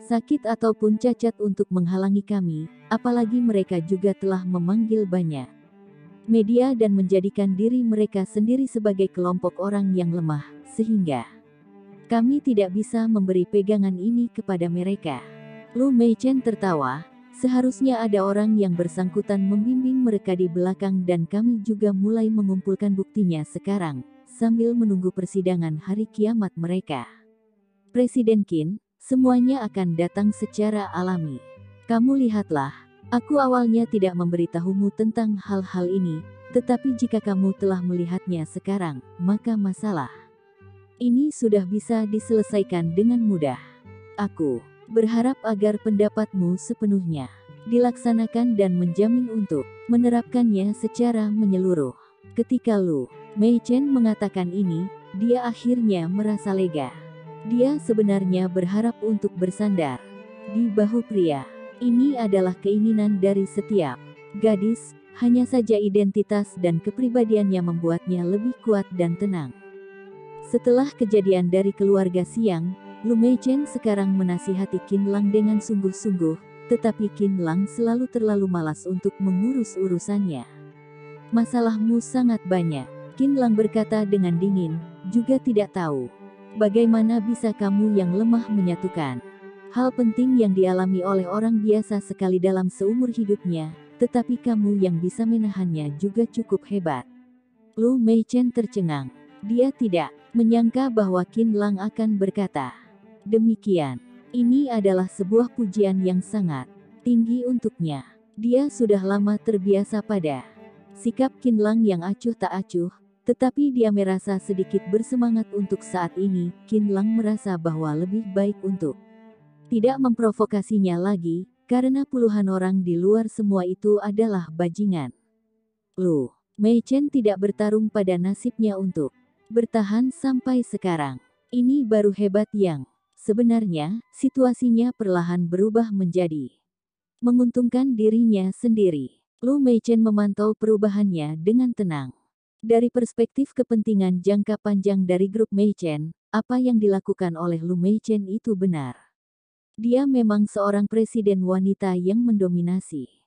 A: sakit ataupun cacat untuk menghalangi kami, apalagi mereka juga telah memanggil banyak media dan menjadikan diri mereka sendiri sebagai kelompok orang yang lemah, sehingga kami tidak bisa memberi pegangan ini kepada mereka. Lu Meichen tertawa, seharusnya ada orang yang bersangkutan membimbing mereka di belakang dan kami juga mulai mengumpulkan buktinya sekarang, sambil menunggu persidangan hari kiamat mereka. Presiden Qin, semuanya akan datang secara alami. Kamu lihatlah, aku awalnya tidak memberitahumu tentang hal-hal ini, tetapi jika kamu telah melihatnya sekarang, maka masalah ini sudah bisa diselesaikan dengan mudah. Aku berharap agar pendapatmu sepenuhnya dilaksanakan dan menjamin untuk menerapkannya secara menyeluruh. Ketika Lu Meichen mengatakan ini, dia akhirnya merasa lega. Dia sebenarnya berharap untuk bersandar di bahu pria. Ini adalah keinginan dari setiap gadis, hanya saja identitas dan kepribadiannya membuatnya lebih kuat dan tenang. Setelah kejadian dari keluarga Siang, Lu Meichen sekarang menasihati Qin Lang dengan sungguh-sungguh, tetapi Qin Lang selalu terlalu malas untuk mengurus urusannya. Masalahmu sangat banyak, Qin Lang berkata dengan dingin, juga tidak tahu. Bagaimana bisa kamu yang lemah menyatukan hal penting yang dialami oleh orang biasa sekali dalam seumur hidupnya, tetapi kamu yang bisa menahannya juga cukup hebat. Lu Meichen tercengang. Dia tidak menyangka bahwa Qin Lang akan berkata demikian. Ini adalah sebuah pujian yang sangat tinggi untuknya. Dia sudah lama terbiasa pada sikap Qin Lang yang acuh tak acuh, tetapi dia merasa sedikit bersemangat untuk saat ini. Qin Lang merasa bahwa lebih baik untuk tidak memprovokasinya lagi, karena puluhan orang di luar semua itu adalah bajingan. Lu Meichen tidak bertarung pada nasibnya untuk bertahan sampai sekarang. Ini baru hebat yang sebenarnya situasinya perlahan berubah menjadi menguntungkan dirinya sendiri. Lu Meichen memantau perubahannya dengan tenang. Dari perspektif kepentingan jangka panjang dari grup Meichen, apa yang dilakukan oleh Lu Meichen itu benar. Dia memang seorang presiden wanita yang mendominasi